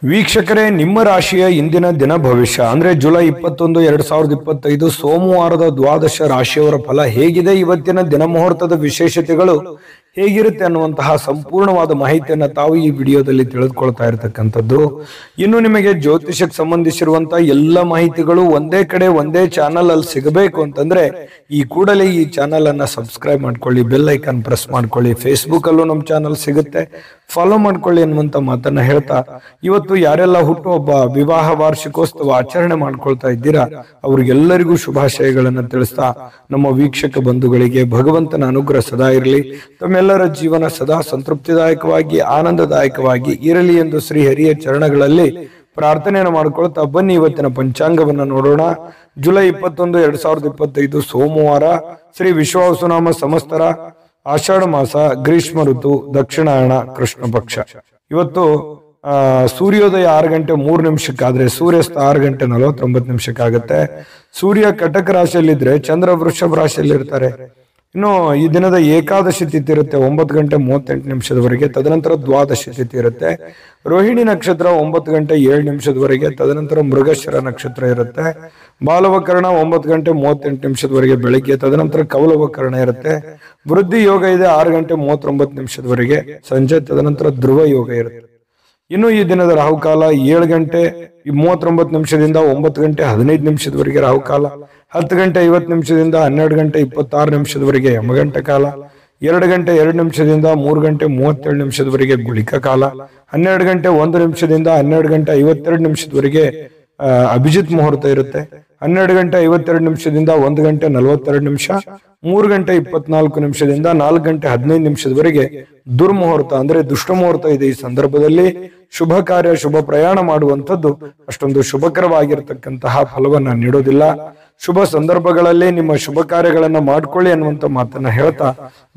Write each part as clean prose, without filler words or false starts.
ವೀಕ್ಷಕರೇ, ನಿಮ್ಮ ರಾಶಿಯ ಇಂದಿನ ದಿನ ಭವಿಷ್ಯ ಅಂದ್ರೆ ಜುಲೈ 21, 2025 ಸೋಮವಾರದ ದ್ವಾದಶ ರಾಶಿಯವರ ಫಲ ಹೇಗಿದೆ, ಇವತ್ತಿನ ದಿನ ಮುಹೂರ್ತದ ವಿಶೇಷತೆಗಳು ಹೇಗಿರುತ್ತೆ ಅನ್ನುವಂತಹ ಸಂಪೂರ್ಣವಾದ ಮಾಹಿತಿಯನ್ನ ತಾವು ಈ ವಿಡಿಯೋದಲ್ಲಿ ತಿಳಿದುಕೊಳ್ತಾ ಇರತಕ್ಕಂಥದ್ದು. ಇನ್ನು ನಿಮಗೆ ಜ್ಯೋತಿಷಕ್ಕೆ ಸಂಬಂಧಿಸಿರುವಂತಹ ಎಲ್ಲ ಮಾಹಿತಿಗಳು ಒಂದೇ ಕಡೆ ಒಂದೇ ಚಾನಲ್ ಅಲ್ಲಿ ಸಿಗಬೇಕು ಅಂತಂದ್ರೆ ಈ ಕೂಡಲೇ ಈ ಚಾನಲ್ ಅನ್ನ ಸಬ್ಸ್ಕ್ರೈಬ್ ಮಾಡ್ಕೊಳ್ಳಿ, ಬೆಲ್ ಐಕಾನ್ ಪ್ರೆಸ್ ಮಾಡ್ಕೊಳ್ಳಿ. ಫೇಸ್ಬುಕ್ ಅಲ್ಲೂ ನಮ್ಮ ಚಾನಲ್ ಸಿಗುತ್ತೆ, ಫಾಲೋ ಮಾಡ್ಕೊಳ್ಳಿ ಅನ್ನುವಂತ ಮಾತನ್ನ ಹೇಳ್ತಾ, ಇವತ್ತು ಯಾರೆಲ್ಲ ಹುಟ್ಟುಹಬ್ಬ, ವಿವಾಹ ವಾರ್ಷಿಕೋತ್ಸವ ಆಚರಣೆ ಮಾಡ್ಕೊಳ್ತಾ ಇದ್ದೀರಾ ಅವ್ರಿಗೆಲ್ಲರಿಗೂ ಶುಭಾಶಯಗಳನ್ನ ತಿಳಿಸ್ತಾ, ನಮ್ಮ ವೀಕ್ಷಕ ಬಂಧುಗಳಿಗೆ ಭಗವಂತನ ಅನುಗ್ರಹ ಸದಾ ಇರಲಿ, ತಮ್ಮೆಲ್ಲರ ಜೀವನ ಸದಾ ಸಂತೃಪ್ತಿದಾಯಕವಾಗಿ ಆನಂದದಾಯಕವಾಗಿ ಇರಲಿ ಎಂದು ಶ್ರೀ ಹರಿಯ ಚರಣಗಳಲ್ಲಿ ಪ್ರಾರ್ಥನೆಯನ್ನು ಮಾಡ್ಕೊಳ್ತಾ ಬನ್ನಿ ಇವತ್ತಿನ ಪಂಚಾಂಗವನ್ನ ನೋಡೋಣ. ಜುಲೈ 21, 2025 ಸೋಮವಾರ, ಶ್ರೀ ವಿಶ್ವಾವಸುನಾಮ ಸಂವತ್ಸರ, ಆಷಾಢ ಮಾಸ, ಗ್ರೀಷ್ಮ ಋತು, ದಕ್ಷಿಣಾಯಣ, ಕೃಷ್ಣ ಪಕ್ಷ. ಇವತ್ತು ಸೂರ್ಯೋದಯ 6 ಗಂಟೆ 3 ನಿಮಿಷಕ್ಕಾದ್ರೆ ಸೂರ್ಯಾಸ್ತ 6 ಗಂಟೆ 49 ನಿಮಿಷಕ್ಕಾಗತ್ತೆ. ಸೂರ್ಯ ಕಟಕ ರಾಶಿಯಲ್ಲಿದ್ರೆ ಚಂದ್ರ ವೃಷಭ ರಾಶಿಯಲ್ಲಿ ಇರ್ತಾರೆ. ಇನ್ನು ಈ ದಿನದ ಏಕಾದಶಿ ತಿಥಿ ಇರುತ್ತೆ 9 ಗಂಟೆ 38 ನಿಮಿಷದವರೆಗೆ, ತದನಂತರ ದ್ವಾದಶಿ ತಿಥಿ ಇರುತ್ತೆ. ರೋಹಿಣಿ ನಕ್ಷತ್ರ 9 ಗಂಟೆ 7 ನಿಮಿಷದವರೆಗೆ, ತದನಂತರ ಮೃಗಶಿರ ನಕ್ಷತ್ರ ಇರುತ್ತೆ. ಬಾಲವಕರಣ 9 ಗಂಟೆ 38 ನಿಮಿಷದವರೆಗೆ ಬೆಳಿಗ್ಗೆ, ತದನಂತರ ಕೌಲವಕರಣ ಇರುತ್ತೆ. ವೃದ್ಧಿ ಯೋಗ ಇದೆ 6 ಗಂಟೆ 39 ನಿಮಿಷದವರೆಗೆ ಸಂಜೆ, ತದನಂತರ ಧ್ರುವ ಯೋಗ ಇರುತ್ತೆ. ಇನ್ನು ಈ ದಿನದ ರಾಹುಕಾಲ 7 ಗಂಟೆ 39 ನಿಮಿಷದಿಂದ 9 ಗಂಟೆ 15 ನಿಮಿಷದವರೆಗೆ ರಾಹುಕಾಲ, 10 ಗಂಟೆ 50 ನಿಮಿಷದಿಂದ 12 ಗಂಟೆ 26 ನಿಮಿಷದವರೆಗೆ ಯಮಗಂಟ ಕಾಲ, 2 ಗಂಟೆ 2 ನಿಮಿಷದಿಂದ 3 ಗಂಟೆ 37 ನಿಮಿಷದವರೆಗೆ ಗುಳಿಕ ಕಾಲ, 12 ಗಂಟೆ 1 ನಿಮಿಷದಿಂದ 12 ಗಂಟೆ 52 ನಿಮಿಷದವರೆಗೆ ಅಭಿಜಿತ್ ಮುಹೂರ್ತ ಇರುತ್ತೆ. 12 ಗಂಟೆ 52 ನಿಮಿಷದಿಂದ 1 ಗಂಟೆ 42 ನಿಮಿಷ, 3 ಗಂಟೆ 24 ನಿಮಿಷದಿಂದ 4 ಗಂಟೆ 15 ನಿಮಿಷದವರೆಗೆ ದುರ್ಮುಹೂರ್ತ ಅಂದ್ರೆ ದುಷ್ಟ ಮುಹೂರ್ತ ಇದೆ. ಈ ಸಂದರ್ಭದಲ್ಲಿ ಶುಭ ಕಾರ್ಯ, ಶುಭ ಪ್ರಯಾಣ ಮಾಡುವಂಥದ್ದು ಅಷ್ಟೊಂದು ಶುಭಕರವಾಗಿರ್ತಕ್ಕಂತಹ ಫಲವನ್ನ ನೀಡೋದಿಲ್ಲ. ಶುಭ ಸಂದರ್ಭಗಳಲ್ಲಿ ನಿಮ್ಮ ಶುಭ ಕಾರ್ಯಗಳನ್ನ ಮಾಡ್ಕೊಳ್ಳಿ ಅನ್ನುವಂತ ಮಾತನ್ನ ಹೇಳ್ತಾ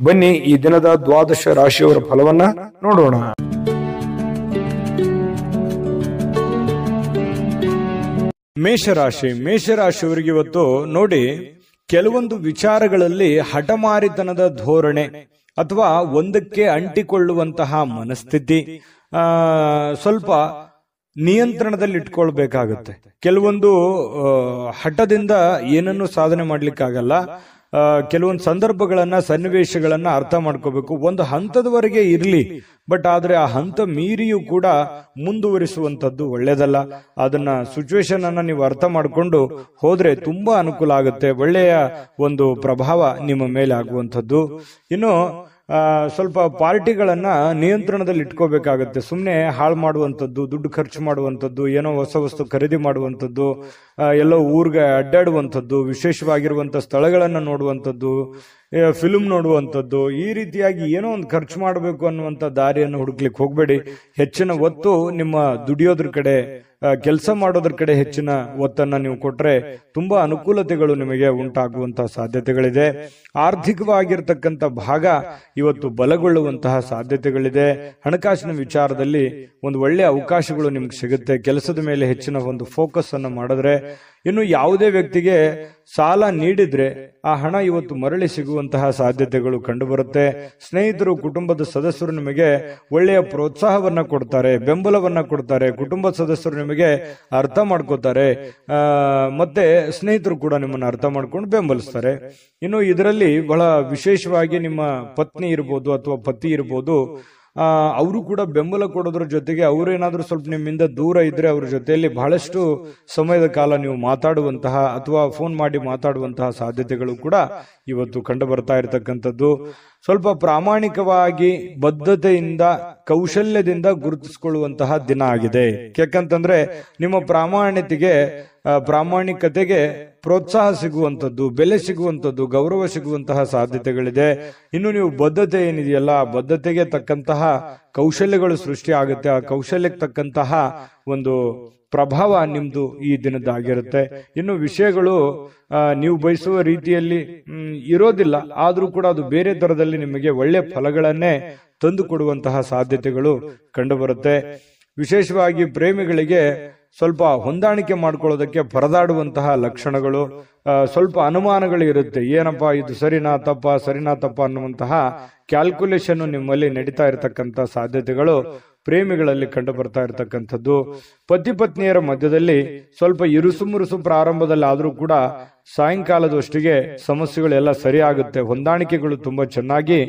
ಬನ್ನಿ ಈ ದಿನದ ದ್ವಾದಶ ರಾಶಿಯವರ ಫಲವನ್ನ ನೋಡೋಣ. ಮೇಷರಾಶಿಯವರಿಗೆ ಇವತ್ತು ನೋಡಿ, ಕೆಲವೊಂದು ವಿಚಾರಗಳಲ್ಲಿ ಹಠಮಾರಿತನದ ಧೋರಣೆ ಅಥವಾ ಒಂದಕ್ಕೆ ಅಂಟಿಕೊಳ್ಳುವಂತಹ ಮನಸ್ಥಿತಿ ಸ್ವಲ್ಪ ನಿಯಂತ್ರಣದಲ್ಲಿ ಇಟ್ಕೊಳ್ಬೇಕಾಗತ್ತೆ. ಕೆಲವೊಂದು ಹಠದಿಂದ ಏನನ್ನು ಸಾಧನೆ ಮಾಡ್ಲಿಕ್ಕಾಗಲ್ಲ. ಕೆಲವೊಂದು ಸಂದರ್ಭಗಳನ್ನ, ಸನ್ನಿವೇಶಗಳನ್ನ ಅರ್ಥ ಮಾಡ್ಕೋಬೇಕು. ಒಂದು ಹಂತದವರೆಗೆ ಇರ್ಲಿ, ಬಟ್ ಆದ್ರೆ ಆ ಹಂತ ಮೀರಿಯೂ ಕೂಡ ಮುಂದುವರಿಸುವಂತದ್ದು ಒಳ್ಳೇದಲ್ಲ. ಅದನ್ನ ಸಿಚುವೇಶನ್ ಅನ್ನ ನೀವು ಅರ್ಥ ಮಾಡ್ಕೊಂಡು ಹೋದ್ರೆ ತುಂಬಾ ಅನುಕೂಲ ಆಗುತ್ತೆ. ಒಳ್ಳೆಯ ಒಂದು ಪ್ರಭಾವ ನಿಮ್ಮ ಮೇಲೆ ಆಗುವಂಥದ್ದು. ಇನ್ನು ಸ್ವಲ್ಪ ಪಾರ್ಟಿಗಳನ್ನ ನಿಯಂತ್ರಣದಲ್ಲಿ ಇಟ್ಕೋಬೇಕಾಗತ್ತೆ. ಸುಮ್ಮನೆ ಹಾಳು ಮಾಡುವಂಥದ್ದು, ದುಡ್ಡು ಖರ್ಚು ಮಾಡುವಂಥದ್ದು, ಏನೋ ಹೊಸ ವಸ್ತು ಖರೀದಿ ಮಾಡುವಂಥದ್ದು, ಎಲ್ಲೋ ಊರ್ಗೆ ಅಡ್ಡಾಡುವಂಥದ್ದು, ವಿಶೇಷವಾಗಿರುವಂಥ ಸ್ಥಳಗಳನ್ನ ನೋಡುವಂಥದ್ದು, ಫಿಲ್ಮ್ ನೋಡುವಂಥದ್ದು, ಈ ರೀತಿಯಾಗಿ ಏನೋ ಒಂದು ಖರ್ಚು ಮಾಡಬೇಕು ಅನ್ನುವಂಥ ದಾರಿಯನ್ನು ಹುಡುಕ್ಲಿಕ್ಕೆ ಹೋಗ್ಬೇಡಿ. ಹೆಚ್ಚಿನ ಒತ್ತು ನಿಮ್ಮ ದುಡಿಯೋದ್ರ ಕಡೆ, ಕೆಲಸ ಮಾಡೋದ್ರ ಕಡೆ ಹೆಚ್ಚಿನ ಒತ್ತನ್ನ ನೀವು ಕೊಟ್ರೆ ತುಂಬಾ ಅನುಕೂಲತೆಗಳು ನಿಮಗೆ ಉಂಟಾಗುವಂತಹ ಸಾಧ್ಯತೆಗಳಿದೆ. ಆರ್ಥಿಕವಾಗಿರ್ತಕ್ಕಂಥ ಭಾಗ ಇವತ್ತು ಬಲಗೊಳ್ಳುವಂತಹ ಸಾಧ್ಯತೆಗಳಿದೆ. ಹಣಕಾಸಿನ ವಿಚಾರದಲ್ಲಿ ಒಂದು ಒಳ್ಳೆಯ ಅವಕಾಶಗಳು ನಿಮ್ಗೆ ಸಿಗುತ್ತೆ. ಕೆಲಸದ ಮೇಲೆ ಹೆಚ್ಚಿನ ಒಂದು ಫೋಕಸ್ ಅನ್ನು ಮಾಡಿದ್ರೆ, ಇನ್ನು ಯಾವುದೇ ವ್ಯಕ್ತಿಗೆ ಸಾಲ ನೀಡಿದ್ರೆ ಆ ಹಣ ಇವತ್ತು ಮರಳಿ ಸಿಗುವಂತಹ ಸಾಧ್ಯತೆಗಳು ಕಂಡುಬರುತ್ತೆ. ಸ್ನೇಹಿತರು, ಕುಟುಂಬದ ಸದಸ್ಯರು ನಿಮಗೆ ಒಳ್ಳೆಯ ಪ್ರೋತ್ಸಾಹವನ್ನ ಕೊಡ್ತಾರೆ, ಬೆಂಬಲವನ್ನ ಕೊಡ್ತಾರೆ. ಕುಟುಂಬದ ಸದಸ್ಯರು ನಿಮಗೆ ಅರ್ಥ ಮಾಡ್ಕೋತಾರೆ, ಮತ್ತೆ ಸ್ನೇಹಿತರು ಕೂಡ ನಿಮ್ಮನ್ನು ಅರ್ಥ ಮಾಡ್ಕೊಂಡು ಬೆಂಬಲಿಸ್ತಾರೆ. ಇನ್ನು ಇದರಲ್ಲಿ ಬಹಳ ವಿಶೇಷವಾಗಿ ನಿಮ್ಮ ಪತ್ನಿ ಇರ್ಬೋದು ಅಥವಾ ಪತಿ ಇರ್ಬೋದು, ಅವರು ಕೂಡ ಬೆಂಬಲ ಕೊಡೋದ್ರ ಜೊತೆಗೆ ಅವರೇನಾದ್ರೂ ಸ್ವಲ್ಪ ನಿಮ್ಮಿಂದ ದೂರ ಇದ್ರೆ ಅವ್ರ ಜೊತೆಯಲ್ಲಿ ಬಹಳಷ್ಟು ಸಮಯದ ಕಾಲ ನೀವು ಮಾತಾಡುವಂತಹ ಅಥವಾ ಫೋನ್ ಮಾಡಿ ಮಾತಾಡುವಂತಹ ಸಾಧ್ಯತೆಗಳು ಕೂಡ ಇವತ್ತು ಕಂಡು ಬರ್ತಾ ಇರತಕ್ಕಂಥದ್ದು. ಸ್ವಲ್ಪ ಪ್ರಾಮಾಣಿಕವಾಗಿ ಬದ್ಧತೆಯಿಂದ, ಕೌಶಲ್ಯದಿಂದ ಗುರುತಿಸಿಕೊಳ್ಳುವಂತಹ ದಿನ ಆಗಿದೆ. ಯಾಕಂತಂದ್ರೆ ನಿಮ್ಮ ಪ್ರಾಮಾಣಿಕತೆಗೆ ಪ್ರೋತ್ಸಾಹ ಸಿಗುವಂಥದ್ದು, ಬೆಲೆ ಸಿಗುವಂಥದ್ದು, ಗೌರವ ಸಿಗುವಂತಹ ಸಾಧ್ಯತೆಗಳಿದೆ. ಇನ್ನು ನೀವು ಬದ್ಧತೆ ಏನಿದೆಯಲ್ಲ, ಆ ಬದ್ಧತೆಗೆ ತಕ್ಕಂತಹ ಕೌಶಲ್ಯಗಳು ಸೃಷ್ಟಿ ಆಗುತ್ತೆ. ಆ ಕೌಶಲ್ಯಕ್ಕೆ ತಕ್ಕಂತಹ ಒಂದು ಪ್ರಭಾವ ನಿಮ್ದು ಈ ದಿನದ್ದಾಗಿರುತ್ತೆ. ಇನ್ನು ವಿಷಯಗಳು ನೀವು ಬಯಸುವ ರೀತಿಯಲ್ಲಿ ಇರೋದಿಲ್ಲ, ಆದ್ರೂ ಕೂಡ ಅದು ಬೇರೆ ದರದಲ್ಲಿ ನಿಮಗೆ ಒಳ್ಳೆ ಫಲಗಳನ್ನೇ ತಂದು ಕೊಡುವಂತಹ ಸಾಧ್ಯತೆಗಳು ಕಂಡುಬರುತ್ತೆ. ವಿಶೇಷವಾಗಿ ಪ್ರೇಮಿಗಳಿಗೆ ಸ್ವಲ್ಪ ಹೊಂದಾಣಿಕೆ ಮಾಡ್ಕೊಳ್ಳೋದಕ್ಕೆ ಪರದಾಡುವಂತಹ ಲಕ್ಷಣಗಳು, ಸ್ವಲ್ಪ ಅನುಮಾನಗಳು ಇರುತ್ತೆ. ಏನಪ್ಪಾ ಇದು ಸರಿನಾ ತಪ್ಪ ಅನ್ನುವಂತಹ ಕ್ಯಾಲ್ಕುಲೇಷನ್ ನಿಮ್ಮಲ್ಲಿ ನಡೀತಾ ಇರತಕ್ಕಂತ ಸಾಧ್ಯತೆಗಳು ಪ್ರೇಮಿಗಳಲ್ಲಿ ಕಂಡು ಬರ್ತಾ ಇರತಕ್ಕಂಥದ್ದು. ಪತಿ ಪತ್ನಿಯರ ಮಧ್ಯದಲ್ಲಿ ಸ್ವಲ್ಪ ಇರುಸು ಪ್ರಾರಂಭದಲ್ಲಿ ಆದ್ರೂ ಕೂಡ ಸಾಯಂಕಾಲದಷ್ಟಿಗೆ ಸಮಸ್ಯೆಗಳೆಲ್ಲ ಸರಿ ಆಗುತ್ತೆ. ಹೊಂದಾಣಿಕೆಗಳು ತುಂಬಾ ಚೆನ್ನಾಗಿ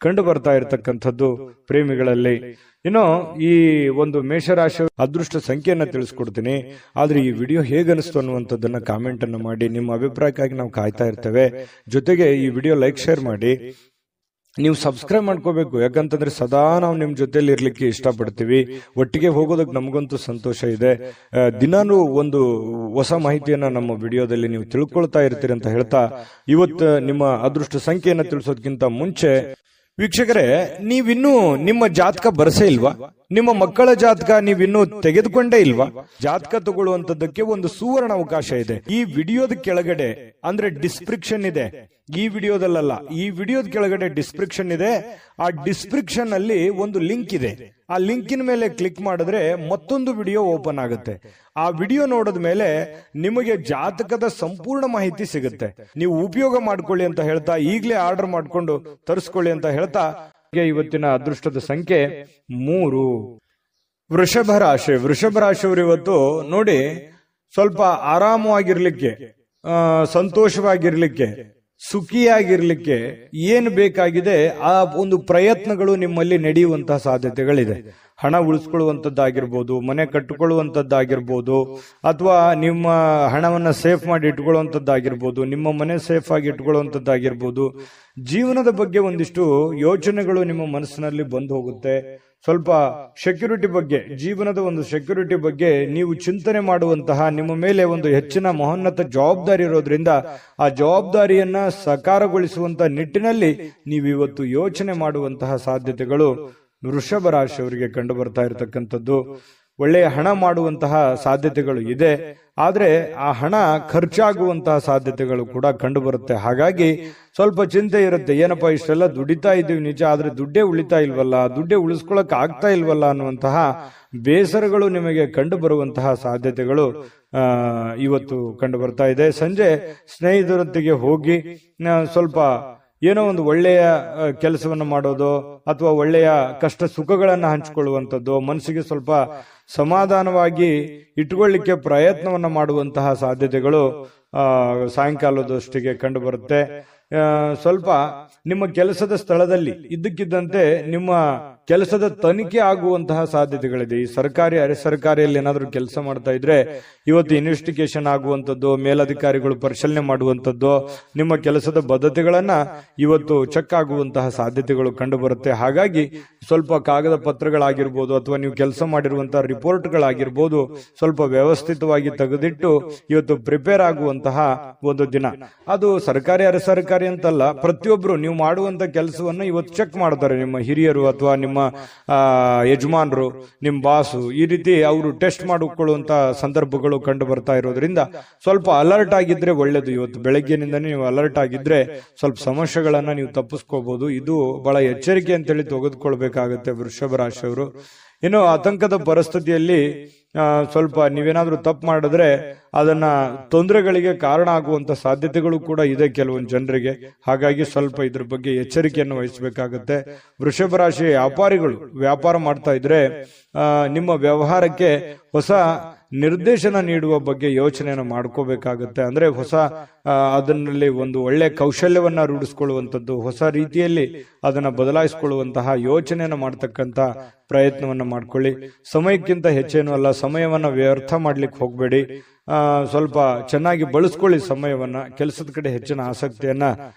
ಕಂಡು ಬರ್ತಾ ಇರತಕ್ಕಂಥದ್ದು ಪ್ರೇಮಿಗಳಲ್ಲಿ. ಇನ್ನು ಈ ಒಂದು ಮೇಷರಾಶಿ ಅದೃಷ್ಟ ಸಂಖ್ಯೆಯನ್ನ ತಿಳಿಸ್ಕೊಡ್ತೀನಿ. ಆದ್ರೆ ಈ ವಿಡಿಯೋ ಹೇಗನಿಸ್ತು ಅನ್ನುವಂಥದ್ದನ್ನ ಕಾಮೆಂಟ್ ಅನ್ನು ಮಾಡಿ. ನಿಮ್ಮ ಅಭಿಪ್ರಾಯಕ್ಕಾಗಿ ನಾವು ಕಾಯ್ತಾ ಇರ್ತೇವೆ. ಜೊತೆಗೆ ಈ ವಿಡಿಯೋ ಲೈಕ್ ಶೇರ್ ಮಾಡಿ. ನೀವು ಸಬ್ಸ್ಕ್ರೈಬ್ ಮಾಡ್ಕೋಬೇಕು, ಯಾಕಂತಂದ್ರೆ ಸದಾ ನಾವು ನಿಮ್ ಜೊತೆಲಿ ಇರ್ಲಿಕ್ಕೆ ಇಷ್ಟಪಡ್ತೀವಿ. ಒಟ್ಟಿಗೆ ಹೋಗೋದಕ್ಕೆ ನಮಗಂತೂ ಸಂತೋಷ ಇದೆ. ದಿನಾನು ಒಂದು ಹೊಸ ಮಾಹಿತಿಯನ್ನ ನಮ್ಮ ವಿಡಿಯೋದಲ್ಲಿ ನೀವು ತಿಳ್ಕೊಳ್ತಾ ಇರ್ತೀರಿ ಅಂತ ಹೇಳ್ತಾ, ಇವತ್ತು ನಿಮ್ಮ ಅದೃಷ್ಟ ಸಂಖ್ಯೆಯನ್ನ ತಿಳಿಸೋದಕ್ಕಿಂತ ಮುಂಚೆ ವೀಕ್ಷಕರೇ, ನೀವಿನ್ನೂ ನಿಮ್ಮ ಜಾತಕ ಬರಸೇ ಇಲ್ವಾ? ನಿಮ್ಮ ಮಕ್ಕಳ ಜಾತಕ ನೀವಿನ್ನೂ ತೆಗೆದುಕೊಂಡೇ ಇಲ್ವಾ? ಜಾತಕ ತಗೊಳ್ಳುವಂತದ್ದಕ್ಕೆ ಒಂದು ಸುವರ್ಣ ಅವಕಾಶ ಇದೆ. ಈ ವಿಡಿಯೋದ ಕೆಳಗಡೆ ಅಂದ್ರೆ ಡಿಸ್ಕ್ರಿಪ್ಷನ್ ಇದೆ. ಈ ವಿಡಿಯೋದಲ್ಲ, ಈ ವಿಡಿಯೋದ ಕೆಳಗಡೆ ಡಿಸ್ಕ್ರಿಪ್ಷನ್ ಇದೆ. ಆ ಡಿಸ್ಕ್ರಿಪ್ಷನ್ ಅಲ್ಲಿ ಒಂದು ಲಿಂಕ್ ಇದೆ. ಆ ಲಿಂಕಿನ ಮೇಲೆ ಕ್ಲಿಕ್ ಮಾಡಿದ್ರೆ ಮತ್ತೊಂದು ವಿಡಿಯೋ ಓಪನ್ ಆಗುತ್ತೆ. ಆ ವಿಡಿಯೋ ನೋಡಿದ ಮೇಲೆ ನಿಮಗೆ ಜಾತಕದ ಸಂಪೂರ್ಣ ಮಾಹಿತಿ ಸಿಗುತ್ತೆ. ನೀವು ಉಪಯೋಗ ಮಾಡ್ಕೊಳ್ಳಿ ಅಂತ ಹೇಳ್ತಾ, ಈಗಲೇ ಆರ್ಡರ್ ಮಾಡ್ಕೊಂಡು ತರಿಸ್ಕೊಳ್ಳಿ ಅಂತ ಹೇಳ್ತಾ, ಇವತ್ತಿನ ಅದೃಷ್ಟದ ಸಂಖ್ಯೆ 3. ವೃಷಭ ರಾಶಿಯವರು ಇವತ್ತು ನೋಡಿ, ಸ್ವಲ್ಪ ಆರಾಮವಾಗಿರ್ಲಿಕ್ಕೆ, ಸಂತೋಷವಾಗಿರ್ಲಿಕ್ಕೆ, ಸುಖಿಯಾಗಿರ್ಲಿಕ್ಕೆ ಏನು ಬೇಕಾಗಿದೆ ಆ ಒಂದು ಪ್ರಯತ್ನಗಳು ನಿಮ್ಮಲ್ಲಿ ನಡೆಯುವಂತಹ ಸಾಧ್ಯತೆಗಳಿದೆ. ಹಣ ಉಳಿಸ್ಕೊಳ್ಳುವಂತದ್ದಾಗಿರ್ಬೋದು, ಮನೆ ಕಟ್ಟಿಕೊಳ್ಳುವಂತದ್ದಾಗಿರ್ಬೋದು, ಅಥವಾ ನಿಮ್ಮ ಹಣವನ್ನ ಸೇಫ್ ಮಾಡಿ ಇಟ್ಕೊಳ್ಳುವಂತದ್ದಾಗಿರ್ಬೋದು, ನಿಮ್ಮ ಮನೆ ಸೇಫ್ ಆಗಿ ಇಟ್ಕೊಳ್ಳುವಂತದ್ದಾಗಿರ್ಬೋದು. ಜೀವನದ ಬಗ್ಗೆ ಒಂದಿಷ್ಟು ಯೋಚನೆಗಳು ನಿಮ್ಮ ಮನಸ್ಸಿನಲ್ಲಿ ಬಂದು ಹೋಗುತ್ತೆ. ಸ್ವಲ್ಪ ಸೆಕ್ಯೂರಿಟಿ ಬಗ್ಗೆ, ಜೀವನದ ಒಂದು ಸೆಕ್ಯೂರಿಟಿ ಬಗ್ಗೆ ನೀವು ಚಿಂತನೆ ಮಾಡುವಂತಹ, ನಿಮ್ಮ ಮೇಲೆ ಒಂದು ಹೆಚ್ಚಿನ ಮಹೋನ್ನತ ಜವಾಬ್ದಾರಿ ಇರೋದ್ರಿಂದ ಆ ಜವಾಬ್ದಾರಿಯನ್ನ ಸಾಕಾರಗೊಳಿಸುವಂತ ನಿಟ್ಟಿನಲ್ಲಿ ನೀವು ಇವತ್ತು ಯೋಚನೆ ಮಾಡುವಂತಹ ಸಾಧ್ಯತೆಗಳು ವೃಷಭ ರಾಶಿಯವರಿಗೆ ಕಂಡು ಬರ್ತಾ ಇರತಕ್ಕಂಥದ್ದು. ಒಳ್ಳೆಯ ಹಣ ಮಾಡುವಂತಹ ಸಾಧ್ಯತೆಗಳು ಇದೆ. ಆದ್ರೆ ಆ ಹಣ ಖರ್ಚಾಗುವಂತಹ ಸಾಧ್ಯತೆಗಳು ಕೂಡ ಕಂಡು ಬರುತ್ತೆ. ಹಾಗಾಗಿ ಸ್ವಲ್ಪ ಚಿಂತೆ ಇರುತ್ತೆ. ಏನಪ್ಪಾ ಇಷ್ಟೆಲ್ಲ ದುಡಿತಾ ಇದ್ದೀವಿ ನಿಜ, ಆದ್ರೆ ದುಡ್ಡೇ ಉಳಿತಾ ಇಲ್ವಲ್ಲ, ದುಡ್ಡೇ ಉಳಿಸ್ಕೊಳಕ್ ಆಗ್ತಾ ಇಲ್ವಲ್ಲ ಅನ್ನುವಂತಹ ಬೇಸರಗಳು ನಿಮಗೆ ಕಂಡು ಬರುವಂತಹ ಸಾಧ್ಯತೆಗಳು ಇವತ್ತು ಕಂಡು ಬರ್ತಾ ಇದೆ. ಸಂಜೆ ಸ್ನೇಹಿತರೊಂದಿಗೆ ಹೋಗಿ ಸ್ವಲ್ಪ ಏನೋ ಒಂದು ಒಳ್ಳೆಯ ಕೆಲಸವನ್ನು ಮಾಡೋದು, ಅಥವಾ ಒಳ್ಳೆಯ ಕಷ್ಟ ಸುಖಗಳನ್ನ ಹಂಚಿಕೊಳ್ಳುವಂಥದ್ದು, ಮನಸ್ಸಿಗೆ ಸ್ವಲ್ಪ ಸಮಾಧಾನವಾಗಿ ಇಟ್ಕೊಳ್ಳಿಕ್ಕೆ ಪ್ರಯತ್ನವನ್ನ ಮಾಡುವಂತಹ ಸಾಧ್ಯತೆಗಳು ಸಾಯಂಕಾಲದಷ್ಟಿಗೆ ಕಂಡು ಬರುತ್ತೆ. ಸ್ವಲ್ಪ ನಿಮ್ಮ ಕೆಲಸದ ಸ್ಥಳದಲ್ಲಿ ಇದ್ದಕ್ಕಿದ್ದಂತೆ ನಿಮ್ಮ ಕೆಲಸದ ತನಿಖೆ ಆಗುವಂತಹ ಸಾಧ್ಯತೆಗಳಿದೆ. ಈ ಸರ್ಕಾರಿ ಅರೆ ಸರ್ಕಾರಿಯಲ್ಲಿ ಏನಾದ್ರೂ ಕೆಲಸ ಮಾಡ್ತಾ ಇದ್ರೆ ಇವತ್ತು ಇನ್ವೆಸ್ಟಿಗೇಷನ್ ಆಗುವಂಥದ್ದು, ಮೇಲಧಿಕಾರಿಗಳು ಪರಿಶೀಲನೆ ಮಾಡುವಂಥದ್ದು, ನಿಮ್ಮ ಕೆಲಸದ ಬದ್ಧತೆಗಳನ್ನ ಇವತ್ತು ಚೆಕ್ ಆಗುವಂತಹ ಸಾಧ್ಯತೆಗಳು ಕಂಡು ಬರುತ್ತೆ. ಹಾಗಾಗಿ ಸ್ವಲ್ಪ ಕಾಗದ ಪತ್ರಗಳಾಗಿರ್ಬೋದು, ಅಥವಾ ನೀವು ಕೆಲಸ ಮಾಡಿರುವಂತಹ ರಿಪೋರ್ಟ್ಗಳಾಗಿರ್ಬೋದು, ಸ್ವಲ್ಪ ವ್ಯವಸ್ಥಿತವಾಗಿ ತೆಗೆದಿಟ್ಟು ಇವತ್ತು ಪ್ರಿಪೇರ್ ಆಗುವಂತಹ ಒಂದು ದಿನ. ಅದು ಸರ್ಕಾರಿ ಅರೆ ಸರ್ಕಾರಿ ಅಂತಲ್ಲ, ಪ್ರತಿಯೊಬ್ರು ನೀವು ಮಾಡುವಂತ ಕೆಲಸವನ್ನ ಇವತ್ತು ಚೆಕ್ ಮಾಡ್ತಾರೆ. ನಿಮ್ಮ ಹಿರಿಯರು ಅಥವಾ ನಿಮ್ಮ ಯಜಮಾನರು, ನಿಮ್ಮ ಬಾಸು, ಈ ರೀತಿ ಅವರು ಟೆಸ್ಟ್ ಮಾಡಿಕೊಳ್ಳುವಂತ ಸಂದರ್ಭಗಳು ಕಂಡು ಬರ್ತಾ ಇರೋದ್ರಿಂದ ಸ್ವಲ್ಪ ಅಲರ್ಟ್ ಆಗಿದ್ರೆ ಒಳ್ಳೇದು. ಇವತ್ತು ಬೆಳಗ್ಗೆನಿಂದನೇ ನೀವು ಅಲರ್ಟ್ ಆಗಿದ್ರೆ ಸ್ವಲ್ಪ ಸಮಸ್ಯೆಗಳನ್ನ ನೀವು ತಪ್ಪಿಸ್ಕೋಬಹುದು. ಇದು ಬಹಳ ಎಚ್ಚರಿಕೆ ಅಂತೇಳಿ ತೆಗೆದುಕೊಳ್ಬೇಕಾಗತ್ತೆ ವೃಷಭ ರಾಶಿಯವರು. ಇನ್ನು ಆತಂಕದ ಪರಿಸ್ಥಿತಿಯಲ್ಲಿ ಸ್ವಲ್ಪ ನೀವೇನಾದ್ರೂ ತಪ್ಪು ಮಾಡಿದ್ರೆ ಅದನ್ನ ತೊಂದರೆಗಳಿಗೆ ಕಾರಣ ಆಗುವಂತ ಸಾಧ್ಯತೆಗಳು ಕೂಡ ಇದೆ ಕೆಲವೊಂದು ಜನರಿಗೆ. ಹಾಗಾಗಿ ಸ್ವಲ್ಪ ಇದ್ರ ಬಗ್ಗೆ ಎಚ್ಚರಿಕೆಯನ್ನು ವಹಿಸಬೇಕಾಗತ್ತೆ. ವೃಷಭ ರಾಶಿ ವ್ಯಾಪಾರಿಗಳು ವ್ಯಾಪಾರ ಮಾಡ್ತಾ ಇದ್ರೆ ನಿಮ್ಮ ವ್ಯವಹಾರಕ್ಕೆ ಹೊಸ ನಿರ್ದೇಶನ ನೀಡುವ ಬಗ್ಗೆ ಯೋಚನೆಯನ್ನು ಮಾಡ್ಕೋಬೇಕಾಗತ್ತೆ. ಅಂದ್ರೆ ಹೊಸ ಅದನ್ನಲ್ಲಿ ಒಂದು ಒಳ್ಳೆ ಕೌಶಲ್ಯವನ್ನ ರೂಢಿಸ್ಕೊಳ್ಳುವಂಥದ್ದು, ಹೊಸ ರೀತಿಯಲ್ಲಿ ಅದನ್ನ ಬದಲಾಯಿಸಿಕೊಳ್ಳುವಂತಹ ಯೋಚನೆಯನ್ನು ಮಾಡ್ತಕ್ಕಂತ ಪ್ರಯತ್ನವನ್ನ ಮಾಡ್ಕೊಳ್ಳಿ. ಸಮಯಕ್ಕಿಂತ ಹೆಚ್ಚೇನು ಅಲ್ಲ, ಸಮಯವನ್ನ ವ್ಯರ್ಥ ಮಾಡ್ಲಿಕ್ಕೆ ಹೋಗ್ಬೇಡಿ. ಸ್ವಲ್ಪ ಚೆನ್ನಾಗಿ ಬಳಸ್ಕೊಳ್ಳಿ ಸಮಯವನ್ನ, ಕೆಲಸದ ಕಡೆ ಹೆಚ್ಚಿನ ಆಸಕ್ತಿಯನ್ನ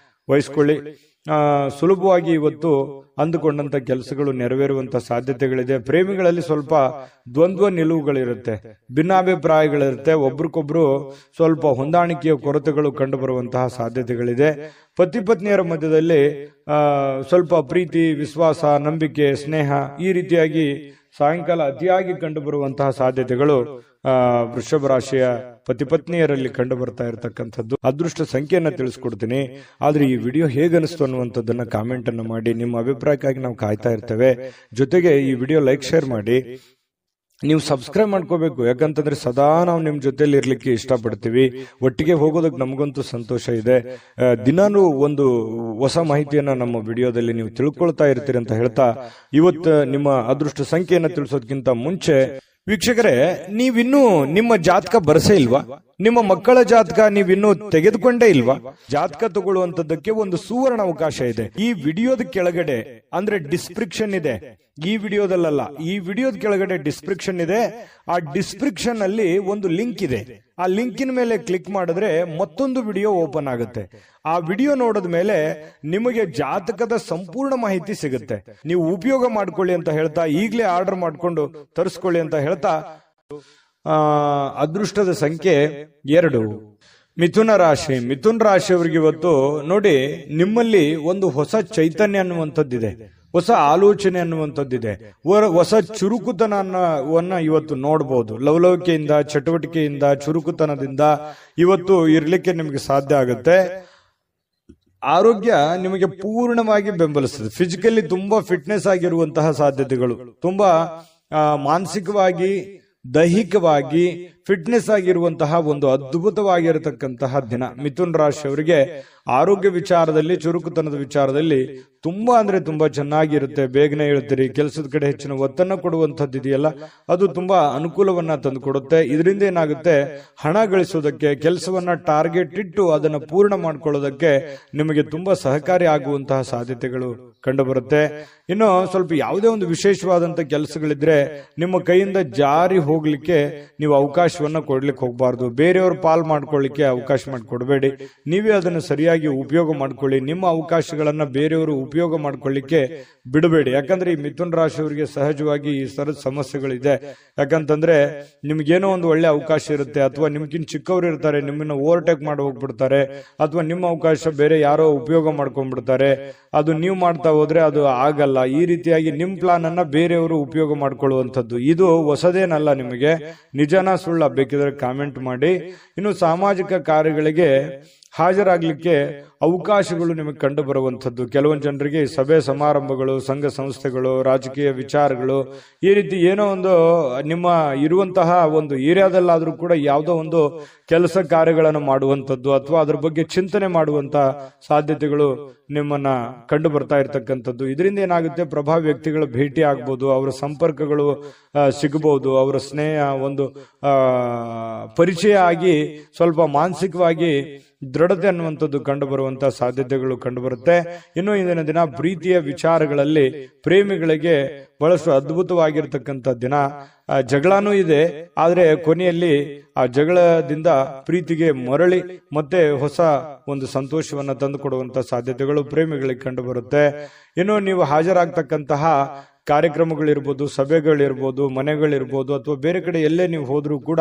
ವಹಿಸ್ಕೊಳ್ಳಿ. ಸುಲಭವಾಗಿ ಇವತ್ತು ಅಂದುಕೊಂಡಂತ ಕೆಲಸಗಳು ನೆರವೇರುವಂತ ಸಾಧ್ಯತೆಗಳಿದೆ. ಪ್ರೇಮಿಗಳಲ್ಲಿ ಸ್ವಲ್ಪ ದ್ವಂದ್ವ ನಿಲುವುಗಳಿರುತ್ತೆ, ಭಿನ್ನಾಭಿಪ್ರಾಯಗಳಿರುತ್ತೆ, ಒಬ್ರಿಗೊಬ್ರು ಸ್ವಲ್ಪ ಹೊಂದಾಣಿಕೆಯ ಕೊರತೆಗಳು ಕಂಡು ಬರುವಂತಹ ಸಾಧ್ಯತೆಗಳಿದೆ. ಪತಿ ಪತ್ನಿಯರ ಮಧ್ಯದಲ್ಲಿ ಸ್ವಲ್ಪ ಪ್ರೀತಿ, ವಿಶ್ವಾಸ, ನಂಬಿಕೆ, ಸ್ನೇಹ ಈ ರೀತಿಯಾಗಿ ಸಾಯಂಕಾಲ ಅತಿಯಾಗಿ ಕಂಡು ಬರುವಂತಹ ಸಾಧ್ಯತೆಗಳು ವೃಷಭ ರಾಶಿಯ ಪತಿ ಪತ್ನಿಯರಲ್ಲಿ ಕಂಡು ಬರ್ತಾ ಇರತಕ್ಕಂಥದ್ದು. ಅದೃಷ್ಟ ಸಂಖ್ಯೆಯನ್ನ ತಿಳಿಸ್ಕೊಡ್ತೀನಿ. ಆದ್ರೆ ಈ ವಿಡಿಯೋ ಹೇಗನಿಸ್ತು ಅನ್ನುವಂಥದ್ದನ್ನ ಕಾಮೆಂಟ್ ಅನ್ನು ಮಾಡಿ. ನಿಮ್ಮ ಅಭಿಪ್ರಾಯಕ್ಕಾಗಿ ನಾವು ಕಾಯ್ತಾ ಇರ್ತೇವೆ. ಜೊತೆಗೆ ಈ ವಿಡಿಯೋ ಲೈಕ್ ಶೇರ್ ಮಾಡಿ. ನೀವು ಸಬ್ಸ್ಕ್ರೈಬ್ ಮಾಡ್ಕೋಬೇಕು. ಯಾಕಂತಂದ್ರೆ ಸದಾ ನಾವು ನಿಮ್ ಜೊತೆಲಿ ಇರ್ಲಿಕ್ಕೆ ಇಷ್ಟಪಡ್ತೀವಿ. ಒಟ್ಟಿಗೆ ಹೋಗೋದಕ್ಕೆ ನಮಗಂತೂ ಸಂತೋಷ ಇದೆ. ದಿನಾನು ಒಂದು ಹೊಸ ಮಾಹಿತಿಯನ್ನ ನಮ್ಮ ವಿಡಿಯೋದಲ್ಲಿ ನೀವು ತಿಳ್ಕೊಳ್ತಾ ಇರ್ತೀರಿ ಅಂತ ಹೇಳ್ತಾ, ಇವತ್ತು ನಿಮ್ಮ ಅದೃಷ್ಟ ಸಂಖ್ಯೆಯನ್ನ ತಿಳಿಸೋದಕ್ಕಿಂತ ಮುಂಚೆ ವೀಕ್ಷಕರೇ, ನೀವಿನ್ನೂ ನಿಮ್ಮ ಜಾತಕ ಬರಸೇ ಇಲ್ವಾ? ನಿಮ್ಮ ಮಕ್ಕಳ ಜಾತಕ ನೀವಿನ್ನೂ ತೆಗೆದುಕೊಂಡೇ ಇಲ್ವಾ? ಜಾತಕ ತಗೊಳ್ಳುವಂತದ್ದಕ್ಕೆ ಒಂದು ಸುವರ್ಣ ಅವಕಾಶ ಇದೆ. ಈ ವಿಡಿಯೋದ ಕೆಳಗಡೆ ಅಂದ್ರೆ ಡಿಸ್ಕ್ರಿಪ್ಷನ್ ಇದೆ. ಈ ವಿಡಿಯೋದಲ್ಲ, ಈ ವಿಡಿಯೋದ ಕೆಳಗಡೆ ಡಿಸ್ಕ್ರಿಪ್ಷನ್ ಇದೆ. ಆ ಡಿಸ್ಕ್ರಿಪ್ಷನ್ ಅಲ್ಲಿ ಒಂದು ಲಿಂಕ್ ಇದೆ. ಆ ಲಿಂಕಿನ ಮೇಲೆ ಕ್ಲಿಕ್ ಮಾಡಿದ್ರೆ ಮತ್ತೊಂದು ವಿಡಿಯೋ ಓಪನ್ ಆಗುತ್ತೆ. ಆ ವಿಡಿಯೋ ನೋಡಿದ ಮೇಲೆ ನಿಮಗೆ ಜಾತಕದ ಸಂಪೂರ್ಣ ಮಾಹಿತಿ ಸಿಗುತ್ತೆ. ನೀವು ಉಪಯೋಗ ಮಾಡ್ಕೊಳ್ಳಿ ಅಂತ ಹೇಳ್ತಾ, ಈಗಲೇ ಆರ್ಡರ್ ಮಾಡ್ಕೊಂಡು ತರಿಸ್ಕೊಳ್ಳಿ ಅಂತ ಹೇಳ್ತಾ, ಅದೃಷ್ಟದ ಸಂಖ್ಯೆ 2 ಮಿಥುನ ರಾಶಿ. ಮಿಥುನ ರಾಶಿಯವರಿಗೆ ಇವತ್ತು ನೋಡಿ, ನಿಮ್ಮಲ್ಲಿ ಒಂದು ಹೊಸ ಚೈತನ್ಯ ಅನ್ನುವಂಥದ್ದಿದೆ, ಹೊಸ ಆಲೋಚನೆ ಅನ್ನುವಂಥದ್ದಿದೆ, ಹೊಸ ಚುರುಕುತನವನ್ನ ಇವತ್ತು ನೋಡಬಹುದು. ಲವಲವಿಕೆಯಿಂದ, ಚಟುವಟಿಕೆಯಿಂದ, ಚುರುಕುತನದಿಂದ ಇವತ್ತು ಇರ್ಲಿಕ್ಕೆ ನಿಮಗೆ ಸಾಧ್ಯ ಆಗುತ್ತೆ. ಆರೋಗ್ಯ ನಿಮಗೆ ಪೂರ್ಣವಾಗಿ ಬೆಂಬಲಿಸ್ತದೆ. ಫಿಸಿಕಲಿ ತುಂಬಾ ಫಿಟ್ನೆಸ್ ಆಗಿರುವಂತಹ ಸಾಧ್ಯತೆಗಳು, ತುಂಬಾ ಮಾನಸಿಕವಾಗಿ, ದೈಹಿಕವಾಗಿ ಫಿಟ್ನೆಸ್ ಆಗಿರುವಂತಹ ಒಂದು ಅದ್ಭುತವಾಗಿರತಕ್ಕಂತಹ ದಿನ. ಮಿಥುನ್ ರಾಶಿಯವರಿಗೆ ಆರೋಗ್ಯ ವಿಚಾರದಲ್ಲಿ, ಚುರುಕುತನದ ವಿಚಾರದಲ್ಲಿ ತುಂಬಾ ಅಂದ್ರೆ ತುಂಬಾ ಚೆನ್ನಾಗಿರುತ್ತೆ. ಬೇಗನೆ ಹೇಳ್ತೀರಿ. ಕೆಲಸದ ಕಡೆ ಹೆಚ್ಚಿನ ಒತ್ತನ್ನ ಕೊಡುವಂಥದ್ದು ಇದೆಯಲ್ಲ, ಅದು ತುಂಬಾ ಅನುಕೂಲವನ್ನ ತಂದು ಕೊಡುತ್ತೆ. ಇದರಿಂದ ಏನಾಗುತ್ತೆ, ಹಣ ಗಳಿಸೋದಕ್ಕೆ, ಕೆಲಸವನ್ನ ಟಾರ್ಗೆಟ್ ಇಟ್ಟು ಅದನ್ನ ಪೂರ್ಣ ಮಾಡ್ಕೊಳ್ಳೋದಕ್ಕೆ ನಿಮಗೆ ತುಂಬಾ ಸಹಕಾರಿ ಆಗುವಂತಹ ಸಾಧ್ಯತೆಗಳು ಕಂಡು ಬರುತ್ತೆ. ಇನ್ನು ಸ್ವಲ್ಪ ಯಾವುದೇ ಒಂದು ವಿಶೇಷವಾದಂತಹ ಕೆಲಸಗಳಿದ್ರೆ ನಿಮ್ಮ ಕೈಯಿಂದ ಜಾರಿ ಹೋಗ್ಲಿಕ್ಕೆ ನೀವು ಅವಕಾಶವನ್ನ ಕೊಡ್ಲಿಕ್ಕೆ ಹೋಗಬಾರ್ದು. ಬೇರೆಯವ್ರ ಪಾಲ್ ಮಾಡ್ಕೊಳ್ಳಿಕ್ಕೆ ಅವಕಾಶ ಮಾಡಿಕೊಡ್ಬೇಡಿ. ನೀವೇ ಅದನ್ನು ಸರಿಯಾಗಿ ಉಪಯೋಗ ಮಾಡ್ಕೊಳ್ಳಿ. ನಿಮ್ಮ ಅವಕಾಶಗಳನ್ನ ಬೇರೆಯವರು ಉಪಯೋಗ ಮಾಡ್ಕೊಳ್ಳಿಕ್ಕೆ ಬಿಡಬೇಡಿ. ಯಾಕಂದ್ರೆ ಈ ಮಿಥುನ ರಾಶಿಯವರಿಗೆ ಸಹಜವಾಗಿ ಈ ತರದ ಸಮಸ್ಯೆಗಳಿದೆ. ಯಾಕಂತಂದ್ರೆ ನಿಮ್ಗೇನೋ ಒಂದು ಒಳ್ಳೆ ಅವಕಾಶ ಇರುತ್ತೆ, ಅಥವಾ ನಿಮ್ಗಿಂತ ಚಿಕ್ಕವರು ಇರ್ತಾರೆ, ನಿಮ್ಮನ್ನ ಓವರ್ಟೇಕ್ ಮಾಡಿ ಹೋಗ್ಬಿಡ್ತಾರೆ, ಅಥವಾ ನಿಮ್ಮ ಅವಕಾಶ ಬೇರೆ ಯಾರೋ ಉಪಯೋಗ ಮಾಡ್ಕೊಂಡ್ಬಿಡ್ತಾರೆ. ಅದು ನೀವು ಮಾಡ್ತಾ ಹೋದ್ರೆ ಅದು ಆಗಲ್ಲ. ಈ ರೀತಿಯಾಗಿ ನಿಮ್ ಪ್ಲಾನ್ ಅನ್ನ ಬೇರೆಯವರು ಉಪಯೋಗ ಮಾಡ್ಕೊಳ್ಳುವಂಥದ್ದು ಇದು ಹೊಸದೇನಲ್ಲ. ನಿಮಗೆ ನಿಜನಾ ಸುಳ್ಳ ಬೇಕಿದ್ರೆ ಕಾಮೆಂಟ್ ಮಾಡಿ. ಇನ್ನು ಸಾಮಾಜಿಕ ಕಾರ್ಯಗಳಿಗೆ ಹಾಜರಾಗ್ಲಿಕ್ಕೆ ಅವಕಾಶಗಳು ನಿಮಗೆ ಕಂಡು ಬರುವಂಥದ್ದು. ಕೆಲವೊಂದು ಜನರಿಗೆ ಸಭೆ ಸಮಾರಂಭಗಳು, ಸಂಘ ಸಂಸ್ಥೆಗಳು, ರಾಜಕೀಯ ವಿಚಾರಗಳು, ಈ ರೀತಿ ಏನೋ ಒಂದು ನಿಮ್ಮ ಇರುವಂತಹ ಒಂದು ಏರಿಯಾದಲ್ಲಾದ್ರೂ ಕೂಡ ಯಾವುದೋ ಒಂದು ಕೆಲಸ ಕಾರ್ಯಗಳನ್ನು ಮಾಡುವಂಥದ್ದು ಅಥವಾ ಅದ್ರ ಬಗ್ಗೆ ಚಿಂತನೆ ಮಾಡುವಂತ ಸಾಧ್ಯತೆಗಳು ನಿಮ್ಮನ್ನ ಕಂಡು ಬರ್ತಾ ಇರ್ತಕ್ಕಂಥದ್ದು. ಇದರಿಂದ ಏನಾಗುತ್ತೆ, ಪ್ರಭಾವಿ ವ್ಯಕ್ತಿಗಳ ಭೇಟಿ ಆಗ್ಬೋದು, ಅವರ ಸಂಪರ್ಕಗಳು ಸಿಗಬಹುದು, ಅವರ ಸ್ನೇಹ ಒಂದು ಪರಿಚಯ ಆಗಿ ಸ್ವಲ್ಪ ಮಾನಸಿಕವಾಗಿ ದೃಢತೆ ಅನ್ನುವಂಥದ್ದು ಕಂಡು ಬರುವಂತಹ ಸಾಧ್ಯತೆಗಳು ಕಂಡು ಬರುತ್ತೆ. ಇನ್ನು ಇಂದಿನ ದಿನ ಪ್ರೀತಿಯ ವಿಚಾರಗಳಲ್ಲಿ ಪ್ರೇಮಿಗಳಿಗೆ ಬಹಳಷ್ಟು ಅದ್ಭುತವಾಗಿರ್ತಕ್ಕಂಥ ದಿನ. ಜಗಳನೂ ಇದೆ, ಆದ್ರೆ ಕೊನೆಯಲ್ಲಿ ಆ ಜಗಳದಿಂದ ಪ್ರೀತಿಗೆ ಮರಳಿ ಮತ್ತೆ ಹೊಸ ಒಂದು ಸಂತೋಷವನ್ನ ತಂದು ಕೊಡುವಂತಹ ಸಾಧ್ಯತೆಗಳು ಪ್ರೇಮಿಗಳಿಗೆ ಕಂಡು ಬರುತ್ತೆ. ಇನ್ನು ನೀವು ಹಾಜರಾಗ್ತಕ್ಕಂತಹ ಕಾರ್ಯಕ್ರಮಗಳಿರ್ಬೋದು, ಸಭೆಗಳಿರ್ಬೋದು, ಮನೆಗಳಿರ್ಬೋದು, ಅಥವಾ ಬೇರೆ ಕಡೆ ಎಲ್ಲೇ ನೀವು ಹೋದ್ರೂ ಕೂಡ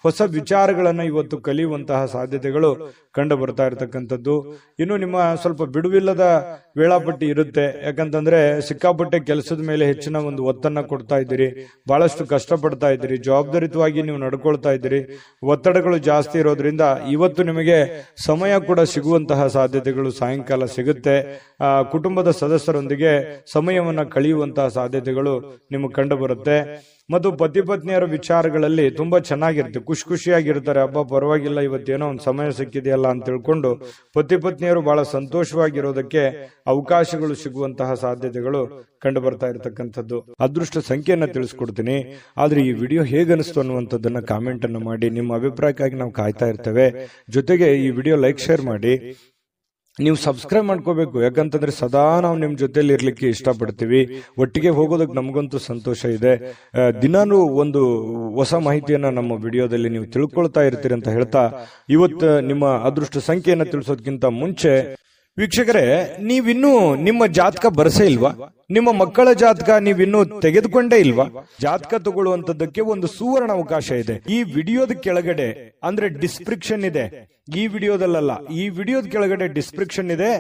ಹೊಸ ವಿಚಾರಗಳನ್ನ ಇವತ್ತು ಕಲಿಯುವಂತಹ ಸಾಧ್ಯತೆಗಳು ಕಂಡು ಬರ್ತಾ ಇರತಕ್ಕಂಥದ್ದು. ಇನ್ನು ನಿಮ್ಮ ಸ್ವಲ್ಪ ಬಿಡುವಿಲ್ಲದ ವೇಳಾಪಟ್ಟಿ ಇರುತ್ತೆ. ಯಾಕಂತಂದ್ರೆ ಸಿಕ್ಕಾಪಟ್ಟೆ ಕೆಲಸದ ಮೇಲೆ ಹೆಚ್ಚಿನ ಒಂದು ಒತ್ತನ್ನ ಕೊಡ್ತಾ ಇದ್ದೀರಿ, ಬಹಳಷ್ಟು ಕಷ್ಟಪಡ್ತಾ ಇದ್ದೀರಿ, ಜವಾಬ್ದಾರಿತವಾಗಿ ನೀವು ನಡ್ಕೊಳ್ತಾ ಇದ್ದೀರಿ. ಒತ್ತಡಗಳು ಜಾಸ್ತಿ ಇರೋದ್ರಿಂದ ಇವತ್ತು ನಿಮಗೆ ಸಮಯ ಕೂಡ ಸಿಗುವಂತಹ ಸಾಧ್ಯತೆಗಳು ಸಾಯಂಕಾಲ ಸಿಗುತ್ತೆ. ಕುಟುಂಬದ ಸದಸ್ಯರೊಂದಿಗೆ ಸಮಯವನ್ನ ಕಳೆಯುವಂತಹ ಸಾಧ್ಯತೆಗಳು ನಿಮಗೆ ಕಂಡು ಬರುತ್ತೆ. ಮತ್ತು ಪತಿ ಪತ್ನಿಯರ ವಿಚಾರಗಳಲ್ಲಿ ತುಂಬಾ ಚೆನ್ನಾಗಿರುತ್ತೆ, ಖುಷಿಯಾಗಿರ್ತಾರೆ. ಹಬ್ಬ ಪರವಾಗಿಲ್ಲ, ಇವತ್ತೇನೋ ಒಂದು ಸಮಯ ಸಿಕ್ಕಿದೆಯಲ್ಲ ಅಂತ ತಿಳ್ಕೊಂಡು ಪತಿ ಪತ್ನಿಯರು ಬಹಳ ಸಂತೋಷವಾಗಿರೋದಕ್ಕೆ ಅವಕಾಶಗಳು ಸಿಗುವಂತಹ ಸಾಧ್ಯತೆಗಳು ಕಂಡು ಬರ್ತಾ ಇರತಕ್ಕಂಥದ್ದು. ಅದೃಷ್ಟ ಸಂಖ್ಯೆಯನ್ನ ತಿಳಿಸ್ಕೊಡ್ತೀನಿ, ಆದ್ರೆ ಈ ವಿಡಿಯೋ ಹೇಗನಿಸ್ತು ಅನ್ನುವಂಥದ್ದನ್ನ ಕಾಮೆಂಟ್ ಅನ್ನು ಮಾಡಿ. ನಿಮ್ಮ ಅಭಿಪ್ರಾಯಕ್ಕಾಗಿ ನಾವು ಕಾಯ್ತಾ ಇರ್ತೇವೆ. ಜೊತೆಗೆ ಈ ವಿಡಿಯೋ ಲೈಕ್, ಶೇರ್ ಮಾಡಿ. ನೀವು ಸಬ್ಸ್ಕ್ರೈಬ್ ಮಾಡ್ಕೋಬೇಕು. ಯಾಕಂತಂದ್ರೆ ಸದಾ ನಾವು ನಿಮ್ ಜೊತೆಲಿ ಇರ್ಲಿಕ್ಕೆ ಇಷ್ಟಪಡ್ತೀವಿ. ಒಟ್ಟಿಗೆ ಹೋಗೋದಕ್ಕೆ ನಮಗಂತೂ ಸಂತೋಷ ಇದೆ. ದಿನಾನು ಒಂದು ಹೊಸ ಮಾಹಿತಿಯನ್ನ ನಮ್ಮ ವಿಡಿಯೋದಲ್ಲಿ ನೀವು ತಿಳ್ಕೊಳ್ತಾ ಇರ್ತೀರಿ ಅಂತ ಹೇಳ್ತಾ, ಇವತ್ತು ನಿಮ್ಮ ಅದೃಷ್ಟ ಸಂಖ್ಯೆಯನ್ನ ತಿಳಿಸೋದಕ್ಕಿಂತ ಮುಂಚೆ ವೀಕ್ಷಕರೇ, ನೀವಿನ್ನೂ ನಿಮ್ಮ ಜಾತಕ ಬರಸೇ ಇಲ್ವಾ? ನಿಮ್ಮ ಮಕ್ಕಳ ಜಾತಕ ನೀವಿನ್ನೂ ತೆಗೆದುಕೊಂಡೇ ಇಲ್ವಾ? ಜಾತಕ ತಗೊಳ್ಳುವಂತದ್ದಕ್ಕೆ ಒಂದು ಸುವರ್ಣ ಅವಕಾಶ ಇದೆ. ಈ ವಿಡಿಯೋದ ಕೆಳಗಡೆ ಅಂದ್ರೆ ಡಿಸ್ಕ್ರಿಪ್ಷನ್ ಇದೆ. ಈ ವಿಡಿಯೋದಲ್ಲ, ಈ ವಿಡಿಯೋದ ಕೆಳಗಡೆ ಡಿಸ್ಕ್ರಿಪ್ಷನ್ ಇದೆ.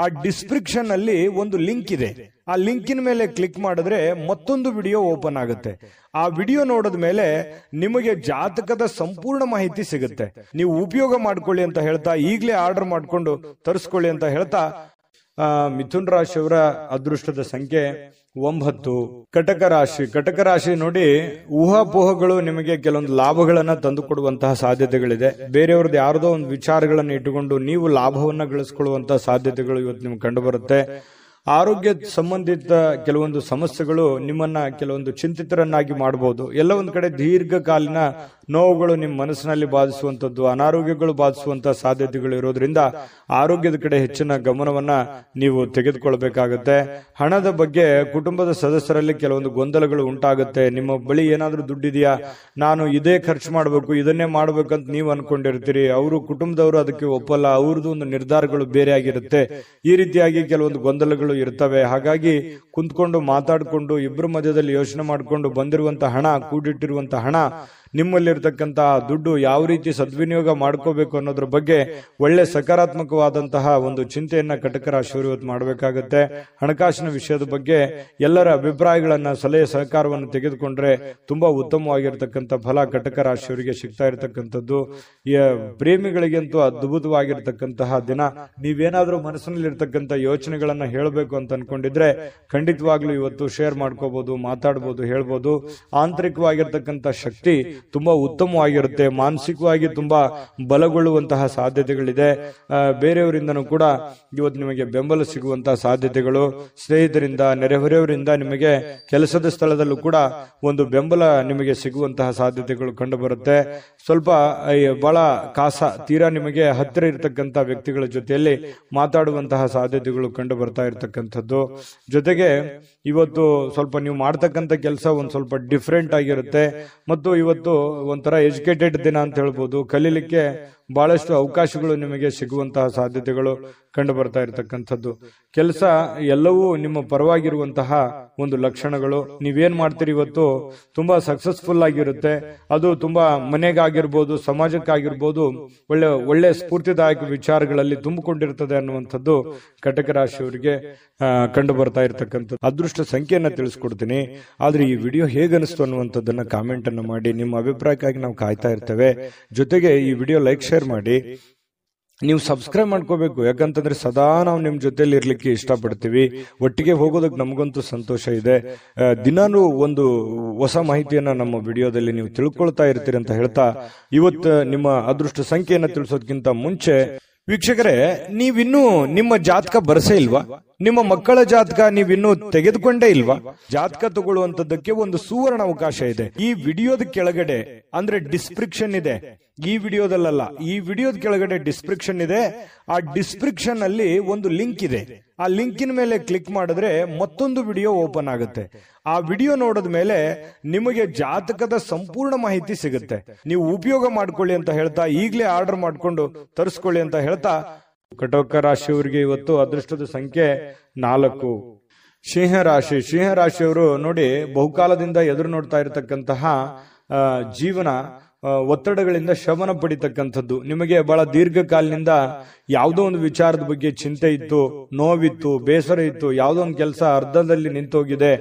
ಆ ಡಿಸ್ಕ್ರಿಪ್ಷನ್ ಅಲ್ಲಿ ಒಂದು ಲಿಂಕ್ ಇದೆ. ಆ ಲಿಂಕಿನ ಮೇಲೆ ಕ್ಲಿಕ್ ಮಾಡಿದ್ರೆ ಮತ್ತೊಂದು ವಿಡಿಯೋ ಓಪನ್ ಆಗುತ್ತೆ. ಆ ವಿಡಿಯೋ ನೋಡಿದ ಮೇಲೆ ನಿಮಗೆ ಜಾತಕದ ಸಂಪೂರ್ಣ ಮಾಹಿತಿ ಸಿಗುತ್ತೆ. ನೀವು ಉಪಯೋಗ ಮಾಡ್ಕೊಳ್ಳಿ ಅಂತ ಹೇಳ್ತಾ, ಈಗಲೇ ಆರ್ಡರ್ ಮಾಡ್ಕೊಂಡು ತರಿಸ್ಕೊಳ್ಳಿ ಅಂತ ಹೇಳ್ತಾ, ಮಿಥುನ್ ರಾಶಿಯವರ ಅದೃಷ್ಟದ ಸಂಖ್ಯೆ 9. ಕಟಕ ರಾಶಿ ನೋಡಿ, ಊಹಾಪೋಹಗಳು ನಿಮಗೆ ಕೆಲವೊಂದು ಲಾಭಗಳನ್ನ ತಂದು ಕೊಡುವಂತಹ ಸಾಧ್ಯತೆಗಳಿದೆ. ಬೇರೆಯವ್ರದ್ದು ಯಾರದೋ ಒಂದು ವಿಚಾರಗಳನ್ನು ಇಟ್ಟುಕೊಂಡು ನೀವು ಲಾಭವನ್ನ ಗಳಿಸಿಕೊಳ್ಳುವಂತಹ ಸಾಧ್ಯತೆಗಳು ಇವತ್ತು ನಿಮ್ಗೆ ಕಂಡು ಬರುತ್ತೆ. ಆರೋಗ್ಯ ಸಂಬಂಧಿತ ಕೆಲವೊಂದು ಸಮಸ್ಯೆಗಳು ನಿಮ್ಮನ್ನ ಕೆಲವೊಂದು ಚಿಂತಿತರನ್ನಾಗಿ ಮಾಡಬಹುದು. ಎಲ್ಲ ಒಂದ್ ಕಡೆ ದೀರ್ಘಕಾಲೀನ ನೋವುಗಳು ನಿಮ್ಮ ಮನಸ್ಸಿನಲ್ಲಿ ಬಾಧಿಸುವಂತದ್ದು, ಅನಾರೋಗ್ಯಗಳು ಬಾಧಿಸುವಂತಹ ಸಾಧ್ಯತೆಗಳು ಇರೋದ್ರಿಂದ ಆರೋಗ್ಯದ ಕಡೆ ಹೆಚ್ಚಿನ ಗಮನವನ್ನ ನೀವು ತೆಗೆದುಕೊಳ್ಬೇಕಾಗತ್ತೆ. ಹಣದ ಬಗ್ಗೆ ಕುಟುಂಬದ ಸದಸ್ಯರಲ್ಲಿ ಕೆಲವೊಂದು ಗೊಂದಲಗಳು ಉಂಟಾಗುತ್ತೆ. ನಿಮ್ಮ ಬಳಿ ಏನಾದ್ರೂ ದುಡ್ಡಿದೆಯಾ, ನಾನು ಇದೇ ಖರ್ಚು ಮಾಡಬೇಕು, ಇದನ್ನೇ ಮಾಡ್ಬೇಕಂತ ನೀವು ಅನ್ಕೊಂಡಿರ್ತೀರಿ. ಅವರು ಕುಟುಂಬದವರು ಅದಕ್ಕೆ ಒಪ್ಪಲ್ಲ, ಅವ್ರದ್ದು ಒಂದು ನಿರ್ಧಾರಗಳು ಬೇರೆ ಆಗಿರುತ್ತೆ. ಈ ರೀತಿಯಾಗಿ ಕೆಲವೊಂದು ಗೊಂದಲಗಳು ಇರ್ತವೆ. ಹಾಗಾಗಿ ಕುಂತ್ಕೊಂಡು ಮಾತಾಡಿಕೊಂಡು ಇಬ್ಬರ ಮಧ್ಯದಲ್ಲಿ ಯೋಚನೆ ಮಾಡಿಕೊಂಡು ಬಂದಿರುವಂತಹ ಹಣ, ಕೂಡಿಟ್ಟಿರುವಂತಹ ಹಣ, ನಿಮ್ಮಲ್ಲಿರ್ತಕ್ಕಂತಹ ದುಡ್ಡು ಯಾವ ರೀತಿ ಸದ್ವಿನಿಯೋಗ ಮಾಡ್ಕೋಬೇಕು ಅನ್ನೋದ್ರ ಬಗ್ಗೆ ಒಳ್ಳೆ ಸಕಾರಾತ್ಮಕವಾದಂತಹ ಒಂದು ಚಿಂತೆಯನ್ನ ಕಟಕ ರಾಶಿಯವರು ಇವತ್ತು ಮಾಡಬೇಕಾಗತ್ತೆ. ಹಣಕಾಸಿನ ವಿಷಯದ ಬಗ್ಗೆ ಎಲ್ಲರ ಅಭಿಪ್ರಾಯಗಳನ್ನ, ಸಲಹೆ ಸಹಕಾರವನ್ನು ತೆಗೆದುಕೊಂಡ್ರೆ ತುಂಬಾ ಉತ್ತಮವಾಗಿರ್ತಕ್ಕಂಥ ಫಲ ಕಟಕ ರಾಶಿಯವರಿಗೆ ಸಿಗ್ತಾ ಇರತಕ್ಕಂಥದ್ದು. ಪ್ರೇಮಿಗಳಿಗಂತೂ ಅದ್ಭುತವಾಗಿರ್ತಕ್ಕಂತಹ ದಿನ. ನೀವೇನಾದ್ರೂ ಮನಸ್ಸಿನಲ್ಲಿ ಇರ್ತಕ್ಕಂಥ ಯೋಚನೆಗಳನ್ನ ಹೇಳಬೇಕು ಅಂತ ಅನ್ಕೊಂಡಿದ್ರೆ ಖಂಡಿತವಾಗ್ಲೂ ಇವತ್ತು ಶೇರ್ ಮಾಡ್ಕೋಬಹುದು, ಮಾತಾಡಬಹುದು, ಹೇಳ್ಬೋದು. ಆಂತರಿಕವಾಗಿರ್ತಕ್ಕಂಥ ಶಕ್ತಿ ತುಂಬಾ ಉತ್ತಮವಾಗಿರುತ್ತೆ. ಮಾನಸಿಕವಾಗಿ ತುಂಬಾ ಬಲಗೊಳ್ಳುವಂತಹ ಸಾಧ್ಯತೆಗಳಿದೆ. ಬೇರೆಯವರಿಂದನೂ ಕೂಡ ಇವತ್ತು ನಿಮಗೆ ಬೆಂಬಲ ಸಿಗುವಂತಹ ಸಾಧ್ಯತೆಗಳು, ಸ್ನೇಹಿತರಿಂದ, ನೆರೆಹೊರೆಯವರಿಂದ, ನಿಮಗೆ ಕೆಲಸದ ಸ್ಥಳದಲ್ಲೂ ಕೂಡ ಒಂದು ಬೆಂಬಲ ನಿಮಗೆ ಸಿಗುವಂತಹ ಸಾಧ್ಯತೆಗಳು ಕಂಡು ಬರುತ್ತೆ. ಸ್ವಲ್ಪ ಬಹಳ ತೀರಾ ನಿಮಗೆ ಹತ್ತಿರ ಇರತಕ್ಕಂತ ವ್ಯಕ್ತಿಗಳ ಜೊತೆಯಲ್ಲಿ ಮಾತಾಡುವಂತಹ ಸಾಧ್ಯತೆಗಳು ಕಂಡು ಬರ್ತಾ ಇರತಕ್ಕಂಥದ್ದು. ಜೊತೆಗೆ ಇವತ್ತು ಸ್ವಲ್ಪ ನೀವು ಮಾಡ್ತಕ್ಕಂಥ ಕೆಲಸ ಒಂದ್ ಸ್ವಲ್ಪ ಡಿಫ್ರೆಂಟ್ ಆಗಿರುತ್ತೆ. ಮತ್ತು ಇವತ್ತು ಒಂಥರ ಎಜುಕೇಟೆಡ್ ದಿನ ಅಂತ ಹೇಳ್ಬೋದು. ಕಲೀಲಿಕ್ಕೆ ಬಹಳಷ್ಟು ಅವಕಾಶಗಳು ನಿಮಗೆ ಸಿಗುವಂತಹ ಸಾಧ್ಯತೆಗಳು ಕಂಡು ಬರ್ತಾ ಇರತಕ್ಕಂಥದ್ದು. ಕೆಲಸ ಎಲ್ಲವೂ ನಿಮ್ಮ ಪರವಾಗಿರುವಂತಹ ಒಂದು ಲಕ್ಷಣಗಳು. ನೀವೇನ್ ಮಾಡ್ತೀರಿ ಇವತ್ತು ತುಂಬಾ ಸಕ್ಸಸ್ಫುಲ್ ಆಗಿರುತ್ತೆ. ಅದು ತುಂಬಾ ಮನೆಗಾಗಿರ್ಬೋದು, ಸಮಾಜಕ್ಕಾಗಿರ್ಬೋದು, ಒಳ್ಳೆ ಸ್ಫೂರ್ತಿದಾಯಕ ವಿಚಾರಗಳಲ್ಲಿ ತುಂಬಿಕೊಂಡಿರ್ತದೆ ಅನ್ನುವಂಥದ್ದು ಕಟಕ ರಾಶಿಯವರಿಗೆ ಕಂಡು ಬರ್ತಾ ಇರತಕ್ಕಂಥದ್ದು. ಅದೃಷ್ಟ ಸಂಖ್ಯೆಯನ್ನ ತಿಳಿಸ್ಕೊಡ್ತೀನಿ. ಆದ್ರೆ ಈ ವಿಡಿಯೋ ಹೇಗನಿಸ್ತು ಅನ್ನುವಂಥದ್ದನ್ನ ಕಾಮೆಂಟ್ ಅನ್ನು ಮಾಡಿ. ನಿಮ್ಮ ಅಭಿಪ್ರಾಯಕ್ಕಾಗಿ ನಾವು ಕಾಯ್ತಾ ಇರ್ತೇವೆ. ಜೊತೆಗೆ ಈ ವಿಡಿಯೋ ಲೈಕ್, ಶೇರ್ ಮಾಡಿ. ನೀವು ಸಬ್ಸ್ಕ್ರೈಬ್ ಮಾಡ್ಕೋಬೇಕು. ಯಾಕಂತಂದ್ರೆ ಸದಾ ನಾವು ನಿಮ್ ಜೊತೆಲಿ ಇರ್ಲಿಕ್ಕೆ ಇಷ್ಟಪಡ್ತೀವಿ. ಒಟ್ಟಿಗೆ ಹೋಗೋದಕ್ಕೆ ನಮಗಂತೂ ಸಂತೋಷ ಇದೆ. ದಿನಾನು ಒಂದು ಹೊಸ ಮಾಹಿತಿಯನ್ನ ನಮ್ಮ ವಿಡಿಯೋದಲ್ಲಿ ನೀವು ತಿಳ್ಕೊಳ್ತಾ ಇರ್ತೀರಿ ಅಂತ ಹೇಳ್ತಾ, ಇವತ್ತು ನಿಮ್ಮ ಅದೃಷ್ಟ ಸಂಖ್ಯೆಯನ್ನ ತಿಳಿಸೋದಕ್ಕಿಂತ ಮುಂಚೆ ವೀಕ್ಷಕರೇ, ನೀವಿನ್ನೂ ನಿಮ್ಮ ಜಾತಕ ಬರಸೇ ಇಲ್ವಾ? ನಿಮ್ಮ ಮಕ್ಕಳ ಜಾತಕ ನೀವಿನ್ನೂ ತೆಗೆದುಕೊಂಡೇ ಇಲ್ವಾ? ಜಾತಕ ತಗೊಳ್ಳುವಂತದ್ದಕ್ಕೆ ಒಂದು ಸುವರ್ಣ ಅವಕಾಶ ಇದೆ. ಈ ವಿಡಿಯೋದ ಕೆಳಗಡೆ ಅಂದ್ರೆ ಡಿಸ್ಕ್ರಿಪ್ಷನ್ ಇದೆ. ಈ ವಿಡಿಯೋದಲ್ಲ, ಈ ವಿಡಿಯೋದ ಕೆಳಗಡೆ ಡಿಸ್ಕ್ರಿಪ್ಷನ್ ಇದೆ. ಆ ಡಿಸ್ಕ್ರಿಪ್ಷನ್ ಅಲ್ಲಿ ಒಂದು ಲಿಂಕ್ ಇದೆ. ಆ ಲಿಂಕಿನ ಮೇಲೆ ಕ್ಲಿಕ್ ಮಾಡಿದ್ರೆ ಮತ್ತೊಂದು ವಿಡಿಯೋ ಓಪನ್ ಆಗುತ್ತೆ. ಆ ವಿಡಿಯೋ ನೋಡಿದ ಮೇಲೆ ನಿಮಗೆ ಜಾತಕದ ಸಂಪೂರ್ಣ ಮಾಹಿತಿ ಸಿಗುತ್ತೆ. ನೀವು ಉಪಯೋಗ ಮಾಡ್ಕೊಳ್ಳಿ ಅಂತ ಹೇಳ್ತಾ, ಈಗಲೇ ಆರ್ಡರ್ ಮಾಡ್ಕೊಂಡು ತರಿಸ್ಕೊಳ್ಳಿ ಅಂತ ಹೇಳ್ತಾ, ಕಟಕ ರಾಶಿಯವರಿಗೆ ಇವತ್ತು ಅದೃಷ್ಟದ ಸಂಖ್ಯೆ 4. ಸಿಂಹರಾಶಿಯವರು ನೋಡಿ, ಬಹುಕಾಲದಿಂದ ಎದುರು ನೋಡ್ತಾ ಇರತಕ್ಕಂತಹ ಜೀವನ ಒತ್ತಡಗಳಿಂದ ಶಮನ ಪಡಿತಕ್ಕಂಥದ್ದು. ನಿಮಗೆ ಬಹಳ ದೀರ್ಘಕಾಲದಿಂದ ಯಾವುದೋ ಒಂದು ವಿಚಾರದ ಬಗ್ಗೆ ಚಿಂತೆ ಇತ್ತು, ನೋವಿತ್ತು, ಬೇಸರ ಇತ್ತು. ಯಾವುದೋ ಒಂದು ಕೆಲಸ ಅರ್ಧದಲ್ಲಿ ನಿಂತೋಗಿದೆ,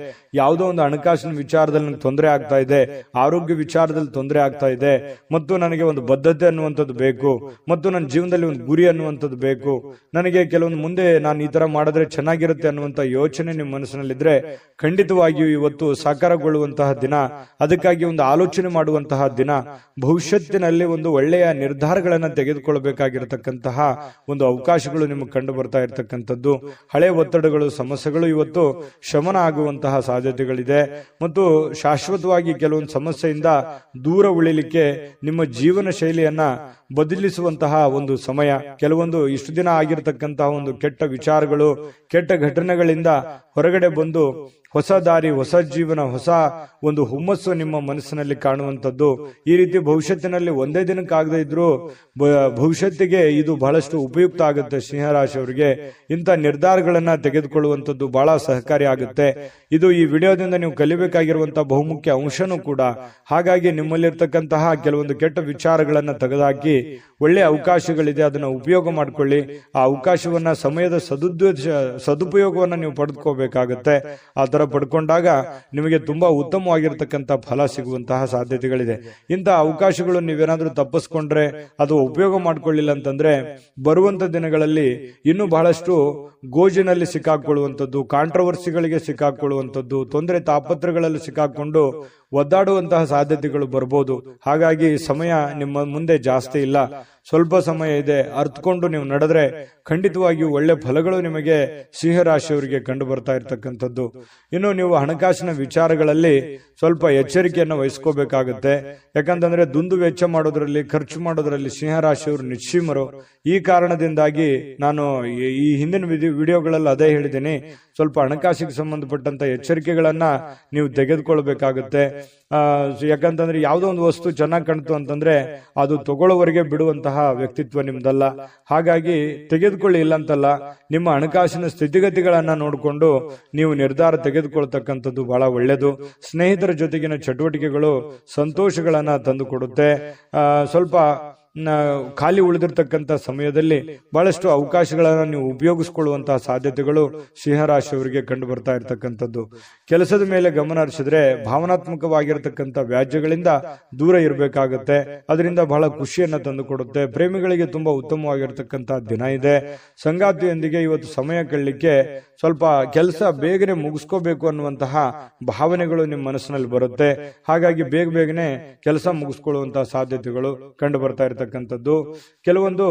ಯಾವುದೋ ಒಂದು ಹಣಕಾಸಿನ ವಿಚಾರದಲ್ಲಿ ನನಗೆ ತೊಂದರೆ ಆಗ್ತಾ ಇದೆ, ಆರೋಗ್ಯ ವಿಚಾರದಲ್ಲಿ ತೊಂದರೆ ಆಗ್ತಾ ಇದೆ, ಮತ್ತು ನನಗೆ ಒಂದು ಬದ್ಧತೆ ಅನ್ನುವಂಥದ್ದು ಬೇಕು, ಮತ್ತು ನನ್ನ ಜೀವನದಲ್ಲಿ ಒಂದು ಗುರಿ ಅನ್ನುವಂಥದ್ದು ಬೇಕು, ನನಗೆ ಕೆಲವೊಂದು ಮುಂದೆ ನಾನು ಈ ತರ ಮಾಡಿದ್ರೆ ಚೆನ್ನಾಗಿರುತ್ತೆ ಅನ್ನುವಂಥ ಯೋಚನೆ ನಿಮ್ಮ ಮನಸ್ಸಿನಲ್ಲಿದ್ರೆ ಖಂಡಿತವಾಗಿಯೂ ಇವತ್ತು ಸಾಕಾರಗೊಳ್ಳುವಂತಹ ದಿನ. ಅದಕ್ಕಾಗಿ ಒಂದು ಆಲೋಚನೆ ಮಾಡುವಂತಹ ದಿನ. ಭವಿಷ್ಯತ್ತಿನಲ್ಲಿ ಒಂದು ಒಳ್ಳೆಯ ನಿರ್ಧಾರಗಳನ್ನು ತೆಗೆದುಕೊಳ್ಳಬೇಕಾಗಿರತಕ್ಕಂತಹ ಒಂದು ಅವಕಾಶಗಳು ನಿಮಗೆ ಕಂಡು ಬರ್ತಾ ಇರತಕ್ಕಂಥದ್ದು. ಹಳೆ ಒತ್ತಡಗಳು, ಸಮಸ್ಯೆಗಳು ಇವತ್ತು ಶಮನ ಆಗುವಂತಹ ಸಾಧ್ಯತೆಗಳಿದೆ. ಮತ್ತು ಶಾಶ್ವತವಾಗಿ ಕೆಲವೊಂದು ಸಮಸ್ಯೆಯಿಂದ ದೂರ ಉಳಿಲಿಕ್ಕೆ ನಿಮ್ಮ ಜೀವನ ಶೈಲಿಯನ್ನ ಬದಲಿಸುವಂತಹ ಒಂದು ಸಮಯ. ಕೆಲವೊಂದು ಇಷ್ಟು ದಿನ ಆಗಿರತಕ್ಕಂತಹ ಒಂದು ಕೆಟ್ಟ ವಿಚಾರಗಳು, ಕೆಟ್ಟ ಘಟನೆಗಳಿಂದ ಹೊರಗಡೆ ಬಂದು ಹೊಸ ದಾರಿ, ಹೊಸ ಜೀವನ, ಹೊಸ ಒಂದು ಹುಮ್ಮಸ್ಸು ನಿಮ್ಮ ಮನಸ್ಸಿನಲ್ಲಿ ಕಾಣುವಂಥದ್ದು. ಈ ರೀತಿ ಭವಿಷ್ಯತ್ತಿನಲ್ಲಿ ಒಂದೇ ದಿನಕ್ಕಾಗದೇ ಇದ್ರೂ ಭವಿಷ್ಯತ್ತಿಗೆ ಇದು ಬಹಳಷ್ಟು ಉಪಯುಕ್ತ ಆಗುತ್ತೆ. ಸಿಂಹರಾಶಿಯವರಿಗೆ ಇಂಥ ನಿರ್ಧಾರಗಳನ್ನ ತೆಗೆದುಕೊಳ್ಳುವಂಥದ್ದು ಬಹಳ ಸಹಕಾರಿ ಆಗುತ್ತೆ. ಇದು ಈ ವಿಡಿಯೋದಿಂದ ನೀವು ಕಲಿಬೇಕಾಗಿರುವಂತಹ ಬಹುಮುಖ್ಯ ಅಂಶನೂ ಕೂಡ. ಹಾಗಾಗಿ ನಿಮ್ಮಲ್ಲಿರ್ತಕ್ಕಂತಹ ಕೆಲವೊಂದು ಕೆಟ್ಟ ವಿಚಾರಗಳನ್ನ ತೆಗೆದುಹಾಕಿ ಒಳ್ಳೆ ಅವಕಾಶಗಳಿದೆ, ಅದನ್ನ ಉಪಯೋಗ ಮಾಡ್ಕೊಳ್ಳಿ. ಆ ಅವಕಾಶವನ್ನ, ಸಮಯದ ಸದುಪಯೋಗವನ್ನ ನೀವು ಪಡೆದುಕೋಬೇಕಾಗತ್ತೆ. ಆ ತರ ತರ ಪಡ್ಕೊಂಡಾಗ ನಿಮಗೆ ತುಂಬಾ ಉತ್ತಮವಾಗಿರ್ತಕ್ಕಂಥ ಫಲ ಸಿಗುವಂತಹ ಸಾಧ್ಯತೆಗಳಿದೆ. ಇಂತಹ ಅವಕಾಶಗಳು ನೀವೇನಾದ್ರೂ ತಪ್ಪಿಸ್ಕೊಂಡ್ರೆ ಅದು ಉಪಯೋಗ ಮಾಡ್ಕೊಳ್ಳಿಲ್ಲ ಅಂತಂದ್ರೆ ಬರುವಂತ ದಿನಗಳಲ್ಲಿ ಇನ್ನೂ ಬಹಳಷ್ಟು ಗೋಜಿನಲ್ಲಿ ಸಿಕ್ಕಾಕೊಳ್ಳುವಂಥದ್ದು, ಕಾಂಟ್ರವರ್ಸಿಗಳಿಗೆ ಸಿಕ್ಕಾಕೊಳ್ಳುವಂಥದ್ದು, ತೊಂದರೆ ತಾಪತ್ರಗಳಲ್ಲಿ ಸಿಕ್ಕಾಕೊಂಡು ಒದ್ದಾಡುವಂತಹ ಸಾಧ್ಯತೆಗಳು ಬರ್ಬೋದು. ಹಾಗಾಗಿ ಸಮಯ ನಿಮ್ಮ ಮುಂದೆ ಜಾಸ್ತಿ ಇಲ್ಲ, ಸ್ವಲ್ಪ ಸಮಯ ಇದೆ. ಅರ್ಥಕೊಂಡು ನೀವು ನಡೆದ್ರೆ ಖಂಡಿತವಾಗಿಯೂ ಒಳ್ಳೆ ಫಲಗಳು ನಿಮಗೆ ಸಿಂಹರಾಶಿಯವರಿಗೆ ಕಂಡು ಬರ್ತಾ ಇರತಕ್ಕಂಥದ್ದು. ಇನ್ನು ನೀವು ಹಣಕಾಸಿನ ವಿಚಾರಗಳಲ್ಲಿ ಸ್ವಲ್ಪ ಎಚ್ಚರಿಕೆಯನ್ನು ವಹಿಸ್ಕೋಬೇಕಾಗುತ್ತೆ. ಯಾಕಂತಂದ್ರೆ ದುಂದು ವೆಚ್ಚ ಮಾಡೋದ್ರಲ್ಲಿ, ಖರ್ಚು ಮಾಡೋದ್ರಲ್ಲಿ ಸಿಂಹರಾಶಿಯವರು ನಿಶ್ಚಿಮರು. ಈ ಕಾರಣದಿಂದಾಗಿ ನಾನು ಈ ಹಿಂದಿನ ವಿಡಿಯೋಗಳಲ್ಲಿ ಅದೇ ಹೇಳಿದ್ದೀನಿ, ಸ್ವಲ್ಪ ಹಣಕಾಸಿಗೆ ಸಂಬಂಧಪಟ್ಟಂತ ಎಚ್ಚರಿಕೆಗಳನ್ನ ನೀವು ತೆಗೆದುಕೊಳ್ಬೇಕಾಗುತ್ತೆ. ಯಾಕಂತಂದ್ರೆ ಯಾವುದೋ ಒಂದು ವಸ್ತು ಚೆನ್ನಾಗಿ ಕಾಣ್ತು ಅಂತಂದ್ರೆ ಅದು ತಗೊಳ್ಳೋವರೆಗೆ ಬಿಡುವಂತಹ ವ್ಯಕ್ತಿತ್ವ ನಿಮ್ದಲ್ಲ. ಹಾಗಾಗಿ ತೆಗೆದುಕೊಳ್ಳಿ ಇಲ್ಲ ಅಂತಲ್ಲ, ನಿಮ್ಮ ಹಣಕಾಸಿನ ಸ್ಥಿತಿಗತಿಗಳನ್ನ ನೋಡಿಕೊಂಡು ನೀವು ನಿರ್ಧಾರ ತೆಗೆದುಕೊಳ್ತಕ್ಕಂಥದ್ದು ಬಹಳ ಒಳ್ಳೆಯದು. ಸ್ನೇಹಿತರ ಜೊತೆಗಿನ ಚಟುವಟಿಕೆಗಳು ಸಂತೋಷಗಳನ್ನ ತಂದು ಕೊಡುತ್ತೆ. ಸ್ವಲ್ಪ ಖಾಲಿ ಉಳಿದಿರ್ತಕ್ಕಂಥ ಸಮಯದಲ್ಲಿ ಬಹಳಷ್ಟು ಅವಕಾಶಗಳನ್ನು ನೀವು ಉಪಯೋಗಿಸಿಕೊಳ್ಳುವಂತಹ ಸಾಧ್ಯತೆಗಳು ಸಿಂಹರಾಶಿಯವರಿಗೆ ಕಂಡು ಬರ್ತಾ ಇರತಕ್ಕಂಥದ್ದು. ಕೆಲಸದ ಮೇಲೆ ಗಮನ ಹರಿಸಿದ್ರೆ ಭಾವನಾತ್ಮಕವಾಗಿರತಕ್ಕಂಥ ವ್ಯಾಜ್ಯಗಳಿಂದ ದೂರ ಇರಬೇಕಾಗುತ್ತೆ. ಅದರಿಂದ ಬಹಳ ಖುಷಿಯನ್ನ ತಂದು ಕೊಡುತ್ತೆ. ಪ್ರೇಮಿಗಳಿಗೆ ತುಂಬಾ ಉತ್ತಮವಾಗಿರ್ತಕ್ಕಂಥ ದಿನ ಇದೆ. ಸಂಗಾತಿಯೊಂದಿಗೆ ಇವತ್ತು ಸಮಯ ಕಳಲಿಕ್ಕೆ ಸ್ವಲ್ಪ ಕೆಲಸ ಬೇಗನೆ ಮುಗಿಸ್ಕೋಬೇಕು ಅನ್ನುವಂತಹ ಭಾವನೆಗಳು ನಿಮ್ಮ ಮನಸ್ಸಿನಲ್ಲಿ ಬರುತ್ತೆ. ಹಾಗಾಗಿ ಬೇಗನೆ ಕೆಲಸ ಮುಗಿಸ್ಕೊಳ್ಳುವಂತಹ ಸಾಧ್ಯತೆಗಳು ಕಂಡು ಬರ್ತಾ ಇರತಕ್ಕಂಥದ್ದು. ಕೆಲವೊಂದು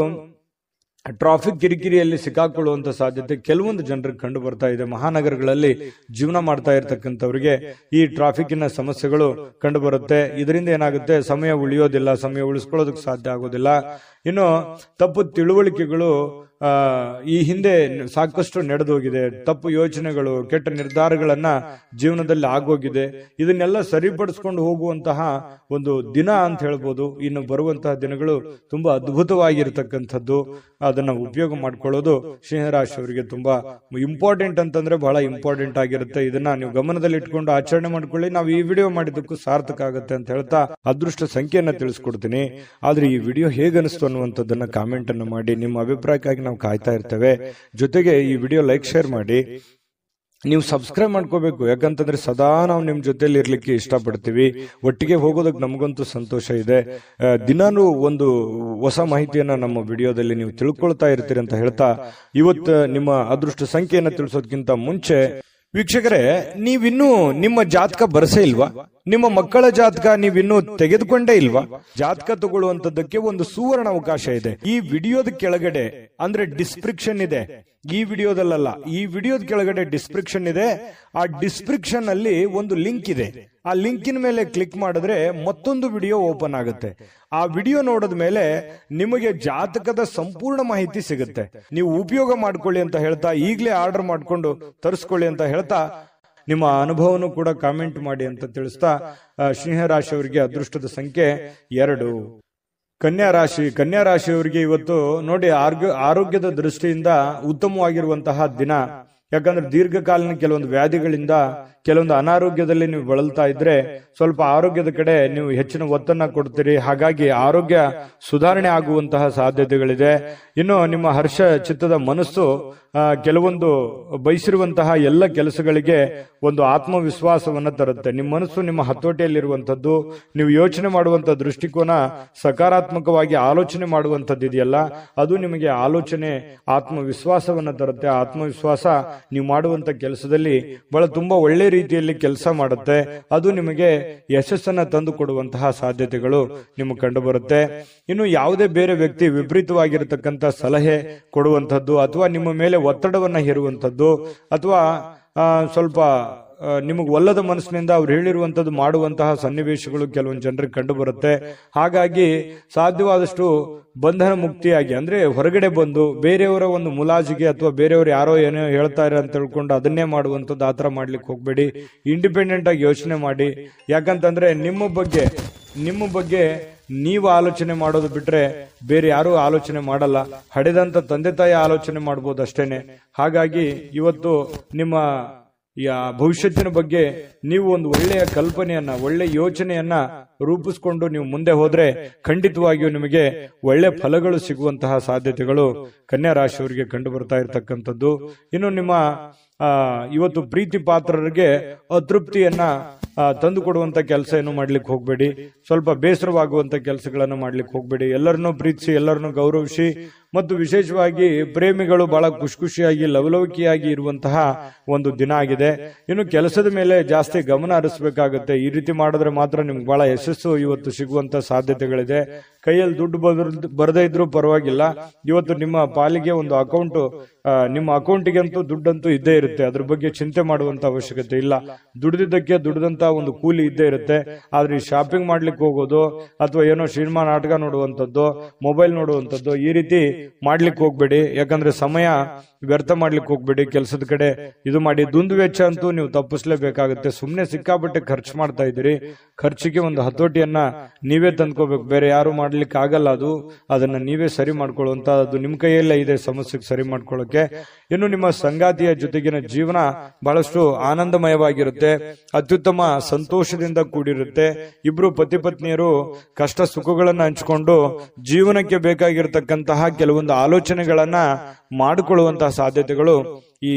ಟ್ರಾಫಿಕ್ ಕಿರಿಕಿರಿಯಲ್ಲಿ ಸಿಕ್ಕಾಕೊಳ್ಳುವಂತ ಸಾಧ್ಯತೆ ಕೆಲವೊಂದು ಜನರಿಗೆ ಕಂಡು ಬರ್ತಾ ಇದೆ. ಮಹಾನಗರಗಳಲ್ಲಿ ಜೀವನ ಮಾಡ್ತಾ ಇರತಕ್ಕಂಥವ್ರಿಗೆ ಈ ಟ್ರಾಫಿಕ್ನ ಸಮಸ್ಯೆಗಳು ಕಂಡು ಬರುತ್ತೆ. ಇದರಿಂದ ಏನಾಗುತ್ತೆ, ಸಮಯ ಉಳಿಯೋದಿಲ್ಲ, ಸಮಯ ಉಳಿಸ್ಕೊಳ್ಳೋದಕ್ಕೆ ಸಾಧ್ಯ ಆಗೋದಿಲ್ಲ. ಇನ್ನು ತಪ್ಪು ತಿಳುವಳಿಕೆಗಳು ಈ ಹಿಂದೆ ಸಾಕಷ್ಟು ನಡೆದೋಗಿದೆ. ತಪ್ಪು ಯೋಚನೆಗಳು, ಕೆಟ್ಟ ನಿರ್ಧಾರಗಳನ್ನ ಜೀವನದಲ್ಲಿ ಆಗೋಗಿದೆ. ಇದನ್ನೆಲ್ಲ ಸರಿಪಡಿಸ್ಕೊಂಡು ಹೋಗುವಂತಹ ಒಂದು ದಿನ ಅಂತ ಹೇಳ್ಬೋದು. ಇನ್ನು ಬರುವಂತಹ ದಿನಗಳು ತುಂಬಾ ಅದ್ಭುತವಾಗಿರ್ತಕ್ಕಂಥದ್ದು. ಅದನ್ನ ಉಪಯೋಗ ಮಾಡ್ಕೊಳ್ಳೋದು ಸಿಂಹರಾಶಿಯವರಿಗೆ ತುಂಬಾ ಇಂಪಾರ್ಟೆಂಟ್ ಅಂತಂದ್ರೆ ಬಹಳ ಇಂಪಾರ್ಟೆಂಟ್ ಆಗಿರುತ್ತೆ. ಇದನ್ನ ನೀವು ಗಮನದಲ್ಲಿ ಇಟ್ಕೊಂಡು ಆಚರಣೆ ಮಾಡ್ಕೊಳ್ಳಿ. ನಾವು ಈ ವಿಡಿಯೋ ಮಾಡಿದ್ದಕ್ಕೂ ಸಾರ್ಥಕ ಆಗುತ್ತೆ ಅಂತ ಹೇಳ್ತಾ ಅದೃಷ್ಟ ಸಂಖ್ಯೆಯನ್ನ ತಿಳಿಸ್ಕೊಡ್ತೀನಿ. ಆದ್ರೆ ಈ ವಿಡಿಯೋ ಹೇಗನಿಸ್ತು ಅನ್ನುವಂಥದ್ದನ್ನ ಕಾಮೆಂಟ್ ಅನ್ನು ಮಾಡಿ. ನಿಮ್ಮ ಅಭಿಪ್ರಾಯಕ್ಕಾಗಿ ನಾವು ಕಾಯ್ತಾ ಇರ್ತೇವೆ. ಜೊತೆಗೆ ಈ ವಿಡಿಯೋ ಲೈಕ್, ಶೇರ್ ಮಾಡಿ. ನೀವು ಸಬ್ಸ್ಕ್ರೈಬ್ ಮಾಡ್ಕೋಬೇಕು. ಯಾಕಂತಂದ್ರೆ ಸದಾ ನಾವು ನಿಮ್ ಜೊತೆಲಿ ಇರ್ಲಿಕ್ಕೆ ಇಷ್ಟಪಡ್ತೀವಿ. ಒಟ್ಟಿಗೆ ಹೋಗೋದಕ್ಕೆ ನಮಗಂತೂ ಸಂತೋಷ ಇದೆ. ದಿನಾನು ಒಂದು ಹೊಸ ಮಾಹಿತಿಯನ್ನ ನಮ್ಮ ವಿಡಿಯೋದಲ್ಲಿ ನೀವು ತಿಳ್ಕೊಳ್ತಾ ಇರ್ತೀರಿ ಅಂತ ಹೇಳ್ತಾ ಇವತ್ತು ನಿಮ್ಮ ಅದೃಷ್ಟ ಸಂಖ್ಯೆಯನ್ನ ತಿಳಿಸೋದಕ್ಕಿಂತ ಮುಂಚೆ ವೀಕ್ಷಕರೇ, ನೀವಿನ್ನೂ ನಿಮ್ಮ ಜಾತಕ ಬರಸೇ ಇಲ್ವಾ? ನಿಮ್ಮ ಮಕ್ಕಳ ಜಾತಕ ನೀವಿನ್ನೂ ತೆಗೆದುಕೊಂಡೇ ಇಲ್ವಾ? ಜಾತಕ ತಗೊಳ್ಳುವಂತದ್ದಕ್ಕೆ ಒಂದು ಸುವರ್ಣ ಅವಕಾಶ ಇದೆ. ಈ ವಿಡಿಯೋದ ಕೆಳಗಡೆ ಅಂದ್ರೆ ಡಿಸ್ಕ್ರಿಪ್ಷನ್ ಇದೆ. ಈ ವಿಡಿಯೋದಲ್ಲ, ಈ ವಿಡಿಯೋದ ಕೆಳಗಡೆ ಡಿಸ್ಕ್ರಿಪ್ಷನ್ ಇದೆ. ಆ ಡಿಸ್ಕ್ರಿಪ್ಷನ್ ಅಲ್ಲಿ ಒಂದು ಲಿಂಕ್ ಇದೆ. ಆ ಲಿಂಕಿನ ಮೇಲೆ ಕ್ಲಿಕ್ ಮಾಡಿದ್ರೆ ಮತ್ತೊಂದು ವಿಡಿಯೋ ಓಪನ್ ಆಗುತ್ತೆ. ಆ ವಿಡಿಯೋ ನೋಡಿದ ಮೇಲೆ ನಿಮಗೆ ಜಾತಕದ ಸಂಪೂರ್ಣ ಮಾಹಿತಿ ಸಿಗುತ್ತೆ. ನೀವು ಉಪಯೋಗ ಮಾಡ್ಕೊಳ್ಳಿ ಅಂತ ಹೇಳ್ತಾ, ಈಗಲೇ ಆರ್ಡರ್ ಮಾಡ್ಕೊಂಡು ತರಿಸ್ಕೊಳ್ಳಿ ಅಂತ ಹೇಳ್ತಾ, ನಿಮ್ಮ ಅನುಭವನು ಕೂಡ ಕಾಮೆಂಟ್ ಮಾಡಿ ಅಂತ ತಿಳಿಸ್ತಾ, ಸಿಂಹರಾಶಿಯವರಿಗೆ ಅದೃಷ್ಟದ ಸಂಖ್ಯೆ 2. ಕನ್ಯಾ ರಾಶಿಯವರಿಗೆ ಇವತ್ತು ನೋಡಿ ಆರೋಗ್ಯದ ದೃಷ್ಟಿಯಿಂದ ಉತ್ತಮವಾಗಿರುವಂತಹ ದಿನ. ಯಾಕಂದ್ರೆ ದೀರ್ಘಕಾಲೀನ ಕೆಲವೊಂದು ವ್ಯಾಧಿಗಳಿಂದ, ಕೆಲವೊಂದು ಅನಾರೋಗ್ಯದಲ್ಲಿ ನೀವು ಬಳಲ್ತಾ ಇದ್ರೆ ಸ್ವಲ್ಪ ಆರೋಗ್ಯದ ಕಡೆ ನೀವು ಹೆಚ್ಚಿನ ಒತ್ತನ್ನ ಕೊಡ್ತೀರಿ. ಹಾಗಾಗಿ ಆರೋಗ್ಯ ಸುಧಾರಣೆ ಆಗುವಂತಹ ಸಾಧ್ಯತೆಗಳಿದೆ. ಇನ್ನು ನಿಮ್ಮ ಹರ್ಷ ಚಿತ್ತದ ಮನಸ್ಸು ಕೆಲವೊಂದು ಬಯಸಿರುವಂತಹ ಎಲ್ಲ ಕೆಲಸಗಳಿಗೆ ಒಂದು ಆತ್ಮವಿಶ್ವಾಸವನ್ನ ತರುತ್ತೆ. ನಿಮ್ಮ ಮನಸ್ಸು ನಿಮ್ಮ ಹತೋಟಿಯಲ್ಲಿರುವಂತದ್ದು. ನೀವು ಯೋಚನೆ ಮಾಡುವಂತ ದೃಷ್ಟಿಕೋನ ಸಕಾರಾತ್ಮಕವಾಗಿ ಆಲೋಚನೆ ಮಾಡುವಂತದ್ದು ಇದೆಯಲ್ಲ, ಅದು ನಿಮಗೆ ಆಲೋಚನೆ ಆತ್ಮವಿಶ್ವಾಸವನ್ನ ತರುತ್ತೆ. ಆತ್ಮವಿಶ್ವಾಸ ನೀವು ಮಾಡುವಂತ ಕೆಲಸದಲ್ಲಿ ಬಹಳ ತುಂಬಾ ಒಳ್ಳೆ ರೀತಿಯಲ್ಲಿ ಕೆಲಸ ಮಾಡುತ್ತೆ. ಅದು ನಿಮಗೆ ಯಶಸ್ಸನ್ನ ತಂದು ಕೊಡುವಂತಹ ಸಾಧ್ಯತೆಗಳು ನಿಮಗೆ ಕಂಡು ಬರುತ್ತೆ. ಇನ್ನು ಯಾವುದೇ ಬೇರೆ ವ್ಯಕ್ತಿ ವಿಪರೀತವಾಗಿರತಕ್ಕಂತ ಸಲಹೆ ಕೊಡುವಂತದ್ದು, ಅಥವಾ ನಿಮ್ಮ ಮೇಲೆ ಒತ್ತಡವನ್ನ ಹೇರುವಂತದ್ದು, ಅಥವಾ ಸ್ವಲ್ಪ ನಿಮಗೆ ಒಲ್ಲದ ಮನಸ್ಸಿನಿಂದ ಅವ್ರು ಹೇಳಿರುವಂತದ್ದು ಮಾಡುವಂತಹ ಸನ್ನಿವೇಶಗಳು ಕೆಲವೊಂದು ಜನರಿಗೆ ಕಂಡು ಬರುತ್ತೆ. ಹಾಗಾಗಿ ಸಾಧ್ಯವಾದಷ್ಟು ಬಂಧನ ಮುಕ್ತಿಯಾಗಿ, ಅಂದ್ರೆ ಹೊರಗಡೆ ಬಂದು ಬೇರೆಯವರ ಒಂದು ಮುಲಾಜಿಗೆ ಅಥವಾ ಬೇರೆಯವರು ಯಾರೋ ಏನೋ ಹೇಳ್ತಾರೆ ಅಂತ ತಿಳ್ಕೊಂಡು ಅದನ್ನೇ ಮಾಡುವಂಥದ್ದು, ಆತರ ಮಾಡ್ಲಿಕ್ಕೆ ಹೋಗ್ಬೇಡಿ. ಇಂಡಿಪೆಂಡೆಂಟ್ ಆಗಿ ಯೋಚನೆ ಮಾಡಿ. ಯಾಕಂತಂದ್ರೆ ನಿಮ್ಮ ಬಗ್ಗೆ ನೀವು ಆಲೋಚನೆ ಮಾಡೋದು ಬಿಟ್ರೆ ಬೇರೆ ಯಾರು ಆಲೋಚನೆ ಮಾಡಲ್ಲ. ಹಡೆದಂತ ತಂದೆ ತಾಯಿ ಆಲೋಚನೆ ಮಾಡ್ಬೋದು ಅಷ್ಟೇನೆ. ಹಾಗಾಗಿ ಇವತ್ತು ನಿಮ್ಮ ಭವಿಷ್ಯತ್ತಿನ ಬಗ್ಗೆ ನೀವು ಒಂದು ಒಳ್ಳೆಯ ಕಲ್ಪನೆಯನ್ನ, ಒಳ್ಳೆ ಯೋಚನೆಯನ್ನ ರೂಪಿಸ್ಕೊಂಡು ನೀವು ಮುಂದೆ ಹೋದ್ರೆ ಖಂಡಿತವಾಗಿಯೂ ನಿಮಗೆ ಒಳ್ಳೆ ಫಲಗಳು ಸಿಗುವಂತಹ ಸಾಧ್ಯತೆಗಳು ಕನ್ಯಾ ರಾಶಿಯವರಿಗೆ ಕಂಡು ಬರ್ತಾ ಇರತಕ್ಕಂಥದ್ದು. ಇನ್ನು ನಿಮ್ಮ ಇವತ್ತು ಪ್ರೀತಿ ಪಾತ್ರರಿಗೆ ಅತೃಪ್ತಿಯನ್ನ ತಂದುಕೊಡುವಂತ ಕೆಲಸ ಏನು ಮಾಡ್ಲಿಕ್ಕೆ ಹೋಗ್ಬೇಡಿ. ಸ್ವಲ್ಪ ಬೇಸರವಾಗುವಂತ ಕೆಲಸಗಳನ್ನು ಮಾಡ್ಲಿಕ್ಕೆ ಹೋಗ್ಬೇಡಿ. ಎಲ್ಲರನ್ನೂ ಪ್ರೀತಿಸಿ, ಎಲ್ಲರನ್ನೂ ಗೌರವಿಸಿ ಮತ್ತು ವಿಶೇಷವಾಗಿ ಪ್ರೇಮಿಗಳು ಬಹಳ ಖುಷಿಯಾಗಿ ಲವಲವಿಕೆಯಾಗಿ ಇರುವಂತಹ ಒಂದು ದಿನ ಆಗಿದೆ. ಇನ್ನು ಕೆಲಸದ ಮೇಲೆ ಜಾಸ್ತಿ ಗಮನ ಹರಿಸಬೇಕಾಗುತ್ತೆ. ಈ ರೀತಿ ಮಾಡಿದ್ರೆ ಮಾತ್ರ ನಿಮ್ಗೆ ಬಹಳ ಯಶಸ್ಸು ಇವತ್ತು ಸಿಗುವಂತ ಸಾಧ್ಯತೆಗಳಿದೆ. ಕೈಯಲ್ಲಿ ದುಡ್ಡು ಬರದೇ ಇದ್ರೂ ಪರವಾಗಿಲ್ಲ, ಇವತ್ತು ನಿಮ್ಮ ಪಾಲಿಗೆ ಒಂದು ಅಕೌಂಟ್, ನಿಮ್ಮ ಅಕೌಂಟಿಗಂತೂ ದುಡ್ಡಂತೂ ಇದ್ದೇ ಇರುತ್ತೆ. ಅದ್ರ ಬಗ್ಗೆ ಚಿಂತೆ ಮಾಡುವಂತ ಅವಶ್ಯಕತೆ ಇಲ್ಲ. ದುಡಿದಿದ್ದಕ್ಕೆ ದುಡಿದಂತ ಒಂದು ಕೂಲಿ ಇದ್ದೇ ಇರುತ್ತೆ. ಆದ್ರೆ ಈ ಶಾಪಿಂಗ್ ಮಾಡ್ಲಿಕ್ಕೆ ಹೋಗೋದು ಅಥವಾ ಏನೋ ಸಿನಿಮಾ ನಾಟಕ ನೋಡುವಂಥದ್ದು, ಮೊಬೈಲ್ ನೋಡುವಂಥದ್ದು, ಈ ರೀತಿ ಮಾಡ್ಲಿಕ್ಕೆ ಹೋಗ್ಬೇಡಿ. ಯಾಕಂದ್ರೆ ಸಮಯ ವ್ಯರ್ಥ ಮಾಡ್ಲಿಕ್ಕೆ ಹೋಗ್ಬೇಡಿ. ಕೆಲಸದ ಕಡೆ ಇದು ಮಾಡಿ. ದುಂದು ವೆಚ್ಚ ಅಂತೂ ನೀವು ತಪ್ಪಿಸ್ಲೇಬೇಕಾಗುತ್ತೆ. ಸುಮ್ನೆ ಸಿಕ್ಕಾಪಟ್ಟೆ ಖರ್ಚು ಮಾಡ್ತಾ ಇದ್ದೀರಿ. ಖರ್ಚಿಗೆ ಒಂದು ಹತೋಟಿಯನ್ನ ನೀವೇ ತಂದ್ಕೋಬೇಕು, ಬೇರೆ ಯಾರು ಮಾಡ್ಲಿಕ್ಕೆ ಆಗಲ್ಲ. ಅದನ್ನ ನೀವೇ ಸರಿ ಮಾಡ್ಕೊಳ್ಳುವಂತ, ಅದು ನಿಮ್ ಕೈಯಲ್ಲೇ ಇದೆ ಸಮಸ್ಯೆಗೆ ಸರಿ ಮಾಡ್ಕೊಳ್ಳೋಕೆ. ಇನ್ನು ನಿಮ್ಮ ಸಂಗಾತಿಯ ಜೊತೆಗಿನ ಜೀವನ ಬಹಳಷ್ಟು ಆನಂದಮಯವಾಗಿರುತ್ತೆ, ಅತ್ಯುತ್ತಮ ಸಂತೋಷದಿಂದ ಕೂಡಿರುತ್ತೆ. ಇಬ್ರು ಪತಿ ಪತ್ನಿಯರು ಕಷ್ಟ ಸುಖಗಳನ್ನ ಹಂಚಿಕೊಂಡು ಜೀವನಕ್ಕೆ ಬೇಕಾಗಿರತಕ್ಕಂತಹ ಕೆಲವೊಂದು ಆಲೋಚನೆಗಳನ್ನ ಮಾಡಿಕೊಳ್ಳುವಂತಹ ಸಾಧ್ಯತೆಗಳು ಈ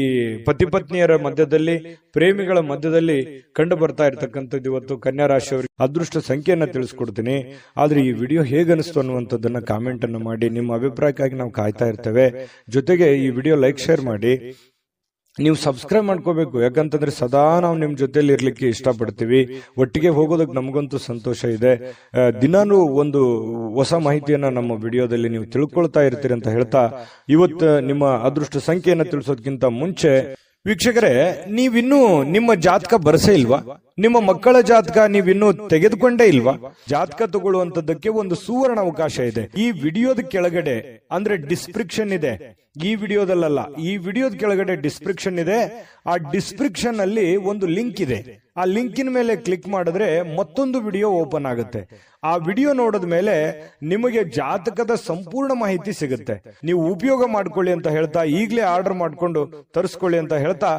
ಪತಿ ಪತ್ನಿಯರ ಮಧ್ಯದಲ್ಲಿ, ಪ್ರೇಮಿಗಳ ಮಧ್ಯದಲ್ಲಿ ಕಂಡು ಬರ್ತಾ ಇರತಕ್ಕಂಥದ್ದು. ಇವತ್ತು ಕನ್ಯಾ ರಾಶಿಯವರಿಗೆ ಅದೃಷ್ಟ ಸಂಖ್ಯೆಯನ್ನ ತಿಳಿಸ್ಕೊಡ್ತೀನಿ. ಆದ್ರೆ ಈ ವಿಡಿಯೋ ಹೇಗನಿಸ್ತು ಅನ್ನುವಂಥದ್ದನ್ನ ಕಾಮೆಂಟ್ ಅನ್ನು ಮಾಡಿ. ನಿಮ್ಮ ಅಭಿಪ್ರಾಯಕ್ಕಾಗಿ ನಾವು ಕಾಯ್ತಾ ಇರ್ತೇವೆ. ಜೊತೆಗೆ ಈ ವಿಡಿಯೋ ಲೈಕ್, ಶೇರ್ ಮಾಡಿ. ನೀವು ಸಬ್ಸ್ಕ್ರೈಬ್ ಮಾಡ್ಕೋಬೇಕು. ಯಾಕಂತಂದ್ರೆ ಸದಾ ನಾವು ನಿಮ್ ಜೊತೆಲಿ ಇರ್ಲಿಕ್ಕೆ ಇಷ್ಟಪಡ್ತೀವಿ. ಒಟ್ಟಿಗೆ ಹೋಗೋದಕ್ಕೆ ನಮಗಂತೂ ಸಂತೋಷ ಇದೆ. ದಿನಾನು ಒಂದು ಹೊಸ ಮಾಹಿತಿಯನ್ನ ನಮ್ಮ ವಿಡಿಯೋದಲ್ಲಿ ನೀವು ತಿಳ್ಕೊಳ್ತಾ ಇರ್ತೀರಿ ಅಂತ ಹೇಳ್ತಾ, ಇವತ್ತು ನಿಮ್ಮ ಅದೃಷ್ಟ ಸಂಖ್ಯೆಯನ್ನ ತಿಳಿಸೋದಕ್ಕಿಂತ ಮುಂಚೆ ವೀಕ್ಷಕರೇ, ನೀವಿನ್ನೂ ನಿಮ್ಮ ಜಾತಕ ಬರಸೇ ಇಲ್ವಾ? ನಿಮ್ಮ ಮಕ್ಕಳ ಜಾತಕ ನೀವಿನ್ನೂ ತೆಗೆದುಕೊಂಡೇ ಇಲ್ವಾ? ಜಾತಕ ತಗೊಳ್ಳುವಂತದ್ದಕ್ಕೆ ಒಂದು ಸುವರ್ಣ ಅವಕಾಶ ಇದೆ. ಈ ವಿಡಿಯೋದ ಕೆಳಗಡೆ ಅಂದ್ರೆ ಡಿಸ್ಕ್ರಿಪ್ಷನ್ ಇದೆ. ಈ ವಿಡಿಯೋದಲ್ಲ, ಈ ವಿಡಿಯೋದ ಕೆಳಗಡೆ ಡಿಸ್ಕ್ರಿಪ್ಷನ್ ಇದೆ. ಆ ಡಿಸ್ಕ್ರಿಪ್ಷನ್ ಅಲ್ಲಿ ಒಂದು ಲಿಂಕ್ ಇದೆ. ಆ ಲಿಂಕಿನ ಮೇಲೆ ಕ್ಲಿಕ್ ಮಾಡಿದ್ರೆ ಮತ್ತೊಂದು ವಿಡಿಯೋ ಓಪನ್ ಆಗುತ್ತೆ. ಆ ವಿಡಿಯೋ ನೋಡಿದ ಮೇಲೆ ನಿಮಗೆ ಜಾತಕದ ಸಂಪೂರ್ಣ ಮಾಹಿತಿ ಸಿಗುತ್ತೆ. ನೀವು ಉಪಯೋಗ ಮಾಡ್ಕೊಳ್ಳಿ ಅಂತ ಹೇಳ್ತಾ, ಈಗಲೇ ಆರ್ಡರ್ ಮಾಡ್ಕೊಂಡು ತರಿಸ್ಕೊಳ್ಳಿ ಅಂತ ಹೇಳ್ತಾ,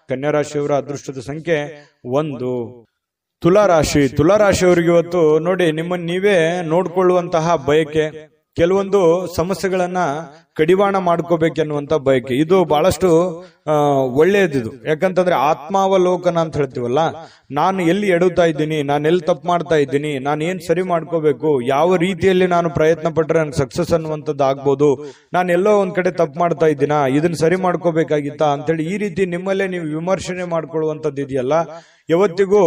ಕನ್ಯಾ ರಾಶಿಯವರ ಅದೃಷ್ಟದ ಸಂಖ್ಯೆ 1. ತುಲಾರಾಶಿ. ತುಲಾರಾಶಿಯವರಿಗೆ ಇವತ್ತು ನೋಡಿ, ನಿಮ್ಮನ್ನು ನೀವೇ ನೋಡ್ಕೊಳ್ಳುವಂತಹ ಬಯಕೆ, ಕೆಲವೊಂದು ಸಮಸ್ಯೆಗಳನ್ನ ಕಡಿವಾಣ ಮಾಡ್ಕೋಬೇಕೆನ್ನುವಂತ ಬಯಕೆ, ಇದು ಬಹಳಷ್ಟು ಒಳ್ಳೆಯದಿದು. ಯಾಕಂತಂದ್ರೆ ಆತ್ಮಾವಲೋಕನ ಅಂತ ಹೇಳ್ತೀವಲ್ಲ, ನಾನು ಎಲ್ಲಿ ಎಡುತ್ತಾ ಇದ್ದೀನಿ, ನಾನು ಎಲ್ಲಿ ತಪ್ಪು ಮಾಡ್ತಾ ಇದ್ದೀನಿ, ನಾನು ಏನ್ ಸರಿ ಮಾಡ್ಕೋಬೇಕು, ಯಾವ ರೀತಿಯಲ್ಲಿ ನಾನು ಪ್ರಯತ್ನ ಪಟ್ರೆ ನನ್ಗೆ ಸಕ್ಸಸ್ ಅನ್ನುವಂಥದ್ದು ಆಗ್ಬೋದು, ನಾನು ಎಲ್ಲೋ ಒಂದ್ ಕಡೆ ತಪ್ಪು ಮಾಡ್ತಾ ಇದ್ದೀನಾ, ಇದನ್ನ ಸರಿ ಮಾಡ್ಕೋಬೇಕಾಗಿತ್ತಾ ಅಂತೇಳಿ ಈ ರೀತಿ ನಿಮ್ಮಲ್ಲೇ ನೀವು ವಿಮರ್ಶನೆ ಮಾಡ್ಕೊಳ್ಳುವಂಥದ್ದು ಇದೆಯಲ್ಲ, ಯಾವತ್ತಿಗೂ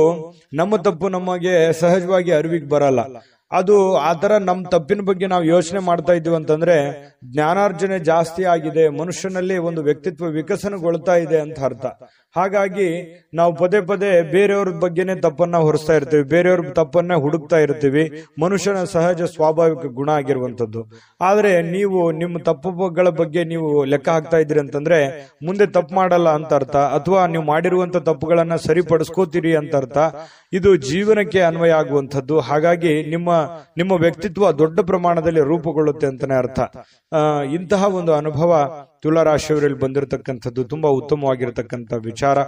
ನಮ್ಮ ತಪ್ಪು ನಮಗೆ ಸಹಜವಾಗಿ ಅರಿವಿಗೆ ಬರಲ್ಲ. ಅದು ಆತರ ನಮ್ಮ ತಪ್ಪಿನ ಬಗ್ಗೆ ನಾವು ಯೋಚನೆ ಮಾಡ್ತಾ ಇದ್ದೀವಿ ಅಂತಂದ್ರೆ ಜ್ಞಾನಾರ್ಜನೆ ಜಾಸ್ತಿ ಆಗಿದೆ, ಮನುಷ್ಯನಲ್ಲಿ ಒಂದು ವ್ಯಕ್ತಿತ್ವ ವಿಕಸನಗೊಳ್ತಾ ಇದೆ ಅಂತ ಅರ್ಥ. ಹಾಗಾಗಿ ನಾವು ಪದೇ ಪದೇ ಬೇರೆಯವ್ರ ಬಗ್ಗೆನೆ ತಪ್ಪನ್ನ ಹೊರಿಸ್ತಾ ಇರ್ತೀವಿ, ಬೇರೆಯವ್ರ ತಪ್ಪನ್ನ ಹುಡುಕ್ತಾ ಇರ್ತೀವಿ. ಮನುಷ್ಯನ ಸಹಜ ಸ್ವಾಭಾವಿಕ ಗುಣ ಆಗಿರುವಂತದ್ದು. ಆದ್ರೆ ನೀವು ನಿಮ್ಮ ತಪ್ಪುಗಳ ಬಗ್ಗೆ ನೀವು ಲೆಕ್ಕ ಹಾಕ್ತಾ ಇದ್ದೀರಿ ಅಂತಂದ್ರೆ ಮುಂದೆ ತಪ್ಪು ಮಾಡಲ್ಲ ಅಂತ ಅರ್ಥ, ಅಥವಾ ನೀವು ಮಾಡಿರುವಂತ ತಪ್ಪುಗಳನ್ನ ಸರಿಪಡಿಸ್ಕೋತೀರಿ ಅಂತ ಅರ್ಥ. ಇದು ಜೀವನಕ್ಕೆ ಅನ್ವಯ ಆಗುವಂಥದ್ದು. ಹಾಗಾಗಿ ನಿಮ್ಮ ವ್ಯಕ್ತಿತ್ವ ದೊಡ್ಡ ಪ್ರಮಾಣದಲ್ಲಿ ರೂಪುಗೊಳ್ಳುತ್ತೆ ಅಂತಾನೆ ಅರ್ಥ. ಇಂತಹ ಒಂದು ಅನುಭವ ತುಲಾರಾಶಿಯವರಲ್ಲಿ ಬಂದಿರತಕ್ಕಂಥದ್ದು ತುಂಬಾ ಉತ್ತಮವಾಗಿರತಕ್ಕಂಥ ವಿಚಾರ.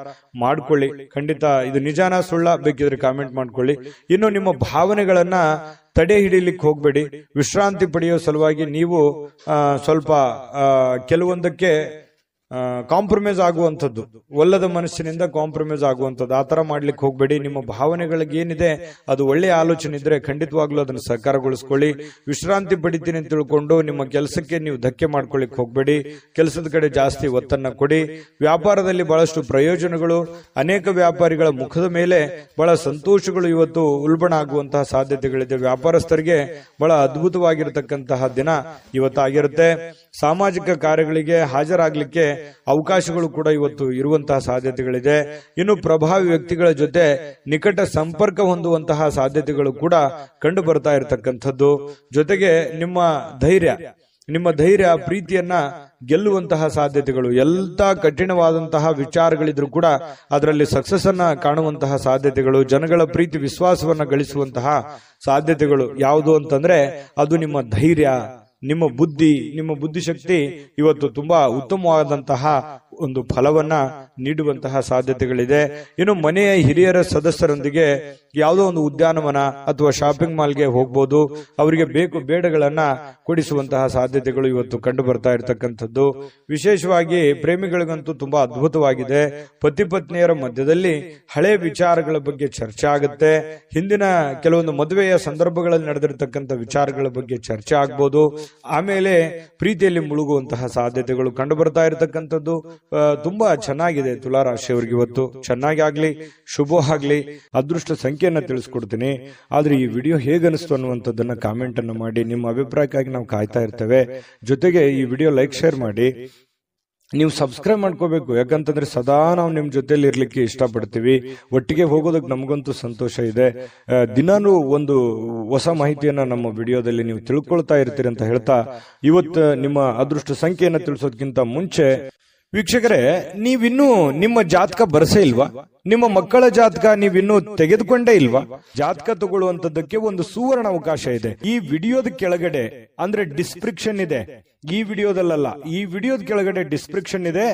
ಮಾಡ್ಕೊಳ್ಳಿ, ಖಂಡಿತ ಇದು ನಿಜಾನ ಸುಳ್ಳ ಬೇಕಿದ್ರೆ ಕಾಮೆಂಟ್ ಮಾಡ್ಕೊಳ್ಳಿ. ಇನ್ನು ನಿಮ್ಮ ಭಾವನೆಗಳನ್ನ ತಡೆ ಹಿಡಿಲಿಕ್ಕೆ ಹೋಗ್ಬೇಡಿ. ವಿಶ್ರಾಂತಿ ಪಡೆಯೋ ಸಲುವಾಗಿ ನೀವು ಸ್ವಲ್ಪ ಕೆಲವೊಂದಕ್ಕೆ ಕಾಂಪ್ರಮೈಸ್ ಆಗುವಂಥದ್ದು, ಒಲ್ಲದ ಮನಸ್ಸಿನಿಂದ ಕಾಂಪ್ರಮೈಸ್ ಆಗುವಂಥದ್ದು, ಆತರ ಮಾಡ್ಲಿಕ್ಕೆ ಹೋಗ್ಬೇಡಿ. ನಿಮ್ಮ ಭಾವನೆಗಳಿಗೆ ಏನಿದೆ ಅದು ಒಳ್ಳೆಯ ಆಲೋಚನೆ ಇದ್ರೆ ಖಂಡಿತವಾಗ್ಲೂ ಅದನ್ನು ಸಾಕಾರಗೊಳಿಸ್ಕೊಳ್ಳಿ. ವಿಶ್ರಾಂತಿ ಪಡಿತೀನಿ ಅಂತ ತಿಳ್ಕೊಂಡು ನಿಮ್ಮ ಕೆಲಸಕ್ಕೆ ನೀವು ಧಕ್ಕೆ ಮಾಡ್ಕೊಳ್ಳಿಕ್ ಹೋಗ್ಬೇಡಿ. ಕೆಲಸದ ಕಡೆ ಜಾಸ್ತಿ ಒತ್ತನ್ನ ಕೊಡಿ. ವ್ಯಾಪಾರದಲ್ಲಿ ಬಹಳಷ್ಟು ಪ್ರಯೋಜನಗಳು, ಅನೇಕ ವ್ಯಾಪಾರಿಗಳ ಮುಖದ ಮೇಲೆ ಬಹಳ ಸಂತೋಷಗಳು ಇವತ್ತು ಉಲ್ಬಣ ಆಗುವಂತಹ ಸಾಧ್ಯತೆಗಳಿದೆ. ವ್ಯಾಪಾರಸ್ಥರಿಗೆ ಬಹಳ ಅದ್ಭುತವಾಗಿರತಕ್ಕಂತಹ ದಿನ ಇವತ್ತಾಗಿರುತ್ತೆ. ಸಾಮಾಜಿಕ ಕಾರ್ಯಗಳಿಗೆ ಹಾಜರಾಗ್ಲಿಕ್ಕೆ ಅವಕಾಶಗಳು ಕೂಡ ಇವತ್ತು ಇರುವಂತಹ ಸಾಧ್ಯತೆಗಳಿದೆ. ಇನ್ನು ಪ್ರಭಾವಿ ವ್ಯಕ್ತಿಗಳ ಜೊತೆ ನಿಕಟ ಸಂಪರ್ಕ ಹೊಂದುವಂತಹ ಸಾಧ್ಯತೆಗಳು ಕೂಡ ಕಂಡು ಬರ್ತಾ ಇರತಕ್ಕಂಥದ್ದು. ಜೊತೆಗೆ ನಿಮ್ಮ ಧೈರ್ಯ ಪ್ರೀತಿಯನ್ನ ಗೆಲ್ಲುವಂತಹ ಸಾಧ್ಯತೆಗಳು, ಎಲ್ಲ ಕಠಿಣವಾದಂತಹ ವಿಚಾರಗಳಿದ್ರು ಕೂಡ ಅದರಲ್ಲಿ ಸಕ್ಸಸ್ ಅನ್ನ ಕಾಣುವಂತಹ ಸಾಧ್ಯತೆಗಳು, ಜನಗಳ ಪ್ರೀತಿ ವಿಶ್ವಾಸವನ್ನ ಗಳಿಸುವಂತಹ ಸಾಧ್ಯತೆಗಳು ಯಾವುದು ಅಂತಂದ್ರೆ ಅದು ನಿಮ್ಮ ಧೈರ್ಯ, ನಿಮ್ಮ ಬುದ್ಧಿಶಕ್ತಿ ಇವತ್ತು ತುಂಬಾ ಉತ್ತಮವಾದಂತಹ ಒಂದು ಫಲವನ್ನ ನೀಡುವಂತಹ ಸಾಧ್ಯತೆಗಳಿದೆ. ಇನ್ನು ಮನೆಯ ಹಿರಿಯರ ಸದಸ್ಯರೊಂದಿಗೆ ಯಾವುದೋ ಒಂದು ಉದ್ಯಾನವನ ಅಥವಾ ಶಾಪಿಂಗ್ ಮಾಲ್ಗೆ ಹೋಗ್ಬೋದು. ಅವರಿಗೆ ಬೇಕು ಬೇಡಗಳನ್ನ ಕೊಡಿಸುವಂತಹ ಸಾಧ್ಯತೆಗಳು ಇವತ್ತು ಕಂಡು ಬರ್ತಾ ಇರತಕ್ಕಂಥದ್ದು. ವಿಶೇಷವಾಗಿ ಪ್ರೇಮಿಗಳಿಗಂತೂ ತುಂಬಾ ಅದ್ಭುತವಾಗಿದೆ. ಪತಿ ಪತ್ನಿಯರ ಮಧ್ಯದಲ್ಲಿ ಹಳೆ ವಿಚಾರಗಳ ಬಗ್ಗೆ ಚರ್ಚೆ ಆಗುತ್ತೆ. ಹಿಂದಿನ ಕೆಲವೊಂದು ಮದುವೆಯ ಸಂದರ್ಭಗಳಲ್ಲಿ ನಡೆದಿರತಕ್ಕಂಥ ವಿಚಾರಗಳ ಬಗ್ಗೆ ಚರ್ಚೆ ಆಗ್ಬೋದು. ಆಮೇಲೆ ಪ್ರೀತಿಯಲ್ಲಿ ಮುಳುಗುವಂತಹ ಸಾಧ್ಯತೆಗಳು ಕಂಡು ಬರ್ತಾ ಇರತಕ್ಕಂಥದ್ದು. ತುಂಬಾ ಚೆನ್ನಾಗಿದೆ ತುಲಾರಾಶಿಯವರಿಗೆ ಇವತ್ತು. ಚೆನ್ನಾಗಿ ಆಗ್ಲಿ, ಶುಭ ಆಗ್ಲಿ. ಅದೃಷ್ಟ ಸಂಖ್ಯೆಯನ್ನ ತಿಳಿಸ್ಕೊಡ್ತೀನಿ. ಆದ್ರೆ ಈ ವಿಡಿಯೋ ಹೇಗನಿಸ್ತು ಅನ್ನುವಂಥದ್ದನ್ನ ಕಾಮೆಂಟ್ ಅನ್ನು ಮಾಡಿ. ನಿಮ್ಮ ಅಭಿಪ್ರಾಯಕ್ಕಾಗಿ ನಾವು ಕಾಯ್ತಾ ಇರ್ತೇವೆ. ಜೊತೆಗೆ ಈ ವಿಡಿಯೋ ಲೈಕ್, ಶೇರ್ ಮಾಡಿ. ನೀವು ಸಬ್ಸ್ಕ್ರೈಬ್ ಮಾಡ್ಕೋಬೇಕು. ಯಾಕಂತಂದ್ರೆ ಸದಾ ನಾವು ನಿಮ್ ಜೊತೆಲಿ ಇರ್ಲಿಕ್ಕೆ ಇಷ್ಟಪಡ್ತೀವಿ. ಒಟ್ಟಿಗೆ ಹೋಗೋದಕ್ಕೆ ನಮಗಂತೂ ಸಂತೋಷ ಇದೆ. ದಿನಾನು ಒಂದು ಹೊಸ ಮಾಹಿತಿಯನ್ನ ನಮ್ಮ ವಿಡಿಯೋದಲ್ಲಿ ನೀವು ತಿಳ್ಕೊಳ್ತಾ ಇರ್ತೀರಿ ಅಂತ ಹೇಳ್ತಾ, ಇವತ್ತು ನಿಮ್ಮ ಅದೃಷ್ಟ ಸಂಖ್ಯೆಯನ್ನ ತಿಳಿಸೋದಕ್ಕಿಂತ ಮುಂಚೆ ವೀಕ್ಷಕರೇ, ನೀವಿನ್ನೂ ನಿಮ್ಮ ಜಾತಕ ಬರಸೇ ಇಲ್ವಾ? ನಿಮ್ಮ ಮಕ್ಕಳ ಜಾತಕ ನೀವಿನ್ನೂ ತೆಗೆದುಕೊಂಡೇ ಇಲ್ವಾ? ಜಾತಕ ತಗೊಳ್ಳುವಂತದ್ದಕ್ಕೆ ಒಂದು ಸುವರ್ಣ ಅವಕಾಶ ಇದೆ. ಈ ವಿಡಿಯೋದ ಕೆಳಗಡೆ ಅಂದ್ರೆ ಡಿಸ್ಕ್ರಿಪ್ಷನ್ ಇದೆ. ಈ ವಿಡಿಯೋದಲ್ಲ, ಈ ವಿಡಿಯೋದ ಕೆಳಗಡೆ ಡಿಸ್ಕ್ರಿಪ್ಷನ್ ಇದೆ.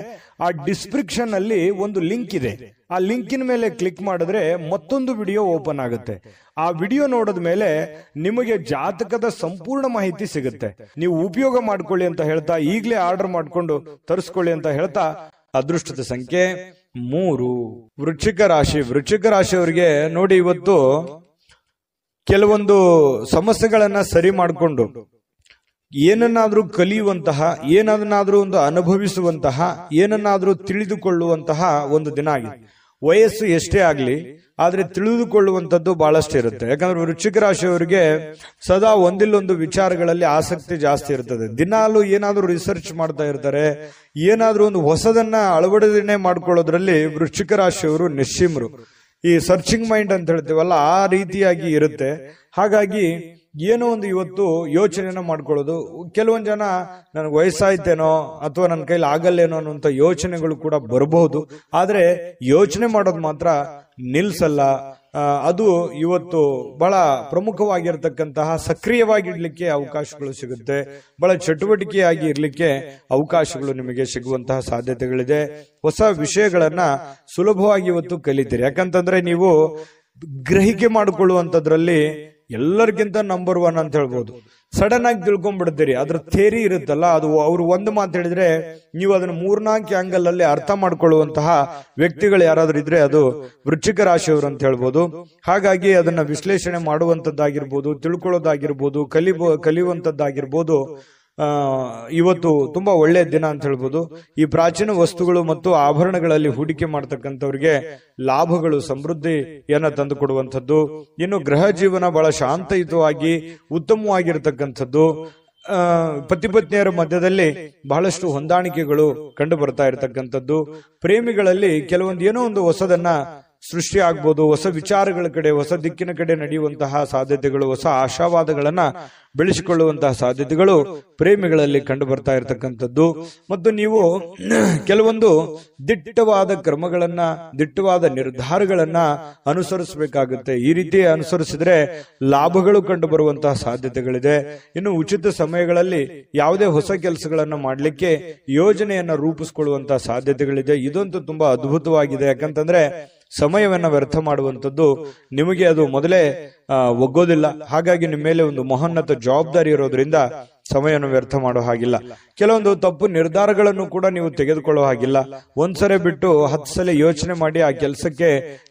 ಆ ಡಿಸ್ಕ್ರಿಪ್ಷನ್ ಅಲ್ಲಿ ಒಂದು ಲಿಂಕ್ ಇದೆ. ಆ ಲಿಂಕಿನ ಮೇಲೆ ಕ್ಲಿಕ್ ಮಾಡಿದ್ರೆ ಮತ್ತೊಂದು ವಿಡಿಯೋ ಓಪನ್ ಆಗುತ್ತೆ. ಆ ವಿಡಿಯೋ ನೋಡಿದ ಮೇಲೆ ನಿಮಗೆ ಜಾತಕದ ಸಂಪೂರ್ಣ ಮಾಹಿತಿ ಸಿಗುತ್ತೆ. ನೀವು ಉಪಯೋಗ ಮಾಡ್ಕೊಳ್ಳಿ ಅಂತ ಹೇಳ್ತಾ, ಈಗಲೇ ಆರ್ಡರ್ ಮಾಡ್ಕೊಂಡು ತರಿಸ್ಕೊಳ್ಳಿ ಅಂತ ಹೇಳ್ತಾ, ಅದೃಷ್ಟದ ಸಂಖ್ಯೆ 3 ವೃಶ್ಚಿಕ ರಾಶಿ. ವೃಶ್ಚಿಕ ರಾಶಿಯವರಿಗೆ ನೋಡಿ, ಇವತ್ತು ಕೆಲವೊಂದು ಸಮಸ್ಯೆಗಳನ್ನ ಸರಿ ಮಾಡಿಕೊಂಡು ಏನನ್ನಾದ್ರೂ ಕಲಿಯುವಂತಹ, ಏನನ್ನಾದ್ರೂ ಒಂದು ಅನುಭವಿಸುವಂತಹ, ಏನನ್ನಾದ್ರೂ ತಿಳಿದುಕೊಳ್ಳುವಂತಹ ಒಂದು ದಿನ ಆಗಿದೆ. ವಯಸ್ಸು ಎಷ್ಟೇ ಆಗ್ಲಿ, ಆದ್ರೆ ತಿಳಿದುಕೊಳ್ಳುವಂತದ್ದು ಬಹಳಷ್ಟು ಇರುತ್ತೆ. ಯಾಕಂದ್ರೆ ವೃಶ್ಚಿಕ ರಾಶಿಯವರಿಗೆ ಸದಾ ಒಂದಿಲ್ಲೊಂದು ವಿಚಾರಗಳಲ್ಲಿ ಆಸಕ್ತಿ ಜಾಸ್ತಿ ಇರ್ತದೆ. ದಿನಾಲು ಏನಾದ್ರೂ ರಿಸರ್ಚ್ ಮಾಡ್ತಾ ಇರ್ತಾರೆ. ಏನಾದ್ರೂ ಒಂದು ಹೊಸದನ್ನ ಅಳವಡಿಕೆ ಮಾಡ್ಕೊಳ್ಳೋದ್ರಲ್ಲಿ ವೃಶ್ಚಿಕ ರಾಶಿಯವರು ನಿಶ್ಚಿಮರು. ಈ ಸರ್ಚಿಂಗ್ ಮೈಂಡ್ ಅಂತ ಹೇಳ್ತೀವಲ್ಲ, ಆ ರೀತಿಯಾಗಿ ಇರುತ್ತೆ. ಹಾಗಾಗಿ ಏನೋ ಒಂದು ಇವತ್ತು ಯೋಚನೆನ ಮಾಡ್ಕೊಳ್ಳೋದು. ಕೆಲವೊಂದು ಜನ ನನಗೆ ವಯಸ್ಸಾಯ್ತೇನೋ ಅಥವಾ ನನ್ನ ಕೈಲಿ ಆಗಲ್ಲೇನೋ ಅನ್ನುವಂಥ ಯೋಚನೆಗಳು ಕೂಡ ಬರಬಹುದು. ಆದ್ರೆ ಯೋಚನೆ ಮಾಡೋದು ಮಾತ್ರ ನಿಲ್ಸಲ್ಲ. ಅದು ಇವತ್ತು ಬಹಳ ಪ್ರಮುಖವಾಗಿರ್ತಕ್ಕಂತಹ, ಸಕ್ರಿಯವಾಗಿರ್ಲಿಕ್ಕೆ ಅವಕಾಶಗಳು ಸಿಗುತ್ತೆ. ಬಹಳ ಚಟುವಟಿಕೆಯಾಗಿ ಇರ್ಲಿಕ್ಕೆ ಅವಕಾಶಗಳು ನಿಮಗೆ ಸಿಗುವಂತಹ ಸಾಧ್ಯತೆಗಳಿದೆ. ಹೊಸ ವಿಷಯಗಳನ್ನ ಸುಲಭವಾಗಿ ಇವತ್ತು ಕಲಿತೀರಿ. ಯಾಕಂತಂದ್ರೆ ನೀವು ಗ್ರಹಿಕೆ ಮಾಡಿಕೊಳ್ಳುವಂತದ್ರಲ್ಲಿ ಎಲ್ಲರಿಗಿಂತ ನಂಬರ್ 1 ಅಂತ ಹೇಳ್ಬೋದು. ಸಡನ್ ಆಗಿ ತಿಳ್ಕೊಂಡ್ಬಿಡ್ತೀರಿ. ಅದ್ರ ಥೇರಿ ಇರುತ್ತಲ್ಲ, ಅದು ಅವ್ರು ಒಂದು ಮಾತು ಹೇಳಿದ್ರೆ ನೀವು ಅದನ್ನ 3-4 ಆಂಗಲ್ ಅಲ್ಲಿ ಅರ್ಥ ಮಾಡ್ಕೊಳ್ಳುವಂತಹ ವ್ಯಕ್ತಿಗಳು ಯಾರಾದ್ರೂ ಇದ್ರೆ ಅದು ವೃಶ್ಚಿಕ ರಾಶಿಯವರು ಅಂತ ಹೇಳ್ಬೋದು. ಹಾಗಾಗಿ ಅದನ್ನ ವಿಶ್ಲೇಷಣೆ ಮಾಡುವಂತದ್ದಾಗಿರ್ಬೋದು, ತಿಳ್ಕೊಳ್ಳೋದಾಗಿರ್ಬೋದು, ಕಲಿಯುವಂತದ್ದಾಗಿರ್ಬೋದು. ಇವತ್ತು ತುಂಬಾ ಒಳ್ಳೆಯ ದಿನ ಅಂತ ಹೇಳ್ಬೋದು. ಈ ಪ್ರಾಚೀನ ವಸ್ತುಗಳು ಮತ್ತು ಆಭರಣಗಳಲ್ಲಿ ಹೂಡಿಕೆ ಮಾಡತಕ್ಕಂಥವ್ರಿಗೆ ಲಾಭಗಳು, ಸಮೃದ್ಧಿಯನ್ನ ತಂದು ಕೊಡುವಂಥದ್ದು. ಇನ್ನು ಗೃಹ ಜೀವನ ಬಹಳ ಶಾಂತಯುತವಾಗಿ ಉತ್ತಮವಾಗಿರ್ತಕ್ಕಂಥದ್ದು. ಪತಿ ಪತ್ನಿಯರ ಮಧ್ಯದಲ್ಲಿ ಬಹಳಷ್ಟು ಹೊಂದಾಣಿಕೆಗಳು ಕಂಡು ಬರ್ತಾ ಇರತಕ್ಕಂಥದ್ದು. ಪ್ರೇಮಿಗಳಲ್ಲಿ ಕೆಲವೊಂದು ಏನೋ ಒಂದು ಹೊಸದನ್ನ ಸೃಷ್ಟಿ ಆಗ್ಬೋದು. ಹೊಸ ವಿಚಾರಗಳ ಕಡೆ, ಹೊಸ ದಿಕ್ಕಿನ ಕಡೆ ನಡೆಯುವಂತಹ ಸಾಧ್ಯತೆಗಳು, ಹೊಸ ಆಶಾವಾದಗಳನ್ನ ಬೆಳೆಸಿಕೊಳ್ಳುವಂತಹ ಸಾಧ್ಯತೆಗಳು ಪ್ರೇಮಿಗಳಲ್ಲಿ ಕಂಡು ಬರ್ತಾ ಇರತಕ್ಕಂಥದ್ದು. ಮತ್ತು ನೀವು ಕೆಲವೊಂದು ದಿಟ್ಟವಾದ ಕ್ರಮಗಳನ್ನ, ದಿಟ್ಟವಾದ ನಿರ್ಧಾರಗಳನ್ನ ಅನುಸರಿಸಬೇಕಾಗುತ್ತೆ. ಈ ರೀತಿ ಅನುಸರಿಸಿದ್ರೆ ಲಾಭಗಳು ಕಂಡು ಬರುವಂತಹ ಸಾಧ್ಯತೆಗಳಿದೆ. ಇನ್ನು ಉಚಿತ ಸಮಯಗಳಲ್ಲಿ ಯಾವುದೇ ಹೊಸ ಕೆಲಸಗಳನ್ನ ಮಾಡ್ಲಿಕ್ಕೆ ಯೋಜನೆಯನ್ನ ರೂಪಿಸಿಕೊಳ್ಳುವಂತಹ ಸಾಧ್ಯತೆಗಳಿದೆ. ಇದಂತೂ ತುಂಬಾ ಅದ್ಭುತವಾಗಿದೆ. ಯಾಕಂತಂದ್ರೆ ಸಮಯವನ್ನ ವ್ಯರ್ಥ ಮಾಡುವಂಥದ್ದು ನಿಮಗೆ ಅದು ಮೊದಲೇ ಒಗ್ಗೋದಿಲ್ಲ. ಹಾಗಾಗಿ ನಿಮ್ಮ ಮೇಲೆ ಒಂದು ಮಹೋನ್ನತ ಜವಾಬ್ದಾರಿ ಇರೋದ್ರಿಂದ ಸಮಯವನ್ನು ವ್ಯರ್ಥ ಮಾಡೋ ಹಾಗಿಲ್ಲ. ಕೆಲವೊಂದು ತಪ್ಪು ನಿರ್ಧಾರಗಳನ್ನು ಕೂಡ ನೀವು ತೆಗೆದುಕೊಳ್ಳೋ ಹಾಗಿಲ್ಲ. ಒಂದ್ಸರಿ ಬಿಟ್ಟು 10 ಸಲ ಯೋಚನೆ ಮಾಡಿ ಆ ಕೆಲಸಕ್ಕೆ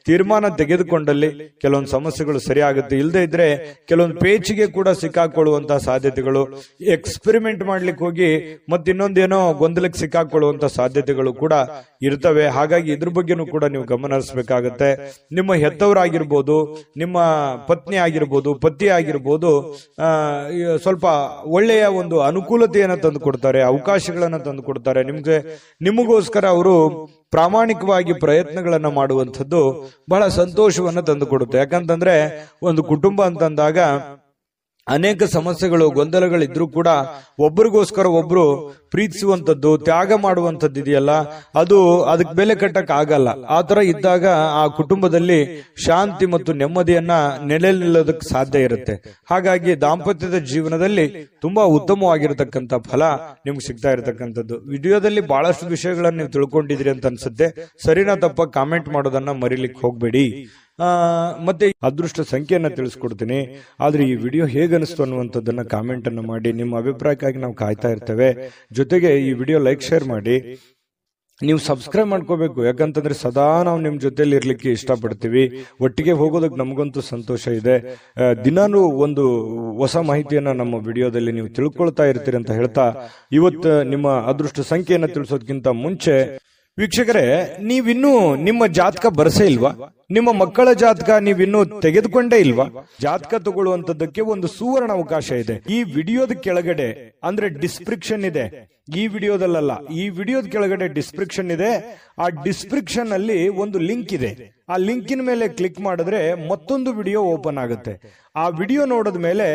ತೀರ್ಮಾನ ತೆಗೆದುಕೊಂಡಲ್ಲಿ ಕೆಲವೊಂದು ಸಮಸ್ಯೆಗಳು ಸರಿ ಆಗುತ್ತೆ. ಇಲ್ಲದೆ ಇದ್ರೆ ಕೆಲವೊಂದು ಪೇಚಿಗೆ ಕೂಡ ಸಿಕ್ಕಾಕೊಳ್ಳುವಂತಹ ಸಾಧ್ಯತೆಗಳು, ಎಕ್ಸ್ಪೆರಿಮೆಂಟ್ ಮಾಡ್ಲಿಕ್ಕೆ ಹೋಗಿ ಮತ್ತಿನ್ನೊಂದೇನೋ ಗೊಂದಲಕ್ಕೆ ಸಿಕ್ಕಾಕೊಳ್ಳುವಂತಹ ಸಾಧ್ಯತೆಗಳು ಕೂಡ ಇರ್ತವೆ. ಹಾಗಾಗಿ ಇದ್ರ ಬಗ್ಗೆನೂ ಕೂಡ ನೀವು ಗಮನ ಹರಿಸಬೇಕಾಗತ್ತೆ. ನಿಮ್ಮ ಹೆತ್ತವರಾಗಿರ್ಬೋದು, ನಿಮ್ಮ ಪತ್ನಿ ಆಗಿರ್ಬೋದು, ಪತಿ ಆಗಿರ್ಬೋದು, ಸ್ವಲ್ಪ ಒಳ್ಳೆಯ ಒಂದು ಅನುಕೂಲತೆಯನ್ನು ತಂದು ಕೊಡ್ತಾರೆ, ಅವಕಾಶಗಳನ್ನ ತಂದು ಕೊಡ್ತಾರೆ. ನಿಮಗೋಸ್ಕರ ಅವರು ಪ್ರಾಮಾಣಿಕವಾಗಿ ಪ್ರಯತ್ನಗಳನ್ನ ಮಾಡುವಂಥದ್ದು ಬಹಳ ಸಂತೋಷವನ್ನ ತಂದು ಕೊಡುತ್ತೆ. ಯಾಕಂತಂದ್ರೆ ಒಂದು ಕುಟುಂಬ ಅಂತಂದಾಗ ಅನೇಕ ಸಮಸ್ಯೆಗಳು ಗೊಂದಲಗಳಿದ್ರೂ ಕೂಡ ಒಬ್ಬರಿಗೋಸ್ಕರ ಒಬ್ರು ಪ್ರೀತಿಸುವಂತದ್ದು, ತ್ಯಾಗ ಮಾಡುವಂತದ್ದು ಇದೆಯಲ್ಲ, ಅದಕ್ಕೆ ಬೆಲೆ ಕಟ್ಟಕ್ ಆಗಲ್ಲ. ಆ ತರ ಇದ್ದಾಗ ಆ ಕುಟುಂಬದಲ್ಲಿ ಶಾಂತಿ ಮತ್ತು ನೆಮ್ಮದಿಯನ್ನ ನೆಲೆ ನಿಲ್ಲೋದಕ್ಕೆ ಸಾಧ್ಯ ಇರುತ್ತೆ. ಹಾಗಾಗಿ ದಾಂಪತ್ಯದ ಜೀವನದಲ್ಲಿ ತುಂಬಾ ಉತ್ತಮವಾಗಿರತಕ್ಕಂತ ಫಲ ನಿಮ್ಗೆ ಸಿಗ್ತಾ ಇರತಕ್ಕಂಥದ್ದು. ವಿಡಿಯೋದಲ್ಲಿ ಬಹಳಷ್ಟು ವಿಷಯಗಳನ್ನ ನೀವು ತಿಳ್ಕೊಂಡಿದ್ರಿ ಅಂತ ಅನ್ಸುತ್ತೆ. ಸರಿನಾ ತಪ್ಪ ಕಾಮೆಂಟ್ ಮಾಡೋದನ್ನ ಮರಿಲಿಕ್ಕೆ ಹೋಗ್ಬೇಡಿ. ಮತ್ತೆ ಅದೃಷ್ಟ ಸಂಖ್ಯೆಯನ್ನ ತಿಳಿಸ್ಕೊಡ್ತೀನಿ. ಆದ್ರೆ ಈ ವಿಡಿಯೋ ಹೇಗನಿಸ್ತು ಅನ್ನುವಂಥದ್ದನ್ನ ಕಾಮೆಂಟ್ ಅನ್ನ ಮಾಡಿ. ನಿಮ್ಮ ಅಭಿಪ್ರಾಯಕ್ಕಾಗಿ ನಾವು ಕಾಯ್ತಾ ಇರ್ತೇವೆ. ಜೊತೆಗೆ ಈ ವಿಡಿಯೋ ಲೈಕ್, ಶೇರ್ ಮಾಡಿ. ನೀವು ಸಬ್ಸ್ಕ್ರೈಬ್ ಮಾಡ್ಕೋಬೇಕು, ಯಾಕಂತಂದ್ರೆ ಸದಾ ನಾವು ನಿಮ್ ಜೊತೆಲಿ ಇರ್ಲಿಕ್ಕೆ ಇಷ್ಟಪಡ್ತೀವಿ. ಒಟ್ಟಿಗೆ ಹೋಗೋದಕ್ಕೆ ನಮಗಂತೂ ಸಂತೋಷ ಇದೆ. ದಿನಾನು ಒಂದು ಹೊಸ ಮಾಹಿತಿಯನ್ನ ನಮ್ಮ ವಿಡಿಯೋದಲ್ಲಿ ನೀವು ತಿಳ್ಕೊಳ್ತಾ ಇರ್ತೀರಿ ಅಂತ ಹೇಳ್ತಾ, ಇವತ್ತು ನಿಮ್ಮ ಅದೃಷ್ಟ ಸಂಖ್ಯೆಯನ್ನ ತಿಳಿಸೋದಕ್ಕಿಂತ ಮುಂಚೆ ವೀಕ್ಷಕರೇ, ನೀವಿನ್ನೂ ನಿಮ್ಮ ಜಾತಕ ಬರಸೇ ಇಲ್ವಾ? ನಿಮ್ಮ ಮಕ್ಕಳ ಜಾತಕ ನೀವಿನ್ನೂ ತೆಗೆದುಕೊಂಡೇ ಇಲ್ವಾ? ಜಾತಕ ತಗೊಳ್ಳುವಂತದ್ದಕ್ಕೆ ಒಂದು ಸುವರ್ಣ ಅವಕಾಶ ಇದೆ. ಈ ವಿಡಿಯೋದ ಕೆಳಗಡೆ ಅಂದ್ರೆ ಡಿಸ್ಕ್ರಿಪ್ಷನ್ ಇದೆ. ಈ ವಿಡಿಯೋದಲ್ಲ, ಈ ವಿಡಿಯೋದ ಕೆಳಗಡೆ ಡಿಸ್ಕ್ರಿಪ್ಷನ್ ಇದೆ. ಆ ಡಿಸ್ಕ್ರಿಪ್ಷನ್ ಅಲ್ಲಿ ಒಂದು ಲಿಂಕ್ ಇದೆ. ಆ ಲಿಂಕಿನ ಮೇಲೆ ಕ್ಲಿಕ್ ಮಾಡಿದ್ರೆ ಮತ್ತೊಂದು ವಿಡಿಯೋ ಓಪನ್ ಆಗುತ್ತೆ. ಆ ವಿಡಿಯೋ ನೋಡಿದ ಮೇಲೆ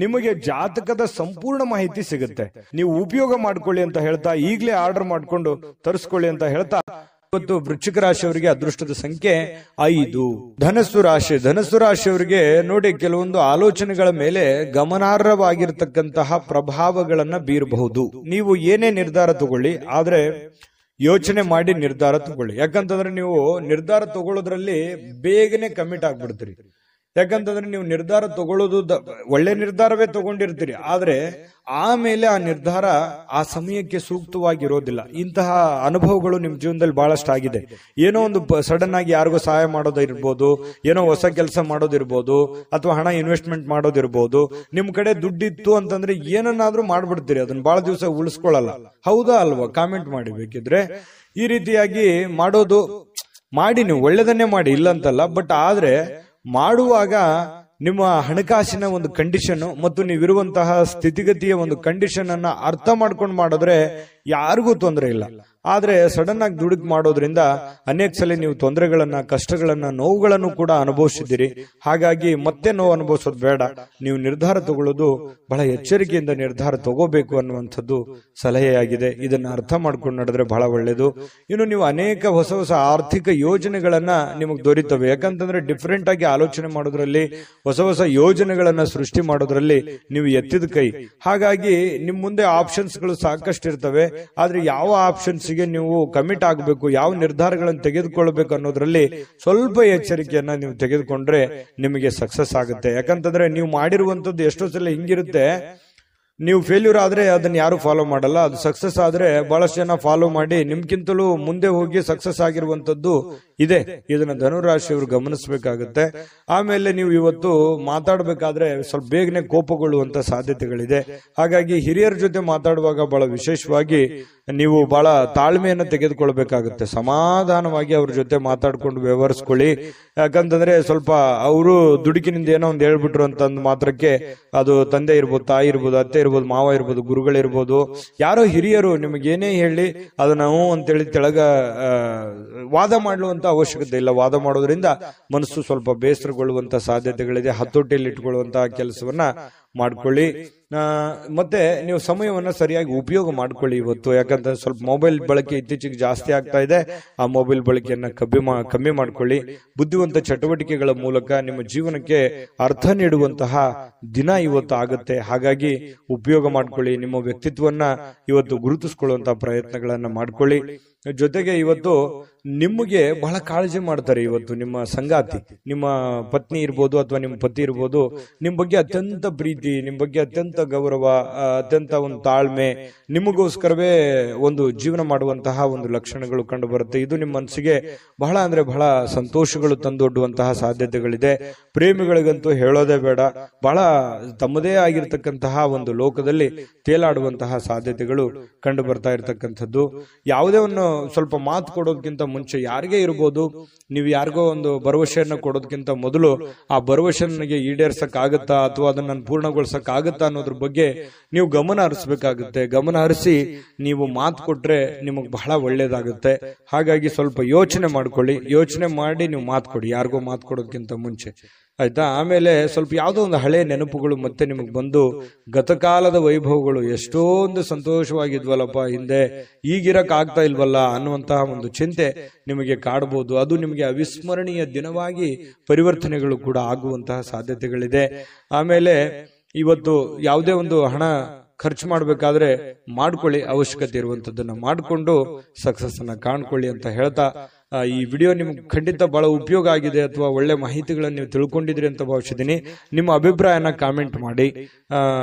ನಿಮಗೆ ಜಾತಕದ ಸಂಪೂರ್ಣ ಮಾಹಿತಿ ಸಿಗುತ್ತೆ. ನೀವು ಉಪಯೋಗ ಮಾಡ್ಕೊಳ್ಳಿ ಅಂತ ಹೇಳ್ತಾ, ಈಗಲೇ ಆರ್ಡರ್ ಮಾಡ್ಕೊಂಡು ತರಿಸ್ಕೊಳ್ಳಿ ಅಂತ ಹೇಳ್ತಾ, ಇವತ್ತು ವೃಶ್ಚಿಕ ರಾಶಿಯವರಿಗೆ ಅದೃಷ್ಟದ ಸಂಖ್ಯೆ 5. ಧನಸ್ಸು ರಾಶಿಯವರಿಗೆ ನೋಡಿ, ಕೆಲವೊಂದು ಆಲೋಚನೆಗಳ ಮೇಲೆ ಗಮನಾರ್ಹವಾಗಿರ್ತಕ್ಕಂತಹ ಪ್ರಭಾವಗಳನ್ನ ಬೀರಬಹುದು. ನೀವು ಏನೇ ನಿರ್ಧಾರ ತಗೊಳ್ಳಿ, ಆದ್ರೆ ಯೋಚನೆ ಮಾಡಿ ನಿರ್ಧಾರ ತಗೊಳ್ಳಿ. ಯಾಕಂತಂದ್ರೆ ನೀವು ನಿರ್ಧಾರ ತಗೊಳ್ಳೋದ್ರಲ್ಲಿ ಬೇಗನೆ ಕಮಿಟ್ ಆಗ್ಬಿಡ್ತೀರಿ. ಯಾಕಂತಂದ್ರೆ ನೀವು ನಿರ್ಧಾರ ತಗೊಳ್ಳೋದು ಒಳ್ಳೆ ನಿರ್ಧಾರವೇ ತಗೊಂಡಿರ್ತೀರಿ, ಆದ್ರೆ ಆಮೇಲೆ ಆ ನಿರ್ಧಾರ ಆ ಸಮಯಕ್ಕೆ ಸೂಕ್ತವಾಗಿರೋದಿಲ್ಲ. ಇಂತಹ ಅನುಭವಗಳು ನಿಮ್ ಜೀವನದಲ್ಲಿ ಬಹಳಷ್ಟು ಆಗಿದೆ. ಏನೋ ಒಂದು ಸಡನ್ ಆಗಿ ಯಾರಿಗೋ ಸಹಾಯ ಮಾಡೋದಿರ್ಬೋದು, ಏನೋ ಹೊಸ ಕೆಲಸ ಮಾಡೋದಿರ್ಬೋದು, ಅಥವಾ ಹಣ ಇನ್ವೆಸ್ಟ್ಮೆಂಟ್ ಮಾಡೋದಿರ್ಬೋದು. ನಿಮ್ ಕಡೆ ದುಡ್ಡಿತ್ತು ಅಂತಂದ್ರೆ ಏನನ್ನಾದ್ರೂ ಮಾಡ್ಬಿಡ್ತೀರಿ, ಅದನ್ನ ಬಹಳ ದಿವಸ ಉಳಿಸ್ಕೊಳ್ಳಲ್ಲ. ಹೌದಾ ಅಲ್ವಾ? ಕಾಮೆಂಟ್ ಮಾಡಿ ಬೇಕಿದ್ರೆ. ಈ ರೀತಿಯಾಗಿ ಮಾಡೋದು ಮಾಡಿ, ನೀವು ಒಳ್ಳೆದನ್ನೇ ಮಾಡಿ, ಇಲ್ಲ ಅಂತಲ್ಲ. ಬಟ್ ಆದ್ರೆ ಮಾಡುವಾಗ ನಿಮ್ಮ ಹಣಕಾಸಿನ ಒಂದು ಕಂಡೀಷನ್ ಮತ್ತು ನೀವಿರುವಂತಹ ಸ್ಥಿತಿಗತಿಯ ಒಂದು ಕಂಡೀಷನ್ ಅನ್ನ ಅರ್ಥ ಮಾಡ್ಕೊಂಡು ಮಾಡಿದ್ರೆ ಯಾರಿಗೂ ತೊಂದರೆ ಇಲ್ಲ. ಆದ್ರೆ ಸಡನ್ ಆಗಿ ದುಡುಕ್ ಮಾಡೋದ್ರಿಂದ ಅನೇಕ ಸಲ ನೀವು ತೊಂದರೆಗಳನ್ನ, ಕಷ್ಟಗಳನ್ನ, ನೋವುಗಳನ್ನು ಕೂಡ ಅನುಭವಿಸಿದ್ದೀರಿ. ಹಾಗಾಗಿ ಮತ್ತೆ ನೋವು ಅನುಭವಿಸೋದು ಬೇಡ. ನೀವು ನಿರ್ಧಾರ ತಗೊಳ್ಳೋದು ಬಹಳ ಎಚ್ಚರಿಕೆಯಿಂದ ನಿರ್ಧಾರ ತಗೋಬೇಕು ಅನ್ನುವಂಥದ್ದು ಸಲಹೆಯಾಗಿದೆ. ಇದನ್ನ ಅರ್ಥ ಮಾಡ್ಕೊಂಡು ನಡೆದ್ರೆ ಬಹಳ ಒಳ್ಳೇದು. ಇನ್ನು ನೀವು ಅನೇಕ ಹೊಸ ಹೊಸ ಆರ್ಥಿಕ ಯೋಜನೆಗಳನ್ನ ನಿಮಗೆ ದೊರೀತವೆ. ಯಾಕಂತಂದ್ರೆ ಡಿಫರೆಂಟ್ ಆಗಿ ಆಲೋಚನೆ ಮಾಡೋದ್ರಲ್ಲಿ, ಹೊಸ ಹೊಸ ಯೋಜನೆಗಳನ್ನ ಸೃಷ್ಟಿ ಮಾಡೋದ್ರಲ್ಲಿ ನೀವು ಎತ್ತಿದ ಕೈ. ಹಾಗಾಗಿ ನಿಮ್ ಮುಂದೆ ಆಪ್ಷನ್ಸ್ ಗಳು ಸಾಕಷ್ಟು ಇರ್ತವೆ. ಆದ್ರೆ ಯಾವ ಆಪ್ಷನ್ಸ್ ನೀವು ಕಮಿಟ್ ಆಗಬೇಕು, ಯಾವ ನಿರ್ಧಾರಗಳನ್ನು ತೆಗೆದುಕೊಳ್ಬೇಕು ಅನ್ನೋದ್ರಲ್ಲಿ ಸ್ವಲ್ಪ ಎಚ್ಚರಿಕೆಯನ್ನ ನೀವು ತೆಗೆದುಕೊಂಡ್ರೆ ನಿಮಗೆ ಸಕ್ಸಸ್ ಆಗುತ್ತೆ. ಯಾಕಂತಂದ್ರೆ ನೀವು ಮಾಡಿರುವಂತದ್ದು ಎಷ್ಟೋ ಸಲ ಹಿಂಗಿರುತ್ತೆ, ನೀವು ಫೇಲ್ಯೂರ್ ಆದ್ರೆ ಅದನ್ನ ಯಾರು ಫಾಲೋ ಮಾಡಲ್ಲ. ಅದು ಸಕ್ಸಸ್ ಆದ್ರೆ ಬಹಳಷ್ಟು ಜನ ಫಾಲೋ ಮಾಡಿ ನಿಮ್ಗಿಂತಲೂ ಮುಂದೆ ಹೋಗಿ ಸಕ್ಸಸ್ ಆಗಿರುವಂತದ್ದು ಇದೆ. ಇದನ್ನ ಧನುರಾಶಿಯವರು ಗಮನಿಸಬೇಕಾಗುತ್ತೆ. ಆಮೇಲೆ ನೀವು ಇವತ್ತು ಮಾತಾಡಬೇಕಾದ್ರೆ ಸ್ವಲ್ಪ ಬೇಗನೆ ಕೋಪಗೊಳ್ಳುವಂತ ಸಾಧ್ಯತೆಗಳಿದೆ. ಹಾಗಾಗಿ ಹಿರಿಯರ ಜೊತೆ ಮಾತಾಡುವಾಗ ಬಹಳ ವಿಶೇಷವಾಗಿ ನೀವು ಬಹಳ ತಾಳ್ಮೆಯನ್ನ ತೆಗೆದುಕೊಳ್ಬೇಕಾಗುತ್ತೆ. ಸಮಾಧಾನವಾಗಿ ಅವ್ರ ಜೊತೆ ಮಾತಾಡ್ಕೊಂಡು ವ್ಯವಹರಿಸ್ಕೊಳ್ಳಿ. ಯಾಕಂತಂದ್ರೆ ಸ್ವಲ್ಪ ಅವರು ದುಡುಕಿನಿಂದ ಏನೋ ಒಂದು ಹೇಳ್ಬಿಟ್ರು ಅಂತಂದ್ ಮಾತ್ರಕ್ಕೆ ಅದು ತಂದೆ ಇರ್ಬೋದು, ತಾಯಿ ಇರ್ಬೋದು, ಅತ್ತೆ ಇರ್ಬೋದು, ಮಾವ ಇರ್ಬೋದು, ಗುರುಗಳಿರ್ಬೋದು, ಯಾರೋ ಹಿರಿಯರು ನಿಮಗೇನೇ ಹೇಳಿ ಅದು ನಾವು ಅಂತೇಳಿ ತೆಳಗ ವಾದ ಮಾಡುವಂತ ಅವಶ್ಯಕತೆ ಇಲ್ಲ. ವಾದ ಮಾಡೋದ್ರಿಂದ ಮನಸ್ಸು ಸ್ವಲ್ಪ ಬೇಸರಗೊಳ್ಳುವಂತ ಸಾಧ್ಯತೆಗಳಿದೆ. ಹತೋಟಿಯಲ್ಲಿ ಇಟ್ಕೊಳ್ಳುವಂತಹ ಕೆಲಸವನ್ನ ಮಾಡ್ಕೊಳ್ಳಿ. ಮತ್ತೆ ನೀವು ಸಮಯವನ್ನ ಸರಿಯಾಗಿ ಉಪಯೋಗ ಮಾಡ್ಕೊಳ್ಳಿ ಇವತ್ತು. ಯಾಕಂದ್ರೆ ಸ್ವಲ್ಪ ಮೊಬೈಲ್ ಬಳಕೆ ಇತ್ತೀಚೆಗೆ ಜಾಸ್ತಿ ಆಗ್ತಾ ಇದೆ. ಆ ಮೊಬೈಲ್ ಬಳಕೆಯನ್ನ ಕಮ್ಮಿ ಮಾಡ್ಕೊಳ್ಳಿ. ಬುದ್ಧಿವಂತ ಚಟುವಟಿಕೆಗಳ ಮೂಲಕ ನಿಮ್ಮ ಜೀವನಕ್ಕೆ ಅರ್ಥ ನೀಡುವಂತಹ ದಿನ ಇವತ್ತು ಆಗುತ್ತೆ. ಹಾಗಾಗಿ ಉಪಯೋಗ ಮಾಡ್ಕೊಳ್ಳಿ. ನಿಮ್ಮ ವ್ಯಕ್ತಿತ್ವವನ್ನ ಇವತ್ತು ಗುರುತಿಸ್ಕೊಳ್ಳುವಂತಹ ಪ್ರಯತ್ನಗಳನ್ನ ಮಾಡ್ಕೊಳ್ಳಿ. ಜೊತೆಗೆ ಇವತ್ತು ನಿಮಗೆ ಬಹಳ ಕಾಳಜಿ ಮಾಡ್ತಾರೆ. ಇವತ್ತು ನಿಮ್ಮ ಸಂಗಾತಿ, ನಿಮ್ಮ ಪತ್ನಿ ಇರ್ಬೋದು ಅಥವಾ ನಿಮ್ಮ ಪತಿ ಇರ್ಬೋದು, ನಿಮ್ ಬಗ್ಗೆ ಅತ್ಯಂತ ಪ್ರೀತಿ, ನಿಮ್ ಬಗ್ಗೆ ಅತ್ಯಂತ ಗೌರವ, ಅತ್ಯಂತ ಒಂದು ತಾಳ್ಮೆ, ನಿಮಗೋಸ್ಕರವೇ ಒಂದು ಜೀವನ ಮಾಡುವಂತಹ ಒಂದು ಲಕ್ಷಣಗಳು ಕಂಡು ಬರುತ್ತೆ. ಇದು ನಿಮ್ಮ ಮನಸ್ಸಿಗೆ ಬಹಳ ಅಂದ್ರೆ ಬಹಳ ಸಂತೋಷಗಳು ತಂದೊಡ್ಡುವಂತಹ ಸಾಧ್ಯತೆಗಳಿದೆ. ಪ್ರೇಮಿಗಳಿಗಂತೂ ಹೇಳೋದೇ ಬೇಡ. ಬಹಳ ತಮ್ಮದೇ ಆಗಿರ್ತಕ್ಕಂತಹ ಒಂದು ಲೋಕದಲ್ಲಿ ತೇಲಾಡುವಂತಹ ಸಾಧ್ಯತೆಗಳು ಕಂಡು ಬರ್ತಾ ಇರತಕ್ಕಂಥದ್ದು. ಯಾವುದೇ ಒಂದು ಸ್ವಲ್ಪ ಮಾತು ಕೊಡೋದಕ್ಕಿಂತ ಮುಂಚೆ ಯಾರಿಗೇ ಇರ್ಬೋದು, ನೀವು ಯಾರಿಗೋ ಒಂದು ಭರವಸೆಯನ್ನ ಕೊಡೋದಕ್ಕಿಂತ ಮೊದಲು ಆ ಭರವಸೆ ನನಗೆ ಈಡೇರ್ಸಕ್ ಆಗುತ್ತಾ ಅಥವಾ ಅದನ್ನ ಪೂರ್ಣಗೊಳಿಸಕ್ ಆಗುತ್ತಾ ಅನ್ನೋದ್ರ ಬಗ್ಗೆ ನೀವು ಗಮನ ಹರಿಸಬೇಕಾಗುತ್ತೆ. ಗಮನ ಹರಿಸಿ ನೀವು ಮಾತು ಕೊಟ್ರೆ ನಿಮಗ್ ಬಹಳ ಒಳ್ಳೇದಾಗುತ್ತೆ. ಹಾಗಾಗಿ ಸ್ವಲ್ಪ ಯೋಚನೆ ಮಾಡ್ಕೊಳ್ಳಿ. ಯೋಚನೆ ಮಾಡಿ ನೀವು ಮಾತು ಕೊಡಿ, ಯಾರಿಗೋ ಮಾತು ಕೊಡೋದಕ್ಕಿಂತ ಮುಂಚೆ. ಆಯ್ತಾ. ಆಮೇಲೆ ಸ್ವಲ್ಪ ಯಾವುದೋ ಒಂದು ಹಳೆ ನೆನಪುಗಳು ಮತ್ತೆ ನಿಮಗೆ ಬಂದು ಗತಕಾಲದ ವೈಭವಗಳು ಎಷ್ಟೊಂದು ಸಂತೋಷವಾಗಿದ್ವಲ್ಲಪ್ಪ ಹಿಂದೆ, ಈಗಿರಕ್ ಆಗ್ತಾ ಇಲ್ವಲ್ಲ ಅನ್ನುವಂತಹ ಒಂದು ಚಿಂತೆ ನಿಮಗೆ ಕಾಡಬಹುದು. ಅದು ನಿಮಗೆ ಅವಿಸ್ಮರಣೀಯ ದಿನವಾಗಿ ಪರಿವರ್ತನೆಗಳು ಕೂಡ ಆಗುವಂತಹ ಸಾಧ್ಯತೆಗಳಿದೆ. ಆಮೇಲೆ ಇವತ್ತು ಯಾವುದೇ ಒಂದು ಹಣ ಖರ್ಚು ಮಾಡಬೇಕಾದ್ರೆ ಮಾಡ್ಕೊಳ್ಳಿ, ಅವಶ್ಯಕತೆ ಇರುವಂತದ್ದನ್ನ ಮಾಡಿಕೊಂಡು ಸಕ್ಸಸ್ ಅನ್ನ ಕಾಣ್ಕೊಳ್ಳಿ ಅಂತ ಹೇಳ್ತಾ, ಈ ವಿಡಿಯೋ ನಿಮ್ಗೆ ಖಂಡಿತ ಬಹಳ ಉಪಯೋಗ ಆಗಿದೆ ಅಥವಾ ಒಳ್ಳೆ ಮಾಹಿತಿಗಳನ್ನು ನೀವು ತಿಳ್ಕೊಂಡಿದ್ರಿ ಅಂತ ಭಾವಿಸಿದ್ದೀನಿ. ನಿಮ್ಮ ಅಭಿಪ್ರಾಯನ ಕಾಮೆಂಟ್ ಮಾಡಿ.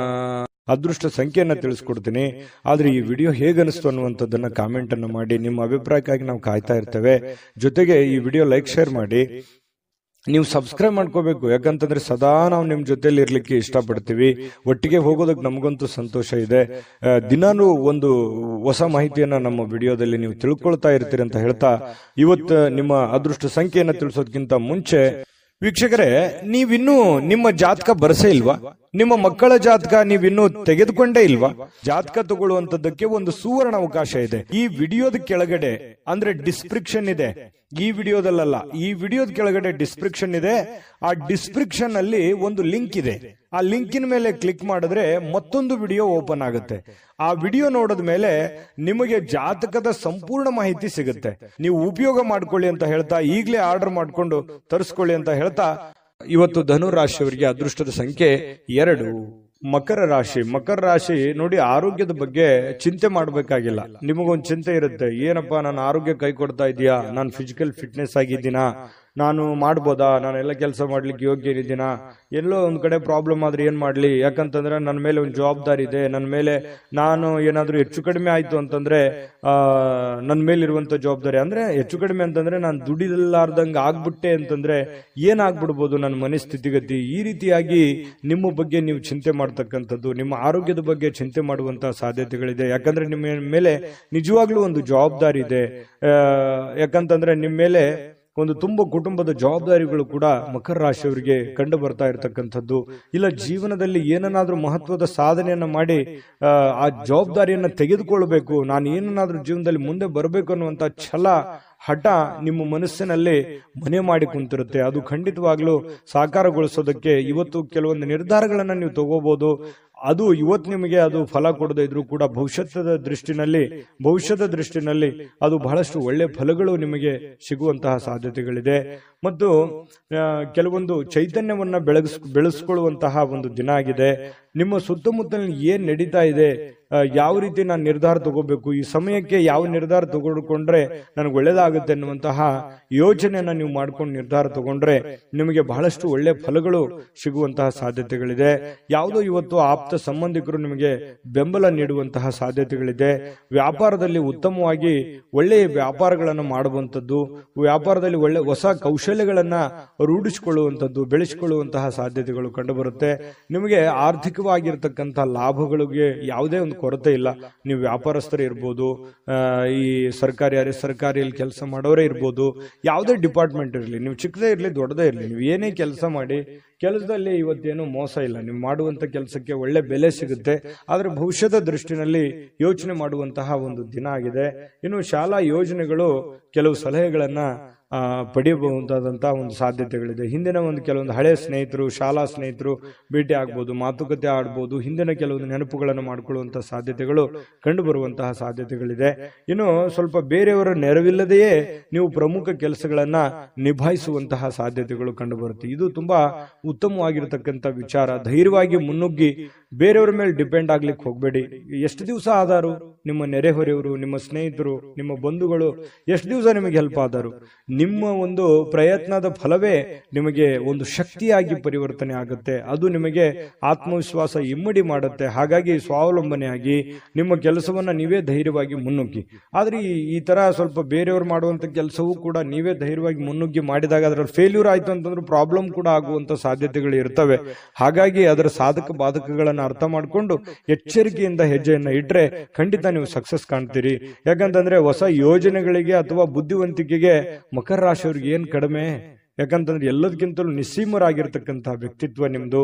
ಅದೃಷ್ಟ ಸಂಖ್ಯೆಯನ್ನ ತಿಳಿಸ್ಕೊಡ್ತೀನಿ, ಆದ್ರೆ ಈ ವಿಡಿಯೋ ಹೇಗನಿಸ್ತು ಅನ್ನುವಂಥದ್ದನ್ನ ಕಾಮೆಂಟ್ ಅನ್ನು ಮಾಡಿ. ನಿಮ್ಮ ಅಭಿಪ್ರಾಯಕ್ಕಾಗಿ ನಾವು ಕಾಯ್ತಾ ಇರ್ತೇವೆ. ಜೊತೆಗೆ ಈ ವಿಡಿಯೋ ಲೈಕ್ ಶೇರ್ ಮಾಡಿ. ನೀವು ಸಬ್ಸ್ಕ್ರೈಬ್ ಮಾಡ್ಕೋಬೇಕು, ಯಾಕಂತಂದ್ರೆ ಸದಾ ನಾವು ನಿಮ್ ಜೊತೆಲಿ ಇರ್ಲಿಕ್ಕೆ ಇಷ್ಟಪಡ್ತೀವಿ. ಒಟ್ಟಿಗೆ ಹೋಗೋದಕ್ಕೆ ನಮಗಂತೂ ಸಂತೋಷ ಇದೆ. ದಿನಾನು ಒಂದು ಹೊಸ ಮಾಹಿತಿಯನ್ನ ನಮ್ಮ ವಿಡಿಯೋದಲ್ಲಿ ನೀವು ತಿಳ್ಕೊಳ್ತಾ ಇರ್ತೀರಿ ಅಂತ ಹೇಳ್ತಾ, ಇವತ್ತು ನಿಮ್ಮ ಅದೃಷ್ಟ ಸಂಖ್ಯೆಯನ್ನ ತಿಳಿಸೋದಕ್ಕಿಂತ ಮುಂಚೆ ವೀಕ್ಷಕರೇ, ನೀವಿನ್ನೂ ನಿಮ್ಮ ಜಾತಕ ಬರಸೇ ಇಲ್ವಾ? ನಿಮ್ಮ ಮಕ್ಕಳ ಜಾತಕ ನೀವಿನ್ನೂ ತೆಗೆದುಕೊಂಡೇ ಇಲ್ವಾ? ಜಾತಕ ತಗೊಳ್ಳುವಂತದ್ದಕ್ಕೆ ಒಂದು ಸುವರ್ಣ ಅವಕಾಶ ಇದೆ. ಈ ವಿಡಿಯೋದ ಕೆಳಗಡೆ ಅಂದ್ರೆ ಡಿಸ್ಕ್ರಿಪ್ಷನ್ ಇದೆ, ಈ ವಿಡಿಯೋದಲ್ಲ, ಈ ವಿಡಿಯೋದ ಕೆಳಗಡೆ ಡಿಸ್ಕ್ರಿಪ್ಷನ್ ಇದೆ. ಆ ಡಿಸ್ಕ್ರಿಪ್ಷನ್ ಅಲ್ಲಿ ಒಂದು ಲಿಂಕ್ ಇದೆ. ಆ ಲಿಂಕಿನ ಮೇಲೆ ಕ್ಲಿಕ್ ಮಾಡಿದ್ರೆ ಮತ್ತೊಂದು ವಿಡಿಯೋ ಓಪನ್ ಆಗುತ್ತೆ. ಆ ವಿಡಿಯೋ ನೋಡಿದ ಮೇಲೆ ನಿಮಗೆ ಜಾತಕದ ಸಂಪೂರ್ಣ ಮಾಹಿತಿ ಸಿಗುತ್ತೆ. ನೀವು ಉಪಯೋಗ ಮಾಡ್ಕೊಳ್ಳಿ ಅಂತ ಹೇಳ್ತಾ, ಈಗಲೇ ಆರ್ಡರ್ ಮಾಡ್ಕೊಂಡು ತರಿಸ್ಕೊಳ್ಳಿ ಅಂತ ಹೇಳ್ತಾ, ಇವತ್ತು ಧನು ರಾಶಿಯವರಿಗೆ ಅದೃಷ್ಟದ ಸಂಖ್ಯೆ 2. ಮಕರ ರಾಶಿ. ಮಕರ ರಾಶಿ ನೋಡಿ, ಆರೋಗ್ಯದ ಬಗ್ಗೆ ಚಿಂತೆ ಮಾಡಬೇಕಾಗಿಲ್ಲ. ನಿಮಗೊಂದು ಚಿಂತೆ ಇರುತ್ತೆ, ಏನಪ್ಪಾ ನನ್ನ ಆರೋಗ್ಯ ಕೈ ಕೊಡ್ತಾ ಇದೆಯಾ, ನಾನು ಫಿಸಿಕಲ್ ಫಿಟ್ನೆಸ್ ಆಗಿದ್ದೀನಾ, ನಾನು ಮಾಡ್ಬೋದಾ, ನಾನೆಲ್ಲ ಕೆಲಸ ಮಾಡ್ಲಿಕ್ಕೆ ಯೋಗ್ಯ ಇದ್ದೀನಾ, ಎಲ್ಲೋ ಒಂದ್ ಕಡೆ ಪ್ರಾಬ್ಲಮ್ ಆದ್ರೆ ಏನ್ ಮಾಡ್ಲಿ, ಯಾಕಂತಂದ್ರೆ ನನ್ನ ಮೇಲೆ ಒಂದು ಜವಾಬ್ದಾರಿ ಇದೆ, ನನ್ನ ಮೇಲೆ ನಾನು ಏನಾದ್ರೂ ಹೆಚ್ಚು ಕಡಿಮೆ ಆಯ್ತು ಅಂತಂದ್ರೆ ನನ್ನ ಮೇಲಿರುವಂತ ಜವಾಬ್ದಾರಿ, ಅಂದ್ರೆ ಹೆಚ್ಚು ಕಡಿಮೆ ಅಂತಂದ್ರೆ ನಾನು ದುಡಿಲಾರ್ದಂಗ ಆಗ್ಬಿಟ್ಟೆ ಅಂತಂದ್ರೆ ಏನಾಗ್ಬಿಡ್ಬೋದು ನನ್ನ ಮನಸ್ಥಿತಿಗತಿ. ಈ ರೀತಿಯಾಗಿ ನಿಮ್ಮ ಬಗ್ಗೆ ನೀವು ಚಿಂತೆ ಮಾಡ್ತಕ್ಕಂಥದ್ದು, ನಿಮ್ಮ ಆರೋಗ್ಯದ ಬಗ್ಗೆ ಚಿಂತೆ ಮಾಡುವಂತಹ ಸಾಧ್ಯತೆಗಳಿದೆ. ಯಾಕಂದ್ರೆ ನಿಮ್ಮ ಮೇಲೆ ನಿಜವಾಗ್ಲೂ ಒಂದು ಜವಾಬ್ದಾರಿ ಇದೆ. ಯಾಕಂತಂದ್ರೆ ನಿಮ್ಮ ಮೇಲೆ ಒಂದು ತುಂಬ ಕುಟುಂಬದ ಜವಾಬ್ದಾರಿಗಳು ಕೂಡ ಮಕರ ರಾಶಿಯವರಿಗೆ ಕಂಡು ಬರ್ತಾ ಇರತಕ್ಕಂಥದ್ದು. ಇಲ್ಲ ಜೀವನದಲ್ಲಿ ಏನನ್ನಾದ್ರೂ ಮಹತ್ವದ ಸಾಧನೆಯನ್ನ ಮಾಡಿ ಆ ಜವಾಬ್ದಾರಿಯನ್ನ ತೆಗೆದುಕೊಳ್ಬೇಕು, ನಾನು ಏನನ್ನಾದ್ರೂ ಜೀವನದಲ್ಲಿ ಮುಂದೆ ಬರಬೇಕು ಅನ್ನುವಂತ ಛಲ, ಹಠ ನಿಮ್ಮ ಮನಸ್ಸಿನಲ್ಲಿ ಮನೆ ಮಾಡಿ ಕುಂತಿರುತ್ತೆ. ಅದು ಖಂಡಿತವಾಗ್ಲೂ ಸಾಕಾರಗೊಳಿಸೋದಕ್ಕೆ ಇವತ್ತು ಕೆಲವೊಂದು ನಿರ್ಧಾರಗಳನ್ನ ನೀವು ತಗೋಬಹುದು. ಅದು ಇವತ್ತು ನಿಮಗೆ ಅದು ಫಲ ಕೊಡದೇ ಇದ್ರೂ ಕೂಡ ಭವಿಷ್ಯದ ದೃಷ್ಟಿನಲ್ಲಿ ಅದು ಬಹಳಷ್ಟು ಒಳ್ಳೆ ಫಲಗಳು ನಿಮಗೆ ಸಿಗುವಂತಹ ಸಾಧ್ಯತೆಗಳಿದೆ. ಮತ್ತು ಕೆಲವೊಂದು ಚೈತನ್ಯವನ್ನ ಬೆಳೆಸ್ಕೊಳ್ಳುವಂತಹ ಒಂದು ದಿನ ಆಗಿದೆ. ನಿಮ್ಮ ಸುತ್ತಮುತ್ತಲಿನ ಏನ್ ನಡೀತಾ ಇದೆ, ಯಾವ ರೀತಿ ನಾನು ನಿರ್ಧಾರ ತಗೋಬೇಕು, ಈ ಸಮಯಕ್ಕೆ ಯಾವ ನಿರ್ಧಾರ ತಗೊಂಡ್ರೆ ನನಗೆ ಒಳ್ಳೇದಾಗುತ್ತೆ ಅನ್ನುವಂತಹ ಯೋಚನೆಯನ್ನ ನೀವು ಮಾಡ್ಕೊಂಡು ನಿರ್ಧಾರ ತಗೊಂಡ್ರೆ ನಿಮಗೆ ಬಹಳಷ್ಟು ಒಳ್ಳೆ ಫಲಗಳು ಸಿಗುವಂತಹ ಸಾಧ್ಯತೆಗಳಿದೆ. ಯಾವುದೋ ಇವತ್ತು ಆಪ್ತ ಸಂಬಂಧಿಕರು ನಿಮಗೆ ಬೆಂಬಲ ನೀಡುವಂತಹ ಸಾಧ್ಯತೆಗಳಿದೆ. ವ್ಯಾಪಾರದಲ್ಲಿ ಉತ್ತಮವಾಗಿ ಒಳ್ಳೆಯ ವ್ಯಾಪಾರಗಳನ್ನು ಮಾಡುವಂಥದ್ದು, ವ್ಯಾಪಾರದಲ್ಲಿ ಒಳ್ಳೆ ಹೊಸ ಕೌಶಲ್ಯಗಳನ್ನ ರೂಢಿಸಿಕೊಳ್ಳುವಂಥದ್ದು, ಬೆಳೆಸಿಕೊಳ್ಳುವಂತಹ ಸಾಧ್ಯತೆಗಳು ಕಂಡುಬರುತ್ತೆ. ನಿಮಗೆ ಆರ್ಥಿಕವಾಗಿರ್ತಕ್ಕಂತಹ ಲಾಭಗಳಿಗೆ ಯಾವುದೇ ಒಂದು ಕೊರತೆ ಇಲ್ಲ. ನೀವು ವ್ಯಾಪಾರಸ್ಥರೇ ಇರ್ಬೋದು, ಈ ಸರ್ಕಾರಿಯಲ್ಲಿ ಕೆಲಸ ಮಾಡೋರೇ ಇರ್ಬೋದು, ಯಾವುದೇ ಡಿಪಾರ್ಟ್ಮೆಂಟ್ ಇರಲಿ, ನೀವು ಚಿಕ್ಕದೇ ಇರಲಿ ದೊಡ್ಡದೇ ಇರಲಿ, ನೀವು ಏನೇ ಕೆಲಸ ಮಾಡಿ, ಕೆಲಸದಲ್ಲಿ ಇವತ್ತೇನು ಮೋಸ ಇಲ್ಲ. ನೀವು ಮಾಡುವಂತ ಕೆಲಸಕ್ಕೆ ಒಳ್ಳೆ ಬೆಲೆ ಸಿಗುತ್ತೆ. ಆದ್ರೆ ಭವಿಷ್ಯದ ದೃಷ್ಟಿನಲ್ಲಿ ಯೋಚನೆ ಮಾಡುವಂತಹ ಒಂದು ದಿನ ಆಗಿದೆ. ಇನ್ನು ಶಾಲಾ ಯೋಜನೆಗಳು ಕೆಲವು ಸಲಹೆಗಳನ್ನ ಪಡೆಯಬಹುದಾದಂತಹ ಒಂದು ಸಾಧ್ಯತೆಗಳಿದೆ. ಹಿಂದಿನ ಒಂದು ಕೆಲವೊಂದು ಹಳೆ ಸ್ನೇಹಿತರು, ಶಾಲಾ ಸ್ನೇಹಿತರು ಭೇಟಿ ಆಗ್ಬೋದು, ಮಾತುಕತೆ ಆಡ್ಬೋದು, ಹಿಂದಿನ ಕೆಲವೊಂದು ನೆನಪುಗಳನ್ನು ಮಾಡಿಕೊಳ್ಳುವಂತಹ ಸಾಧ್ಯತೆಗಳು ಕಂಡು ಬರುವಂತಹ ಸಾಧ್ಯತೆಗಳಿದೆ. ಇನ್ನು ಸ್ವಲ್ಪ ಬೇರೆಯವರ ನೆರವಿಲ್ಲದೆಯೇ ನೀವು ಪ್ರಮುಖ ಕೆಲಸಗಳನ್ನ ನಿಭಾಯಿಸುವಂತಹ ಸಾಧ್ಯತೆಗಳು ಕಂಡು ಬರುತ್ತೆ. ಇದು ತುಂಬಾ ಉತ್ತಮವಾಗಿರತಕ್ಕಂಥ ವಿಚಾರ. ಧೈರ್ಯವಾಗಿ ಮುನ್ನುಗ್ಗಿ ಬೇರೆಯವರ ಮೇಲೆ ಡಿಪೆಂಡ್ ಆಗ್ಲಿಕ್ಕೆ ಹೋಗ್ಬೇಡಿ. ಎಷ್ಟು ದಿವಸ ಆದಾರು ನಿಮ್ಮ ನೆರೆಹೊರೆಯವರು, ನಿಮ್ಮ ಸ್ನೇಹಿತರು, ನಿಮ್ಮ ಬಂಧುಗಳು ಎಷ್ಟು ದಿವಸ ನಿಮಗೆ ಹೆಲ್ಪ್ ಆದರು? ನಿಮ್ಮ ಒಂದು ಪ್ರಯತ್ನದ ಫಲವೇ ನಿಮಗೆ ಒಂದು ಶಕ್ತಿಯಾಗಿ ಪರಿವರ್ತನೆ ಆಗುತ್ತೆ. ಅದು ನಿಮಗೆ ಆತ್ಮವಿಶ್ವಾಸ ಇಮ್ಮಡಿ ಮಾಡುತ್ತೆ. ಹಾಗಾಗಿ ಸ್ವಾವಲಂಬನೆಯಾಗಿ ನಿಮ್ಮ ಕೆಲಸವನ್ನ ನೀವೇ ಧೈರ್ಯವಾಗಿ ಮುನ್ನುಗ್ಗಿ. ಆದ್ರೆ ಈ ತರ ಸ್ವಲ್ಪ ಬೇರೆಯವರು ಮಾಡುವಂತ ಕೆಲಸವೂ ಕೂಡ ನೀವೇ ಧೈರ್ಯವಾಗಿ ಮುನ್ನುಗ್ಗಿ ಮಾಡಿದಾಗ ಅದರಲ್ಲಿ ಫೇಲ್ಯೂರ್ ಆಯ್ತು ಅಂತಂದ್ರೆ ಪ್ರಾಬ್ಲಮ್ ಕೂಡ ಆಗುವಂತ ಸಾಧ್ಯತೆಗಳು ಇರ್ತವೆ. ಹಾಗಾಗಿ ಅದರ ಸಾಧಕ ಬಾಧಕಗಳನ್ನ ಅರ್ಥ ಮಾಡಿಕೊಂಡು ಎಚ್ಚರಿಕೆಯಿಂದ ಹೆಜ್ಜೆಯನ್ನ ಇಟ್ರೆ ಖಂಡಿತ ನೀವು ಸಕ್ಸಸ್ ಕಾಣ್ತೀರಿ. ಯಾಕಂತಂದ್ರೆ ಹೊಸ ಯೋಜನೆಗಳಿಗೆ ಅಥವಾ ಬುದ್ಧಿವಂತಿಕೆಗೆ ಮಕರ ರಾಶಿಯವ್ರಿಗೆ ಏನ್ ಕಡಿಮೆ? ಯಾಕಂತಂದ್ರೆ ಎಲ್ಲದಕ್ಕಿಂತಲೂ ನಿಸ್ಸೀಮರಾಗಿರ್ತಕ್ಕಂತಹ ವ್ಯಕ್ತಿತ್ವ ನಿಮ್ದು.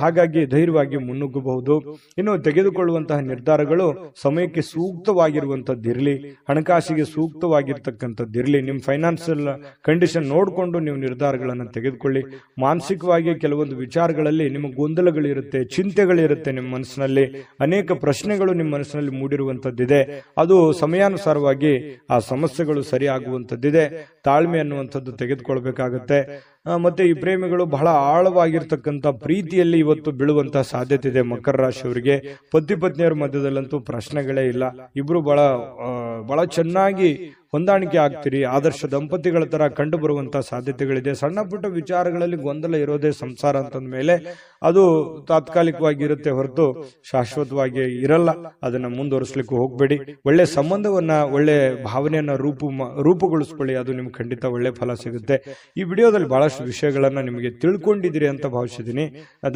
ಹಾಗಾಗಿ ಧೈರ್ಯವಾಗಿ ಮುನ್ನುಗ್ಗಬಹುದು. ಇನ್ನು ತೆಗೆದುಕೊಳ್ಳುವಂತಹ ನಿರ್ಧಾರಗಳು ಸಮಯಕ್ಕೆ ಸೂಕ್ತವಾಗಿರುವಂತದ್ದಿರಲಿ, ಹಣಕಾಸಿಗೆ ಸೂಕ್ತವಾಗಿರ್ತಕ್ಕಂಥದ್ದಿರಲಿ. ನಿಮ್ಮ ಫೈನಾನ್ಸಿಯಲ್ ಕಂಡೀಷನ್ ನೋಡಿಕೊಂಡು ನೀವು ನಿರ್ಧಾರಗಳನ್ನು ತೆಗೆದುಕೊಳ್ಳಿ. ಮಾನಸಿಕವಾಗಿ ಕೆಲವೊಂದು ವಿಚಾರಗಳಲ್ಲಿ ನಿಮ್ಮ ಗೊಂದಲಗಳಿರುತ್ತೆ, ಚಿಂತೆಗಳಿರುತ್ತೆ. ನಿಮ್ಮ ಮನಸ್ಸಿನಲ್ಲಿ ಅನೇಕ ಪ್ರಶ್ನೆಗಳು ನಿಮ್ಮ ಮನಸ್ಸಿನಲ್ಲಿ ಮೂಡಿರುವಂತದ್ದಿದೆ. ಅದು ಸಮಯಾನುಸಾರವಾಗಿ ಆ ಸಮಸ್ಯೆಗಳು ಸರಿಯಾಗುವಂತದ್ದಿದೆ. ತಾಳ್ಮೆ ಅನ್ನುವಂಥದ್ದು ತೆಗೆದುಕೊಳ್ಬೇಕಾಗತ್ತೆ. ಮತ್ತೆ ಈ ಪ್ರೇಮಿಗಳು ಬಹಳ ಆಳವಾಗಿರ್ತಕ್ಕಂಥ ಪ್ರೀತಿಯಲ್ಲಿ ಇವತ್ತು ಬೀಳುವಂತಹ ಸಾಧ್ಯತೆ ಇದೆ. ಮಕರ ರಾಶಿಯವರಿಗೆ ಪತಿ ಪತ್ನಿಯರ ಮಧ್ಯದಲ್ಲಂತೂ ಪ್ರಶ್ನೆಗಳೇ ಇಲ್ಲ. ಇಬ್ರು ಬಹಳ ಚೆನ್ನಾಗಿ ಹೊಂದಾಣಿಕೆ ಆಗ್ತೀರಿ. ಆದರ್ಶ ದಂಪತಿಗಳ ತರ ಕಂಡು ಬರುವಂತಹ ಸಾಧ್ಯತೆಗಳಿದೆ. ಸಣ್ಣ ಪುಟ್ಟ ವಿಚಾರಗಳಲ್ಲಿ ಗೊಂದಲ ಇರೋದೇ ಸಂಸಾರ ಅಂತಂದ ಮೇಲೆ ಅದು ತಾತ್ಕಾಲಿಕವಾಗಿ ಇರುತ್ತೆ ಹೊರತು ಶಾಶ್ವತವಾಗಿ ಇರಲ್ಲ. ಅದನ್ನ ಮುಂದುವರಿಸಲಿಕ್ಕೆ ಹೋಗ್ಬೇಡಿ. ಒಳ್ಳೆ ಸಂಬಂಧವನ್ನ, ಒಳ್ಳೆ ಭಾವನೆಯನ್ನ ರೂಪುಗೊಳಿಸ್ಕೊಳ್ಳಿ. ಅದು ನಿಮ್ಗೆ ಖಂಡಿತ ಒಳ್ಳೆ ಫಲ ಸಿಗುತ್ತೆ. ಈ ವಿಡಿಯೋದಲ್ಲಿ ಬಹಳಷ್ಟು ವಿಷಯಗಳನ್ನ ನಿಮಗೆ ತಿಳ್ಕೊಂಡಿದ್ದೀರಿ ಅಂತ ಭಾವಿಸಿದ್ದೀನಿ.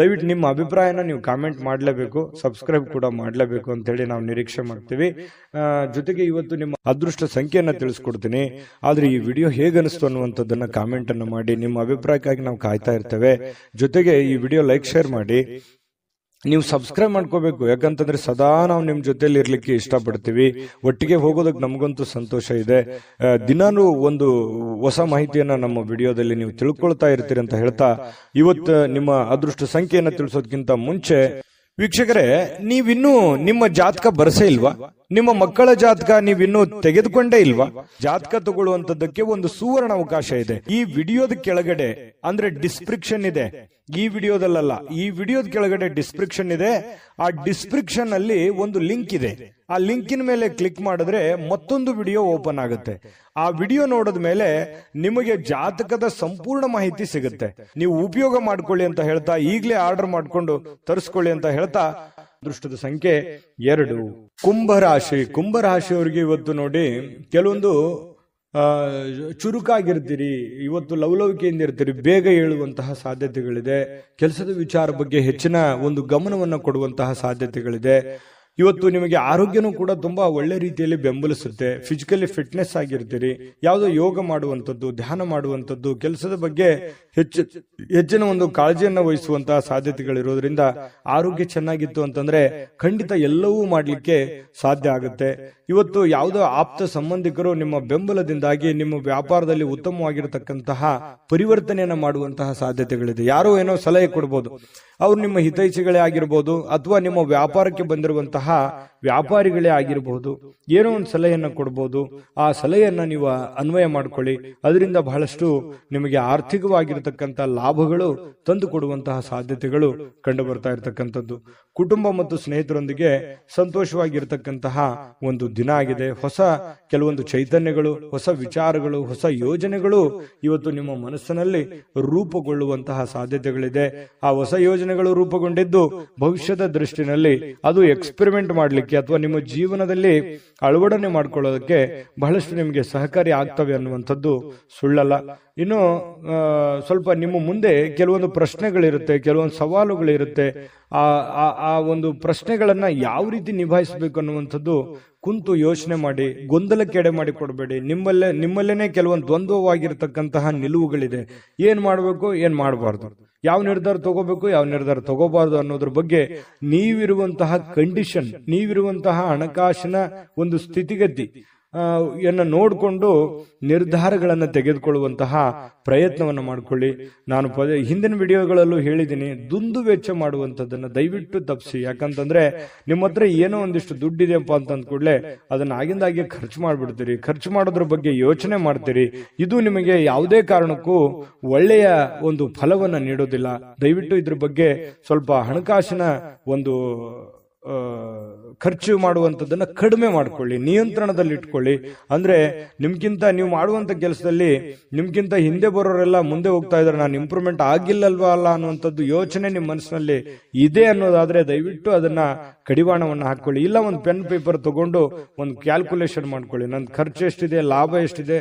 ದಯವಿಟ್ಟು ನಿಮ್ಮ ಅಭಿಪ್ರಾಯನ ನೀವು ಕಾಮೆಂಟ್ ಮಾಡಲೇಬೇಕು, ಸಬ್ಸ್ಕ್ರೈಬ್ ಕೂಡ ಮಾಡಲೇಬೇಕು ಅಂತ ಹೇಳಿ ನಾವು ನಿರೀಕ್ಷೆ ಮಾಡ್ತೀವಿ. ಜೊತೆಗೆ ಇವತ್ತು ನಿಮ್ಮ ಅದೃಷ್ಟ ಸಂಖ್ಯೆಯನ್ನ ತಿಳಿಸ್ಕೊಡ್ತೀನಿ. ಆದ್ರೆ ಈ ವಿಡಿಯೋ ಹೇಗನಿಸ್ತು ಅನ್ನುವಂಥದ್ದನ್ನ ಕಾಮೆಂಟ್ ಅನ್ನು ಮಾಡಿ. ನಿಮ್ಮ ಅಭಿಪ್ರಾಯಕ್ಕಾಗಿ ನಾವು ಕಾಯ್ತಾ ಇರ್ತೇವೆ. ಜೊತೆಗೆ ಈ ವಿಡಿಯೋ ಲೈಕ್, ಶೇರ್ ಮಾಡಿ. ನೀವು ಸಬ್ಸ್ಕ್ರೈಬ್ ಮಾಡ್ಕೋಬೇಕು. ಯಾಕಂತಂದ್ರೆ ಸದಾ ನಾವು ನಿಮ್ ಜೊತೆಲಿ ಇರ್ಲಿಕ್ಕೆ ಇಷ್ಟಪಡ್ತೀವಿ. ಒಟ್ಟಿಗೆ ಹೋಗೋದಕ್ಕೆ ನಮಗಂತೂ ಸಂತೋಷ ಇದೆ. ದಿನಾನು ಒಂದು ಹೊಸ ಮಾಹಿತಿಯನ್ನ ನಮ್ಮ ವಿಡಿಯೋದಲ್ಲಿ ನೀವು ತಿಳ್ಕೊಳ್ತಾ ಇರ್ತೀರಿ ಅಂತ ಹೇಳ್ತಾ, ಇವತ್ತು ನಿಮ್ಮ ಅದೃಷ್ಟ ಸಂಖ್ಯೆಯನ್ನ ತಿಳಿಸೋದಕ್ಕಿಂತ ಮುಂಚೆ ವೀಕ್ಷಕರೇ, ನೀವಿನ್ನೂ ನಿಮ್ಮ ಜಾತಕ ಬರಸೇ ಇಲ್ವಾ? ನಿಮ್ಮ ಮಕ್ಕಳ ಜಾತಕ ನೀವಿನ್ನೂ ತೆಗೆದುಕೊಂಡೇ ಇಲ್ವಾ? ಜಾತಕ ತಗೊಳ್ಳುವಂತದ್ದಕ್ಕೆ ಒಂದು ಸುವರ್ಣ ಅವಕಾಶ ಇದೆ. ಈ ವಿಡಿಯೋದ ಕೆಳಗಡೆ ಅಂದ್ರೆ ಡಿಸ್ಕ್ರಿಪ್ಷನ್ ಇದೆ. ಈ ವಿಡಿಯೋದಲ್ಲ, ಈ ವಿಡಿಯೋದ ಕೆಳಗಡೆ ಡಿಸ್ಕ್ರಿಪ್ಷನ್ ಇದೆ. ಆ ಡಿಸ್ಕ್ರಿಪ್ಷನ್ ಅಲ್ಲಿ ಒಂದು ಲಿಂಕ್ ಇದೆ. ಆ ಲಿಂಕಿನ ಮೇಲೆ ಕ್ಲಿಕ್ ಮಾಡಿದ್ರೆ ಮತ್ತೊಂದು ವಿಡಿಯೋ ಓಪನ್ ಆಗುತ್ತೆ. ಆ ವಿಡಿಯೋ ನೋಡಿದ ಮೇಲೆ ನಿಮಗೆ ಜಾತಕದ ಸಂಪೂರ್ಣ ಮಾಹಿತಿ ಸಿಗುತ್ತೆ. ನೀವು ಉಪಯೋಗ ಮಾಡ್ಕೊಳ್ಳಿ ಅಂತ ಹೇಳ್ತಾ, ಈಗಲೇ ಆರ್ಡರ್ ಮಾಡ್ಕೊಂಡು ತರಿಸ್ಕೊಳ್ಳಿ ಅಂತ ಹೇಳ್ತಾ, ಅದೃಷ್ಟದ ಸಂಖ್ಯೆ 2. ಕುಂಭರಾಶಿ. ಕುಂಭರಾಶಿಯವರಿಗೆ ಇವತ್ತು ನೋಡಿ, ಕೆಲವೊಂದು ಚುರುಕಾಗಿರ್ತೀರಿ, ಇವತ್ತು ಲವಲವಿಕೆಯಿಂದ ಇರ್ತೀರಿ, ಬೇಗ ಏಳುವಂತಹ ಸಾಧ್ಯತೆಗಳಿದೆ. ಕೆಲಸದ ವಿಚಾರ ಬಗ್ಗೆ ಹೆಚ್ಚಿನ ಒಂದು ಗಮನವನ್ನು ಕೊಡುವಂತಹ ಸಾಧ್ಯತೆಗಳಿದೆ. ಇವತ್ತು ನಿಮಗೆ ಆರೋಗ್ಯನೂ ಕೂಡ ತುಂಬಾ ಒಳ್ಳೆ ರೀತಿಯಲ್ಲಿ ಬೆಂಬಲಿಸುತ್ತೆ. Physically fitness ಆಗಿರ್ತೀರಿ. ಯಾವುದೋ ಯೋಗ ಮಾಡುವಂಥದ್ದು, ಧ್ಯಾನ ಮಾಡುವಂಥದ್ದು, ಕೆಲಸದ ಬಗ್ಗೆ ಹೆಚ್ಚಿನ ಒಂದು ಕಾಳಜಿಯನ್ನು ವಹಿಸುವಂತಹ ಸಾಧ್ಯತೆಗಳಿರೋದ್ರಿಂದ ಆರೋಗ್ಯ ಚೆನ್ನಾಗಿತ್ತು ಅಂತಂದ್ರೆ ಖಂಡಿತ ಎಲ್ಲವೂ ಮಾಡ್ಲಿಕ್ಕೆ ಸಾಧ್ಯ ಆಗುತ್ತೆ. ಇವತ್ತು ಯಾವುದೋ ಆಪ್ತ ಸಂಬಂಧಿಕರು ನಿಮ್ಮ ಬೆಂಬಲದಿಂದಾಗಿ ನಿಮ್ಮ ವ್ಯಾಪಾರದಲ್ಲಿ ಉತ್ತಮವಾಗಿರತಕ್ಕಂತಹ ಪರಿವರ್ತನೆಯನ್ನ ಮಾಡುವಂತಹ ಸಾಧ್ಯತೆಗಳಿದೆ. ಯಾರೋ ಏನೋ ಸಲಹೆ ಕೊಡ್ಬೋದು, ಅವ್ರು ನಿಮ್ಮ ಹಿತೈಷಿಗಳೇ ಆಗಿರ್ಬೋದು, ಅಥವಾ ನಿಮ್ಮ ವ್ಯಾಪಾರಕ್ಕೆ ಬಂದಿರುವಂತಹ ವ್ಯಾಪಾರಿಗಳೇ ಆಗಿರಬಹುದು. ಏನೋ ಒಂದು ಸಲಹೆಯನ್ನ ಕೊಡ್ಬೋದು. ಆ ಸಲಹೆಯನ್ನ ನೀವು ಅನ್ವಯ ಮಾಡ್ಕೊಳ್ಳಿ. ಅದರಿಂದ ಬಹಳಷ್ಟು ನಿಮಗೆ ಆರ್ಥಿಕವಾಗಿರತಕ್ಕಂಥ ಲಾಭಗಳು ತಂದು ಕೊಡುವಂತಹ ಸಾಧ್ಯತೆಗಳು ಕಂಡು ಬರ್ತಾ ಇರತಕ್ಕಂಥದ್ದು. ಕುಟುಂಬ ಮತ್ತು ಸ್ನೇಹಿತರೊಂದಿಗೆ ಸಂತೋಷವಾಗಿರ್ತಕ್ಕಂತಹ ಒಂದು ದಿನ ಆಗಿದೆ. ಹೊಸ ಕೆಲವೊಂದು ಚೈತನ್ಯಗಳು, ಹೊಸ ವಿಚಾರಗಳು, ಹೊಸ ಯೋಜನೆಗಳು ಇವತ್ತು ನಿಮ್ಮ ಮನಸ್ಸಿನಲ್ಲಿ ರೂಪುಗೊಳ್ಳುವಂತಹ ಸಾಧ್ಯತೆಗಳಿದೆ. ಆ ಹೊಸ ಯೋಜನೆಗಳು ರೂಪುಗೊಂಡಿದ್ದು ಭವಿಷ್ಯದ ದೃಷ್ಟಿನಲ್ಲಿ ಅದು ಎಕ್ಸ್ಪೆರಿಮೆಂಟ್ ಮಾಡಲಿಕ್ಕೆ ಅಥವಾ ನಿಮ್ಮ ಜೀವನದಲ್ಲಿ ಅಳವಡನೆ ಮಾಡ್ಕೊಳ್ಳೋದಕ್ಕೆ ಬಹಳಷ್ಟು ನಿಮಗೆ ಸಹಕಾರಿ ಆಗ್ತವೆ ಅನ್ನುವಂಥದ್ದು ಸುಳ್ಳಲ್ಲ. ಇನ್ನು ಸ್ವಲ್ಪ ನಿಮ್ಮ ಮುಂದೆ ಕೆಲವೊಂದು ಪ್ರಶ್ನೆಗಳಿರುತ್ತೆ, ಕೆಲವೊಂದು ಸವಾಲುಗಳಿರುತ್ತೆ. ಆ ಒಂದು ಪ್ರಶ್ನೆಗಳನ್ನ ಯಾವ ರೀತಿ ನಿಭಾಯಿಸಬೇಕು ಅನ್ನುವಂಥದ್ದು ಕುಂತು ಯೋಚನೆ ಮಾಡಿ, ಗೊಂದಲಕ್ಕೆ ಎಡೆ ಮಾಡಿ ಕೊಡಬೇಡಿ. ನಿಮ್ಮಲ್ಲೇನೆ ಕೆಲವೊಂದು ದ್ವಂದ್ವವಾಗಿರ್ತಕ್ಕಂತಹ ನಿಲುವುಗಳಿದೆ. ಏನ್ ಮಾಡಬೇಕು, ಏನ್ ಮಾಡಬಾರ್ದು, ಯಾವ ನಿರ್ಧಾರ ತಗೋಬೇಕು, ಯಾವ ನಿರ್ಧಾರ ತಗೋಬಾರ್ದು ಅನ್ನೋದ್ರ ಬಗ್ಗೆ ನೀವಿರುವಂತಹ ಕಂಡೀಷನ್, ನೀವಿರುವಂತಹ ಹಣಕಾಸಿನ ಒಂದು ಸ್ಥಿತಿಗತಿ ನೋಡಿಕೊಂಡು ನಿರ್ಧಾರಗಳನ್ನು ತೆಗೆದುಕೊಳ್ಳುವಂತಹ ಪ್ರಯತ್ನವನ್ನು ಮಾಡಿಕೊಳ್ಳಿ. ನಾನು ಹಿಂದಿನ ವಿಡಿಯೋಗಳಲ್ಲೂ ಹೇಳಿದ್ದೀನಿ, ದುಂದು ವೆಚ್ಚ ಮಾಡುವಂಥದ್ದನ್ನ ದಯವಿಟ್ಟು ತಪ್ಪಿಸಿ. ಯಾಕಂತಂದ್ರೆ ನಿಮ್ಮ ಹತ್ರ ಏನೋ ಒಂದಿಷ್ಟು ದುಡ್ಡಿದೆಯಪ್ಪ ಅಂತ ಕೂಡಲೇ ಅದನ್ನ ಆಗಿಂದಾಗೆ ಖರ್ಚು ಮಾಡ್ಬಿಡ್ತೀರಿ. ಖರ್ಚು ಮಾಡೋದ್ರ ಬಗ್ಗೆ ಯೋಚನೆ ಮಾಡ್ತೀರಿ. ಇದು ನಿಮಗೆ ಯಾವುದೇ ಕಾರಣಕ್ಕೂ ಒಳ್ಳೆಯ ಒಂದು ಫಲವನ್ನ ನೀಡೋದಿಲ್ಲ. ದಯವಿಟ್ಟು ಇದ್ರ ಬಗ್ಗೆ ಸ್ವಲ್ಪ ಹಣಕಾಸಿನ ಒಂದು ಖರ್ಚು ಮಾಡುವಂಥದ್ದನ್ನ ಕಡಿಮೆ ಮಾಡ್ಕೊಳ್ಳಿ, ನಿಯಂತ್ರಣದಲ್ಲಿ ಇಟ್ಕೊಳ್ಳಿ. ಅಂದ್ರೆ ನಿಮ್ಗಿಂತ ನೀವು ಮಾಡುವಂತ ಕೆಲಸದಲ್ಲಿ ನಿಮ್ಗಿಂತ ಹಿಂದೆ ಬರೋರೆಲ್ಲ ಮುಂದೆ ಹೋಗ್ತಾ ಇದಾರೆ, ನಾನು ಇಂಪ್ರೂವ್ಮೆಂಟ್ ಆಗಿಲ್ಲಲ್ವಾ ಅಲ್ಲ ಅನ್ನುವಂಥದ್ದು ಯೋಚನೆ ನಿಮ್ಮ ಮನಸ್ಸಿನಲ್ಲಿ ಇದೆ ಅನ್ನೋದಾದ್ರೆ ದಯವಿಟ್ಟು ಅದನ್ನ ಕಡಿವಾಣವನ್ನು ಹಾಕೊಳ್ಳಿ. ಇಲ್ಲ ಒಂದು ಪೆನ್ ಪೇಪರ್ ತಗೊಂಡು ಒಂದು ಕ್ಯಾಲ್ಕುಲೇಷನ್ ಮಾಡ್ಕೊಳ್ಳಿ. ನನ್ನ ಖರ್ಚು ಎಷ್ಟಿದೆ, ಲಾಭ ಎಷ್ಟಿದೆ,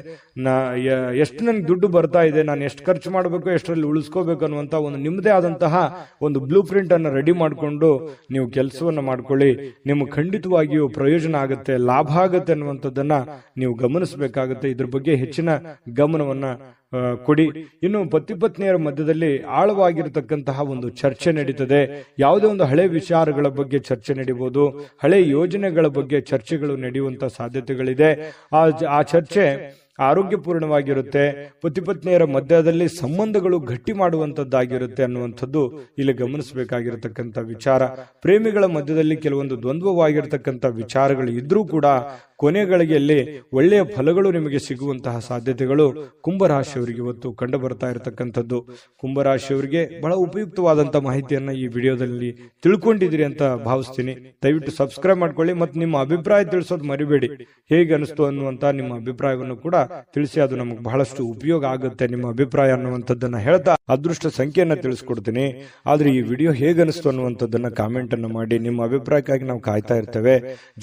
ಎಷ್ಟು ನನ್ಗೆ ದುಡ್ಡು ಬರ್ತಾ ಇದೆ, ನಾನು ಎಷ್ಟು ಖರ್ಚು ಮಾಡಬೇಕು, ಎಷ್ಟರಲ್ಲಿ ಉಳಿಸ್ಕೋಬೇಕು ಅನ್ನುವಂತ ಒಂದು ನಿಮ್ಮದೇ ಆದಂತಹ ಒಂದು ಬ್ಲೂ ಪ್ರಿಂಟ್ ಅನ್ನು ರೆಡಿ ಮಾಡಿಕೊಂಡು ನೀವು ಕೆಲಸವನ್ನ ಮಾಡ್ಕೊಳ್ಳಿ. ನಿಮ್ಗೆ ಖಂಡಿತವಾಗಿಯೂ ಪ್ರಯೋಜನ ಆಗುತ್ತೆ, ಲಾಭ ಆಗುತ್ತೆ ಅನ್ನುವಂಥದ್ದನ್ನ ನೀವು ಗಮನಿಸಬೇಕಾಗುತ್ತೆ. ಇದ್ರ ಬಗ್ಗೆ ಹೆಚ್ಚಿನ ಗಮನವನ್ನ ಕೊಡಿ. ಇನ್ನು ಪತಿ ಪತ್ನಿಯರ ಮಧ್ಯದಲ್ಲಿ ಆಳವಾಗಿರತಕ್ಕಂತಹ ಒಂದು ಚರ್ಚೆ ನಡೀತದೆ. ಯಾವುದೇ ಒಂದು ಹಳೆ ವಿಚಾರಗಳ ಬಗ್ಗೆ ಚರ್ಚೆ ನಡೀಬಹುದು, ಹಳೆ ಯೋಜನೆಗಳ ಬಗ್ಗೆ ಚರ್ಚೆಗಳು ನಡೆಯುವಂತಹ ಸಾಧ್ಯತೆಗಳಿದೆ. ಆ ಚರ್ಚೆ ಆರೋಗ್ಯಪೂರ್ಣವಾಗಿರುತ್ತೆ. ಪತಿ ಪತ್ನಿಯರ ಮಧ್ಯದಲ್ಲಿ ಸಂಬಂಧಗಳು ಗಟ್ಟಿ ಮಾಡುವಂತದ್ದಾಗಿರುತ್ತೆ ಅನ್ನುವಂಥದ್ದು ಇಲ್ಲಿ ಗಮನಿಸಬೇಕಾಗಿರತಕ್ಕಂಥ ವಿಚಾರ. ಪ್ರೇಮಿಗಳ ಮಧ್ಯದಲ್ಲಿ ಕೆಲವೊಂದು ದ್ವಂದ್ವವಾಗಿರತಕ್ಕಂಥ ವಿಚಾರಗಳು ಇದ್ರೂ ಕೂಡ ಕೊನೆಗಳಿಗೆಯಲ್ಲಿ ಒಳ್ಳೆಯ ಫಲಗಳು ನಿಮಗೆ ಸಿಗುವಂತಹ ಸಾಧ್ಯತೆಗಳು ಕುಂಭರಾಶಿಯವರಿಗೆ ಇವತ್ತು ಕಂಡು ಬರ್ತಾ ಇರತಕ್ಕಂಥದ್ದು. ಕುಂಭರಾಶಿಯವರಿಗೆ ಬಹಳ ಉಪಯುಕ್ತವಾದಂತಹ ಮಾಹಿತಿಯನ್ನ ಈ ವಿಡಿಯೋದಲ್ಲಿ ತಿಳ್ಕೊಂಡಿದ್ದೀರಿ ಅಂತ ಭಾವಿಸ್ತೀನಿ. ದಯವಿಟ್ಟು ಸಬ್ಸ್ಕ್ರೈಬ್ ಮಾಡ್ಕೊಳ್ಳಿ ಮತ್ತು ನಿಮ್ಮ ಅಭಿಪ್ರಾಯ ತಿಳಿಸೋದು ಮರಿಬೇಡಿ. ಹೇಗೆ ಅನಿಸ್ತು ಅನ್ನುವಂತ ನಿಮ್ಮ ಅಭಿಪ್ರಾಯವನ್ನು ಕೂಡ ತಿಳಿಸಿ, ಅದು ನಮಗೆ ಬಹಳಷ್ಟು ಉಪಯೋಗ ಆಗುತ್ತೆ ನಿಮ್ಮ ಅಭಿಪ್ರಾಯ ಅನ್ನುವಂಥದ್ದನ್ನ ಹೇಳ್ತಾ ಅದೃಷ್ಟ ಸಂಖ್ಯೆಯನ್ನ ತಿಳಿಸ್ಕೊಡ್ತೀನಿ. ಆದ್ರೆ ಈ ವಿಡಿಯೋ ಹೇಗೆ ಅನಿಸ್ತು ಅನ್ನುವಂಥದ್ದನ್ನ ಕಾಮೆಂಟ್ ಅನ್ನ ಮಾಡಿ. ನಿಮ್ಮ ಅಭಿಪ್ರಾಯಕ್ಕಾಗಿ ನಾವು ಕಾಯ್ತಾ ಇರ್ತೇವೆ.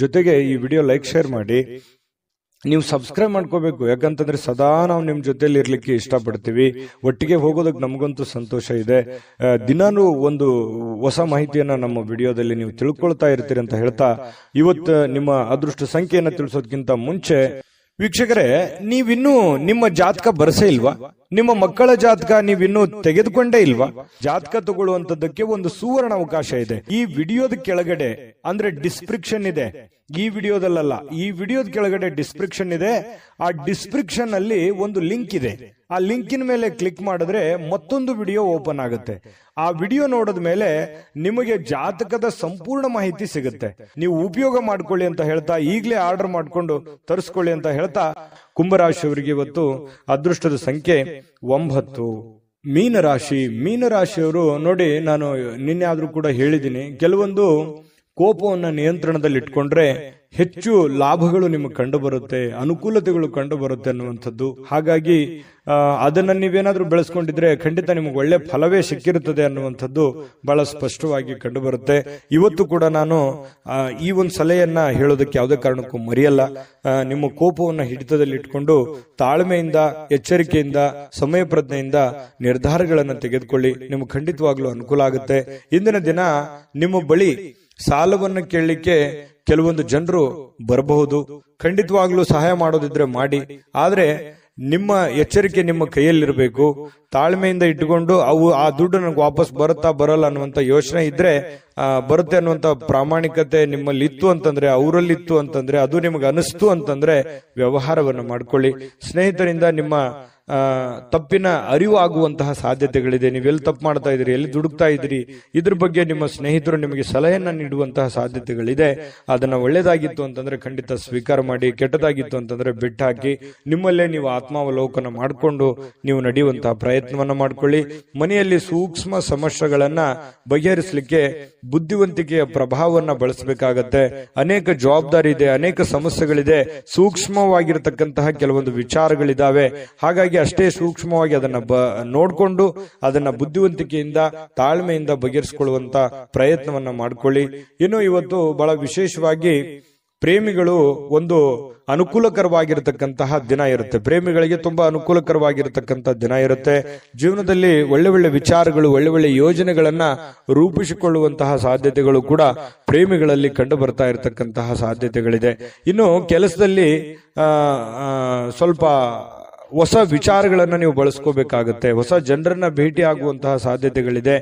ಜೊತೆಗೆ ಈ ವಿಡಿಯೋ ಲೈಕ್ ಶೇರ್ ಮಾಡಿ. ನೀವು ಸಬ್ಸ್ಕ್ರೈಬ್ ಮಾಡ್ಕೋಬೇಕು, ಯಾಕಂತಂದ್ರೆ ಸದಾ ನಾವು ನಿಮ್ ಜೊತೆಲಿ ಇರ್ಲಿಕ್ಕೆ ಇಷ್ಟಪಡ್ತೀವಿ. ಒಟ್ಟಿಗೆ ಹೋಗೋದಕ್ಕೆ ನಮಗಂತೂ ಸಂತೋಷ ಇದೆ. ದಿನಾನು ಒಂದು ಹೊಸ ಮಾಹಿತಿಯನ್ನ ನಮ್ಮ ವಿಡಿಯೋದಲ್ಲಿ ನೀವು ತಿಳ್ಕೊಳ್ತಾ ಇರ್ತೀರಿ ಅಂತ ಹೇಳ್ತಾ, ಇವತ್ತು ನಿಮ್ಮ ಅದೃಷ್ಟ ಸಂಖ್ಯೆಯನ್ನ ತಿಳಿಸೋದಕ್ಕಿಂತ ಮುಂಚೆ ವೀಕ್ಷಕರೇ, ನೀವಿನ್ನೂ ನಿಮ್ಮ ಜಾತಕ ಬರಸೇ ಇಲ್ವಾ? ನಿಮ್ಮ ಮಕ್ಕಳ ಜಾತಕ ನೀವಿನ್ನೂ ತೆಗೆದುಕೊಂಡೇ ಇಲ್ವಾ? ಜಾತಕ ತಗೊಳ್ಳುವಂತದ್ದಕ್ಕೆ ಒಂದು ಸುವರ್ಣ ಅವಕಾಶ ಇದೆ. ಈ ವಿಡಿಯೋದ ಕೆಳಗಡೆ ಅಂದ್ರೆ ಡಿಸ್ಕ್ರಿಪ್ಷನ್ ಇದೆ. ಈ ವಿಡಿಯೋದಲ್ಲ, ಈ ವಿಡಿಯೋದ ಕೆಳಗಡೆ ಡಿಸ್ಕ್ರಿಪ್ಷನ್ ಇದೆ. ಆ ಡಿಸ್ಕ್ರಿಪ್ಷನ್ ಅಲ್ಲಿ ಒಂದು ಲಿಂಕ್ ಇದೆ. ಆ ಲಿಂಕಿನ ಮೇಲೆ ಕ್ಲಿಕ್ ಮಾಡಿದ್ರೆ ಮತ್ತೊಂದು ವಿಡಿಯೋ ಓಪನ್ ಆಗುತ್ತೆ. ಆ ವಿಡಿಯೋ ನೋಡಿದ ಮೇಲೆ ನಿಮಗೆ ಜಾತಕದ ಸಂಪೂರ್ಣ ಮಾಹಿತಿ ಸಿಗುತ್ತೆ. ನೀವು ಉಪಯೋಗ ಮಾಡ್ಕೊಳ್ಳಿ ಅಂತ ಹೇಳ್ತಾ, ಈಗಲೇ ಆರ್ಡರ್ ಮಾಡ್ಕೊಂಡು ತರಿಸ್ಕೊಳ್ಳಿ ಅಂತ ಹೇಳ್ತಾ, ಕುಂಭರಾಶಿಯವರಿಗೆ ಇವತ್ತು ಅದೃಷ್ಟದ ಸಂಖ್ಯೆ 9. ಮೀನರಾಶಿಯವರು ನೋಡಿ, ನಾನು ನಿನ್ನೆ ಆದ್ರೂ ಕೂಡ ಹೇಳಿದ್ದೀನಿ, ಕೆಲವೊಂದು ಕೋಪವನ್ನ ನಿಯಂತ್ರಣದಲ್ಲಿ ಇಟ್ಕೊಂಡ್ರೆ ಹೆಚ್ಚು ಲಾಭಗಳು ನಿಮಗೆ ಕಂಡು ಬರುತ್ತೆ, ಅನುಕೂಲತೆಗಳು ಕಂಡು ಬರುತ್ತೆ ಅನ್ನುವಂಥದ್ದು. ಹಾಗಾಗಿ ಅದನ್ನ ನೀವೇನಾದ್ರೂ ಬೆಳೆಸ್ಕೊಂಡಿದ್ರೆ ಖಂಡಿತ ನಿಮಗೆ ಒಳ್ಳೆ ಫಲವೇ ಸಿಕ್ಕಿರುತ್ತದೆ ಅನ್ನುವಂಥದ್ದು ಬಹಳ ಸ್ಪಷ್ಟವಾಗಿ ಕಂಡು ಬರುತ್ತೆ. ಇವತ್ತು ಕೂಡ ನಾನು ಈ ಒಂದು ಸಲಹೆಯನ್ನ ಹೇಳೋದಕ್ಕೆ ಯಾವುದೇ ಕಾರಣಕ್ಕೂ ಮರೆಯಲ್ಲ. ನಿಮ್ಮ ಕೋಪವನ್ನ ಹಿಡಿತದಲ್ಲಿ ಇಟ್ಕೊಂಡು ತಾಳ್ಮೆಯಿಂದ, ಎಚ್ಚರಿಕೆಯಿಂದ, ಸಮಯ ಪ್ರಜ್ಞೆಯಿಂದ ನಿರ್ಧಾರಗಳನ್ನು ತೆಗೆದುಕೊಳ್ಳಿ. ನಿಮ್ಗೆ ಖಂಡಿತವಾಗ್ಲೂ ಅನುಕೂಲ ಆಗುತ್ತೆ. ಇಂದಿನ ದಿನ ನಿಮ್ಮ ಬಳಿ ಸಾಲವನ್ನು ಕೇಳಲಿಕ್ಕೆ ಕೆಲವೊಂದು ಜನರು ಬರಬಹುದು. ಖಂಡಿತವಾಗ್ಲೂ ಸಹಾಯ ಮಾಡೋದಿದ್ರೆ ಮಾಡಿ. ಆದ್ರೆ ನಿಮ್ಮ ಎಚ್ಚರಿಕೆ ನಿಮ್ಮ ಕೈಯಲ್ಲಿರಬೇಕು. ತಾಳ್ಮೆಯಿಂದ ಇಟ್ಟುಕೊಂಡು ಆ ದುಡ್ಡು ನನಗೆ ವಾಪಸ್ ಬರುತ್ತಾ ಬರಲ್ಲ ಅನ್ನುವಂತ ಯೋಚನೆ ಇದ್ರೆ, ಬರುತ್ತೆ ಅನ್ನುವಂತ ಪ್ರಾಮಾಣಿಕತೆ ನಿಮ್ಮಲ್ಲಿ ಇತ್ತು ಅಂತಂದ್ರೆ, ಅವರಲ್ಲಿತ್ತು ಅಂತಂದ್ರೆ, ಅದು ನಿಮಗೆ ಅನಿಸ್ತು ಅಂತಂದ್ರೆ ವ್ಯವಹಾರವನ್ನು ಮಾಡ್ಕೊಳ್ಳಿ. ಸ್ನೇಹಿತರಿಂದ ನಿಮ್ಮ ತಪ್ಪಿನ ಅರಿವು ಆಗುವಂತಹ ಸಾಧ್ಯತೆಗಳಿದೆ. ನೀವೆಲ್ಲಿ ತಪ್ಪು ಮಾಡ್ತಾ ಇದ್ದೀರಿ, ಎಲ್ಲಿ ದುಡುಕ್ತಾ ಇದ್ದೀರಿ, ಇದ್ರ ಬಗ್ಗೆ ನಿಮ್ಮ ಸ್ನೇಹಿತರು ನಿಮಗೆ ಸಲಹೆಯನ್ನ ನೀಡುವಂತಹ ಸಾಧ್ಯತೆಗಳಿದೆ. ಅದನ್ನ ಒಳ್ಳೇದಾಗಿತ್ತು ಅಂತಂದ್ರೆ ಖಂಡಿತ ಸ್ವೀಕಾರ ಮಾಡಿ, ಕೆಟ್ಟದಾಗಿತ್ತು ಅಂತಂದ್ರೆ ಬಿಟ್ಟು ಹಾಕಿ. ನಿಮ್ಮಲ್ಲೇ ನೀವು ಆತ್ಮಾವಲೋಕನ ಮಾಡಿಕೊಂಡು ನೀವು ನಡೆಯುವಂತಹ ಪ್ರಯತ್ನವನ್ನ ಮಾಡ್ಕೊಳ್ಳಿ. ಮನೆಯಲ್ಲಿ ಸೂಕ್ಷ್ಮ ಸಮಸ್ಯೆಗಳನ್ನ ಬಗೆಹರಿಸಲಿಕ್ಕೆ ಬುದ್ಧಿವಂತಿಕೆಯ ಪ್ರಭಾವವನ್ನ ಬಳಸಬೇಕಾಗತ್ತೆ. ಅನೇಕ ಜವಾಬ್ದಾರಿ ಇದೆ, ಅನೇಕ ಸಮಸ್ಯೆಗಳಿದೆ, ಸೂಕ್ಷ್ಮವಾಗಿರತಕ್ಕಂತಹ ಕೆಲವೊಂದು ವಿಚಾರಗಳಿದಾವೆ. ಹಾಗಾಗಿ ಅಷ್ಟೇ ಸೂಕ್ಷ್ಮವಾಗಿ ಅದನ್ನ ನೋಡ್ಕೊಂಡು ಅದನ್ನ ಬುದ್ಧಿವಂತಿಕೆಯಿಂದ, ತಾಳ್ಮೆಯಿಂದ ಬಗೆಹರಿಸಿಕೊಳ್ಳುವಂತ ಪ್ರಯತ್ನವನ್ನ ಮಾಡ್ಕೊಳ್ಳಿ. ಇನ್ನು ಇವತ್ತು ಬಹಳ ವಿಶೇಷವಾಗಿ ಪ್ರೇಮಿಗಳು ಒಂದು ಅನುಕೂಲಕರವಾಗಿರತಕ್ಕಂತಹ ದಿನ ಇರುತ್ತೆ. ಪ್ರೇಮಿಗಳಿಗೆ ತುಂಬಾ ಅನುಕೂಲಕರವಾಗಿರತಕ್ಕಂತಹ ದಿನ ಇರುತ್ತೆ. ಜೀವನದಲ್ಲಿ ಒಳ್ಳೆ ಒಳ್ಳೆ ವಿಚಾರಗಳು, ಒಳ್ಳೆ ಒಳ್ಳೆ ಯೋಜನೆಗಳನ್ನ ರೂಪಿಸಿಕೊಳ್ಳುವಂತಹ ಸಾಧ್ಯತೆಗಳು ಕೂಡ ಪ್ರೇಮಿಗಳಲ್ಲಿ ಕಂಡು ಬರ್ತಾ ಇರತಕ್ಕಂತಹ ಸಾಧ್ಯತೆಗಳಿದೆ. ಇನ್ನು ಕೆಲಸದಲ್ಲಿ ಸ್ವಲ್ಪ ಹೊಸ ವಿಚಾರಗಳನ್ನ ನೀವು ಬಳಸ್ಕೋಬೇಕಾಗತ್ತೆ. ಹೊಸ ಜನರನ್ನ ಭೇಟಿ ಆಗುವಂತಹ ಸಾಧ್ಯತೆಗಳಿದೆ.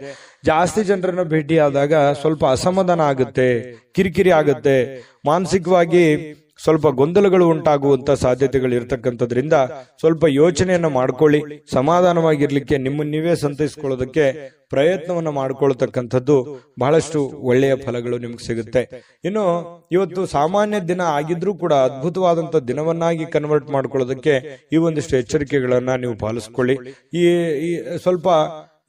ಜಾಸ್ತಿ ಜನರನ್ನ ಭೇಟಿ ಆದಾಗ ಸ್ವಲ್ಪ ಅಸಮಾಧಾನ ಆಗುತ್ತೆ, ಕಿರಿಕಿರಿ ಆಗುತ್ತೆ, ಮಾನಸಿಕವಾಗಿ ಸ್ವಲ್ಪ ಗೊಂದಲಗಳು ಉಂಟಾಗುವಂತ ಸಾಧ್ಯತೆಗಳು ಇರತಕ್ಕಂಥದ್ರಿಂದ ಸ್ವಲ್ಪ ಯೋಚನೆಯನ್ನ ಮಾಡ್ಕೊಳ್ಳಿ. ಸಮಾಧಾನವಾಗಿರ್ಲಿಕ್ಕೆ ನಿಮ್ಮನ್ನ ನೀವೇ ಸಂತೈಸ್ಕೊಳ್ಳೋದಕ್ಕೆ ಪ್ರಯತ್ನವನ್ನ ಮಾಡ್ಕೊಳ್ತಕ್ಕಂಥದ್ದು ಬಹಳಷ್ಟು ಒಳ್ಳೆಯ ಫಲಗಳು ನಿಮ್ಗೆ ಸಿಗುತ್ತೆ. ಇನ್ನು ಇವತ್ತು ಸಾಮಾನ್ಯ ದಿನ ಆಗಿದ್ರೂ ಕೂಡ ಅದ್ಭುತವಾದಂತ ದಿನವನ್ನಾಗಿ ಕನ್ವರ್ಟ್ ಮಾಡ್ಕೊಳ್ಳೋದಕ್ಕೆ ಈ ಒಂದಿಷ್ಟು ಎಚ್ಚರಿಕೆಗಳನ್ನ ನೀವು ಪಾಲಿಸ್ಕೊಳ್ಳಿ. ಈ ಸ್ವಲ್ಪ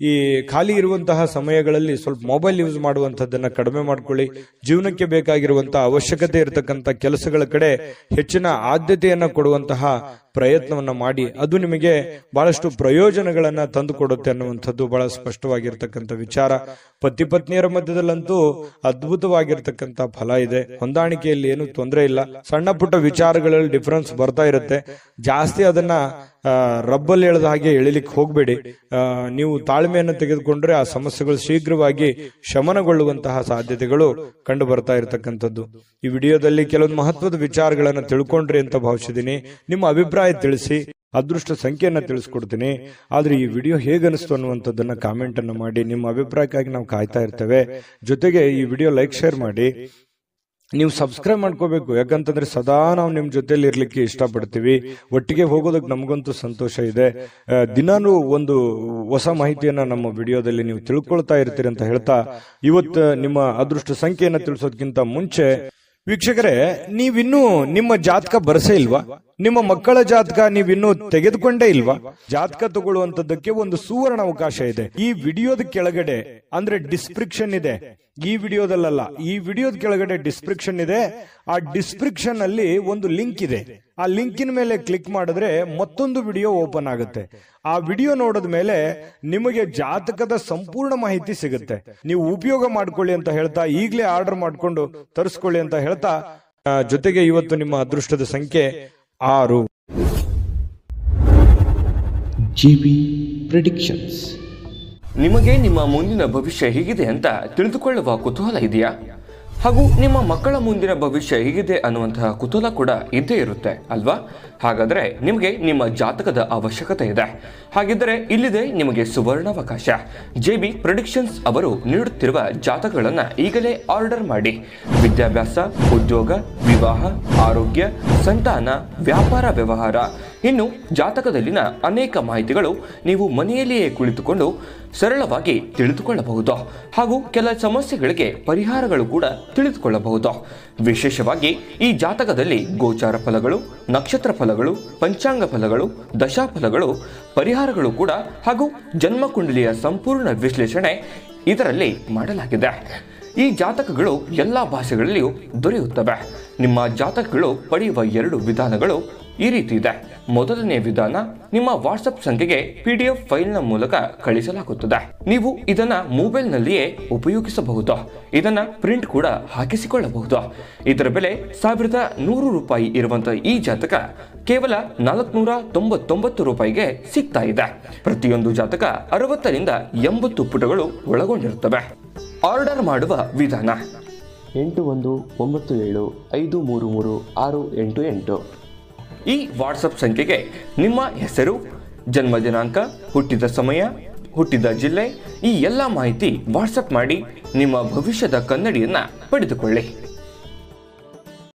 ಈ ಖಾಲಿ ಇರುವಂತಹ ಸಮಯಗಳಲ್ಲಿ ಸ್ವಲ್ಪ ಮೊಬೈಲ್ ಯೂಸ್ ಮಾಡುವಂತದ್ದನ್ನ ಕಡಿಮೆ ಮಾಡ್ಕೊಳ್ಳಿ. ಜೀವನಕ್ಕೆ ಬೇಕಾಗಿರುವಂತಹ ಅವಶ್ಯಕತೆ ಇರತಕ್ಕಂತ ಕೆಲಸಗಳ ಕಡೆ ಹೆಚ್ಚಿನ ಆದ್ಯತೆಯನ್ನ ಕೊಡುವಂತಹ ಪ್ರಯತ್ನವನ್ನ ಮಾಡಿ. ಅದು ನಿಮಗೆ ಬಹಳಷ್ಟು ಪ್ರಯೋಜನಗಳನ್ನ ತಂದು ಕೊಡುತ್ತೆ ಅನ್ನುವಂಥದ್ದು ಬಹಳ ಸ್ಪಷ್ಟವಾಗಿರ್ತಕ್ಕಂಥ ವಿಚಾರ. ಪತಿ ಪತ್ನಿಯರ ಮಧ್ಯದಲ್ಲಂತೂ ಅದ್ಭುತವಾಗಿರ್ತಕ್ಕಂಥ ಫಲ ಇದೆ. ಹೊಂದಾಣಿಕೆಯಲ್ಲಿ ಏನು ತೊಂದರೆ ಇಲ್ಲ. ಸಣ್ಣ ಪುಟ್ಟ ವಿಚಾರಗಳಲ್ಲಿ ಡಿಫರೆನ್ಸ್ ಬರ್ತಾ ಇರುತ್ತೆ. ಜಾಸ್ತಿ ಅದನ್ನ ರಬ್ಬಲ್ಲಿ ಎಳೆದ ಹಾಗೆ ಎಳಿಲಿಕ್ಕೆ ಹೋಗಬೇಡಿ. ನೀವು ತಾಳ್ಮೆಯನ್ನು ತೆಗೆದುಕೊಂಡ್ರೆ ಆ ಸಮಸ್ಯೆಗಳು ಶೀಘ್ರವಾಗಿ ಶಮನಗೊಳ್ಳುವಂತಹ ಸಾಧ್ಯತೆಗಳು ಕಂಡು ಬರ್ತಾ ಇರತಕ್ಕಂಥದ್ದು. ಈ ವಿಡಿಯೋದಲ್ಲಿ ಕೆಲವೊಂದು ಮಹತ್ವದ ವಿಚಾರಗಳನ್ನು ತಿಳ್ಕೊಂಡ್ರಿ ಅಂತ ಭಾವಿಸಿದ್ದೀನಿ. ನಿಮ್ಮ ಅಭಿಪ್ರಾಯ ತಿಳಿಸಿ. ಅದೃಷ್ಟ ಸಂಖ್ಯೆಯನ್ನು ತಿಳಿಸ್ಕೊಡ್ತೀನಿ. ಆದ್ರೆ ಈ ವಿಡಿಯೋ ಹೇಗನಿಸ್ತು ಅನ್ನುವಂಥದ್ದನ್ನ ಕಾಮೆಂಟ್ ಅನ್ನು ಮಾಡಿ. ನಿಮ್ಮ ಅಭಿಪ್ರಾಯಕ್ಕಾಗಿ ನಾವು ಕಾಯ್ತಾ ಇರ್ತೇವೆ. ಜೊತೆಗೆ ಈ ವಿಡಿಯೋ ಲೈಕ್ ಶೇರ್ ಮಾಡಿ. ನೀವು ಸಬ್ಸ್ಕ್ರೈಬ್ ಮಾಡ್ಕೋಬೇಕು, ಯಾಕಂತಂದ್ರೆ ಸದಾ ನಾವು ನಿಮ್ ಜೊತೆಲಿ ಇರ್ಲಿಕ್ಕೆ ಇಷ್ಟಪಡ್ತೀವಿ. ಒಟ್ಟಿಗೆ ಹೋಗೋದಕ್ಕೆ ನಮಗಂತೂ ಸಂತೋಷ ಇದೆ. ದಿನಾನು ಒಂದು ಹೊಸ ಮಾಹಿತಿಯನ್ನ ನಮ್ಮ ವಿಡಿಯೋದಲ್ಲಿ ನೀವು ತಿಳ್ಕೊಳ್ತಾ ಇರ್ತೀರಿ ಅಂತ ಹೇಳ್ತಾ, ಇವತ್ತು ನಿಮ್ಮ ಅದೃಷ್ಟ ಸಂಖ್ಯೆಯನ್ನು ತಿಳಿಸೋದಕ್ಕಿಂತ ಮುಂಚೆ ವೀಕ್ಷಕರೇ, ನೀವಿನ್ನೂ ನಿಮ್ಮ ಜಾತಕ ಬರಸೇ ಇಲ್ವಾ? ನಿಮ್ಮ ಮಕ್ಕಳ ಜಾತಕ ನೀವಿನ್ನೂ ತೆಗೆದುಕೊಂಡೇ ಇಲ್ವಾ? ಜಾತಕ ತಗೊಳ್ಳುವಂತದ್ದಕ್ಕೆ ಒಂದು ಸುವರ್ಣ ಅವಕಾಶ ಇದೆ. ಈ ವಿಡಿಯೋದ ಕೆಳಗಡೆ ಅಂದ್ರೆ ಡಿಸ್ಕ್ರಿಪ್ಷನ್ ಇದೆ. ಈ ವಿಡಿಯೋದಲ್ಲ, ಈ ವಿಡಿಯೋದ ಕೆಳಗಡೆ ಡಿಸ್ಕ್ರಿಪ್ಷನ್ ಇದೆ. ಆ ಡಿಸ್ಕ್ರಿಪ್ಷನ್ ಅಲ್ಲಿ ಒಂದು ಲಿಂಕ್ ಇದೆ. ಆ ಲಿಂಕಿನ ಮೇಲೆ ಕ್ಲಿಕ್ ಮಾಡಿದ್ರೆ ಮತ್ತೊಂದು ವಿಡಿಯೋ ಓಪನ್ ಆಗುತ್ತೆ. ಆ ವಿಡಿಯೋ ನೋಡಿದ ಮೇಲೆ ನಿಮಗೆ ಜಾತಕದ ಸಂಪೂರ್ಣ ಮಾಹಿತಿ ಸಿಗುತ್ತೆ. ನೀವು ಉಪಯೋಗ ಮಾಡ್ಕೊಳ್ಳಿ ಅಂತ ಹೇಳ್ತಾ, ಈಗಲೇ ಆರ್ಡರ್ ಮಾಡ್ಕೊಂಡು ತರಿಸ್ಕೊಳ್ಳಿ ಅಂತ ಹೇಳ್ತಾ, ಜೊತೆಗೆ ಇವತ್ತು ನಿಮ್ಮ ಅದೃಷ್ಟದ ಸಂಖ್ಯೆ 6. GB predictions. ನಿಮಗೆ ನಿಮ್ಮ ಮುಂದಿನ ಭವಿಷ್ಯ ಹೇಗಿದೆ ಅಂತ ತಿಳಿದುಕೊಳ್ಳುವ ಕುತೂಹಲ ಇದೆಯಾ? ಹಾಗೂ ನಿಮ್ಮ ಮಕ್ಕಳ ಮುಂದಿನ ಭವಿಷ್ಯ ಹೇಗಿದೆ ಅನ್ನುವಂತಹ ಕುತೂಹಲ ಕೂಡ ಇದ್ದೇ ಇರುತ್ತೆ ಅಲ್ವಾ? ಹಾಗಾದರೆ ನಿಮಗೆ ನಿಮ್ಮ ಜಾತಕದ ಅವಶ್ಯಕತೆ ಇದೆ. ಹಾಗಿದ್ದರೆ ಇಲ್ಲಿದೆ ನಿಮಗೆ ಸುವರ್ಣಾವಕಾಶ. JB ಪ್ರೆಡಿಕ್ಷನ್ಸ್ ಅವರು ನೀಡುತ್ತಿರುವ ಜಾತಕಗಳನ್ನು ಈಗಲೇ ಆರ್ಡರ್ ಮಾಡಿ. ವಿದ್ಯಾಭ್ಯಾಸ, ಉದ್ಯೋಗ, ವಿವಾಹ, ಆರೋಗ್ಯ, ಸಂತಾನ, ವ್ಯಾಪಾರ ವ್ಯವಹಾರ, ಇನ್ನು ಜಾತಕದಲ್ಲಿನ ಅನೇಕ ಮಾಹಿತಿಗಳು ನೀವು ಮನೆಯಲ್ಲಿಯೇ ಕುಳಿತುಕೊಂಡು ಸರಳವಾಗಿ ತಿಳಿದುಕೊಳ್ಳಬಹುದು. ಹಾಗೂ ಕೆಲ ಸಮಸ್ಯೆಗಳಿಗೆ ಪರಿಹಾರಗಳು ಕೂಡ ತಿಳಿದುಕೊಳ್ಳಬಹುದು. ವಿಶೇಷವಾಗಿ ಈ ಜಾತಕದಲ್ಲಿ ಗೋಚಾರ ಫಲಗಳು, ನಕ್ಷತ್ರ ಫಲಗಳು, ಪಂಚಾಂಗ ಫಲಗಳು, ದಶಾಫಲಗಳು, ಪರಿಹಾರಗಳು ಕೂಡ ಹಾಗೂ ಜನ್ಮಕುಂಡಲಿಯ ಸಂಪೂರ್ಣ ವಿಶ್ಲೇಷಣೆ ಇದರಲ್ಲಿ ಮಾಡಲಾಗಿದೆ. ಈ ಜಾತಕಗಳು ಎಲ್ಲ ಭಾಷೆಗಳಲ್ಲಿಯೂ ದೊರೆಯುತ್ತವೆ. ನಿಮ್ಮ ಜಾತಕಗಳು ಪಡೆಯುವ 2 ವಿಧಾನಗಳು ಈ ರೀತಿ ಇದೆ. ಮೊದಲನೇ ವಿಧಾನ, ನಿಮ್ಮ ವಾಟ್ಸಪ್ ಸಂಖ್ಯೆಗೆ PDF ಫೈಲ್ನ ಮೂಲಕ ಕಳಿಸಲಾಗುತ್ತದೆ. ನೀವು ಇದನ್ನ ಮೊಬೈಲ್ನಲ್ಲಿಯೇ ಉಪಯೋಗಿಸಬಹುದು. ಇದನ್ನ ಪ್ರಿಂಟ್ ಕೂಡ ಹಾಕಿಸಿಕೊಳ್ಳಬಹುದು. ಇದರ ಬೆಲೆ 1100 ರೂಪಾಯಿ ಇರುವಂತಹ ಈ ಜಾತಕ ಕೇವಲ 499 ರೂಪಾಯಿಗೆ ಸಿಗ್ತಾ ಇದೆ. ಪ್ರತಿಯೊಂದು ಜಾತಕ 60 ರಿಂದ 80 ಪುಟಗಳು ಒಳಗೊಂಡಿರುತ್ತವೆ. ಆರ್ಡರ್ ಮಾಡುವ ವಿಧಾನ: 8197533688. ಈ ವಾಟ್ಸಪ್ ಸಂಖ್ಯೆಗೆ ನಿಮ್ಮ ಹೆಸರು, ಜನ್ಮ ದಿನಾಂಕ, ಹುಟ್ಟಿದ ಸಮಯ, ಹುಟ್ಟಿದ ಜಿಲ್ಲೆ, ಈ ಎಲ್ಲ ಮಾಹಿತಿ ವಾಟ್ಸಪ್ ಮಾಡಿ ನಿಮ್ಮ ಭವಿಷ್ಯದ ಕನ್ನಡಿಯನ್ನ ಪಡೆದುಕೊಳ್ಳಿ.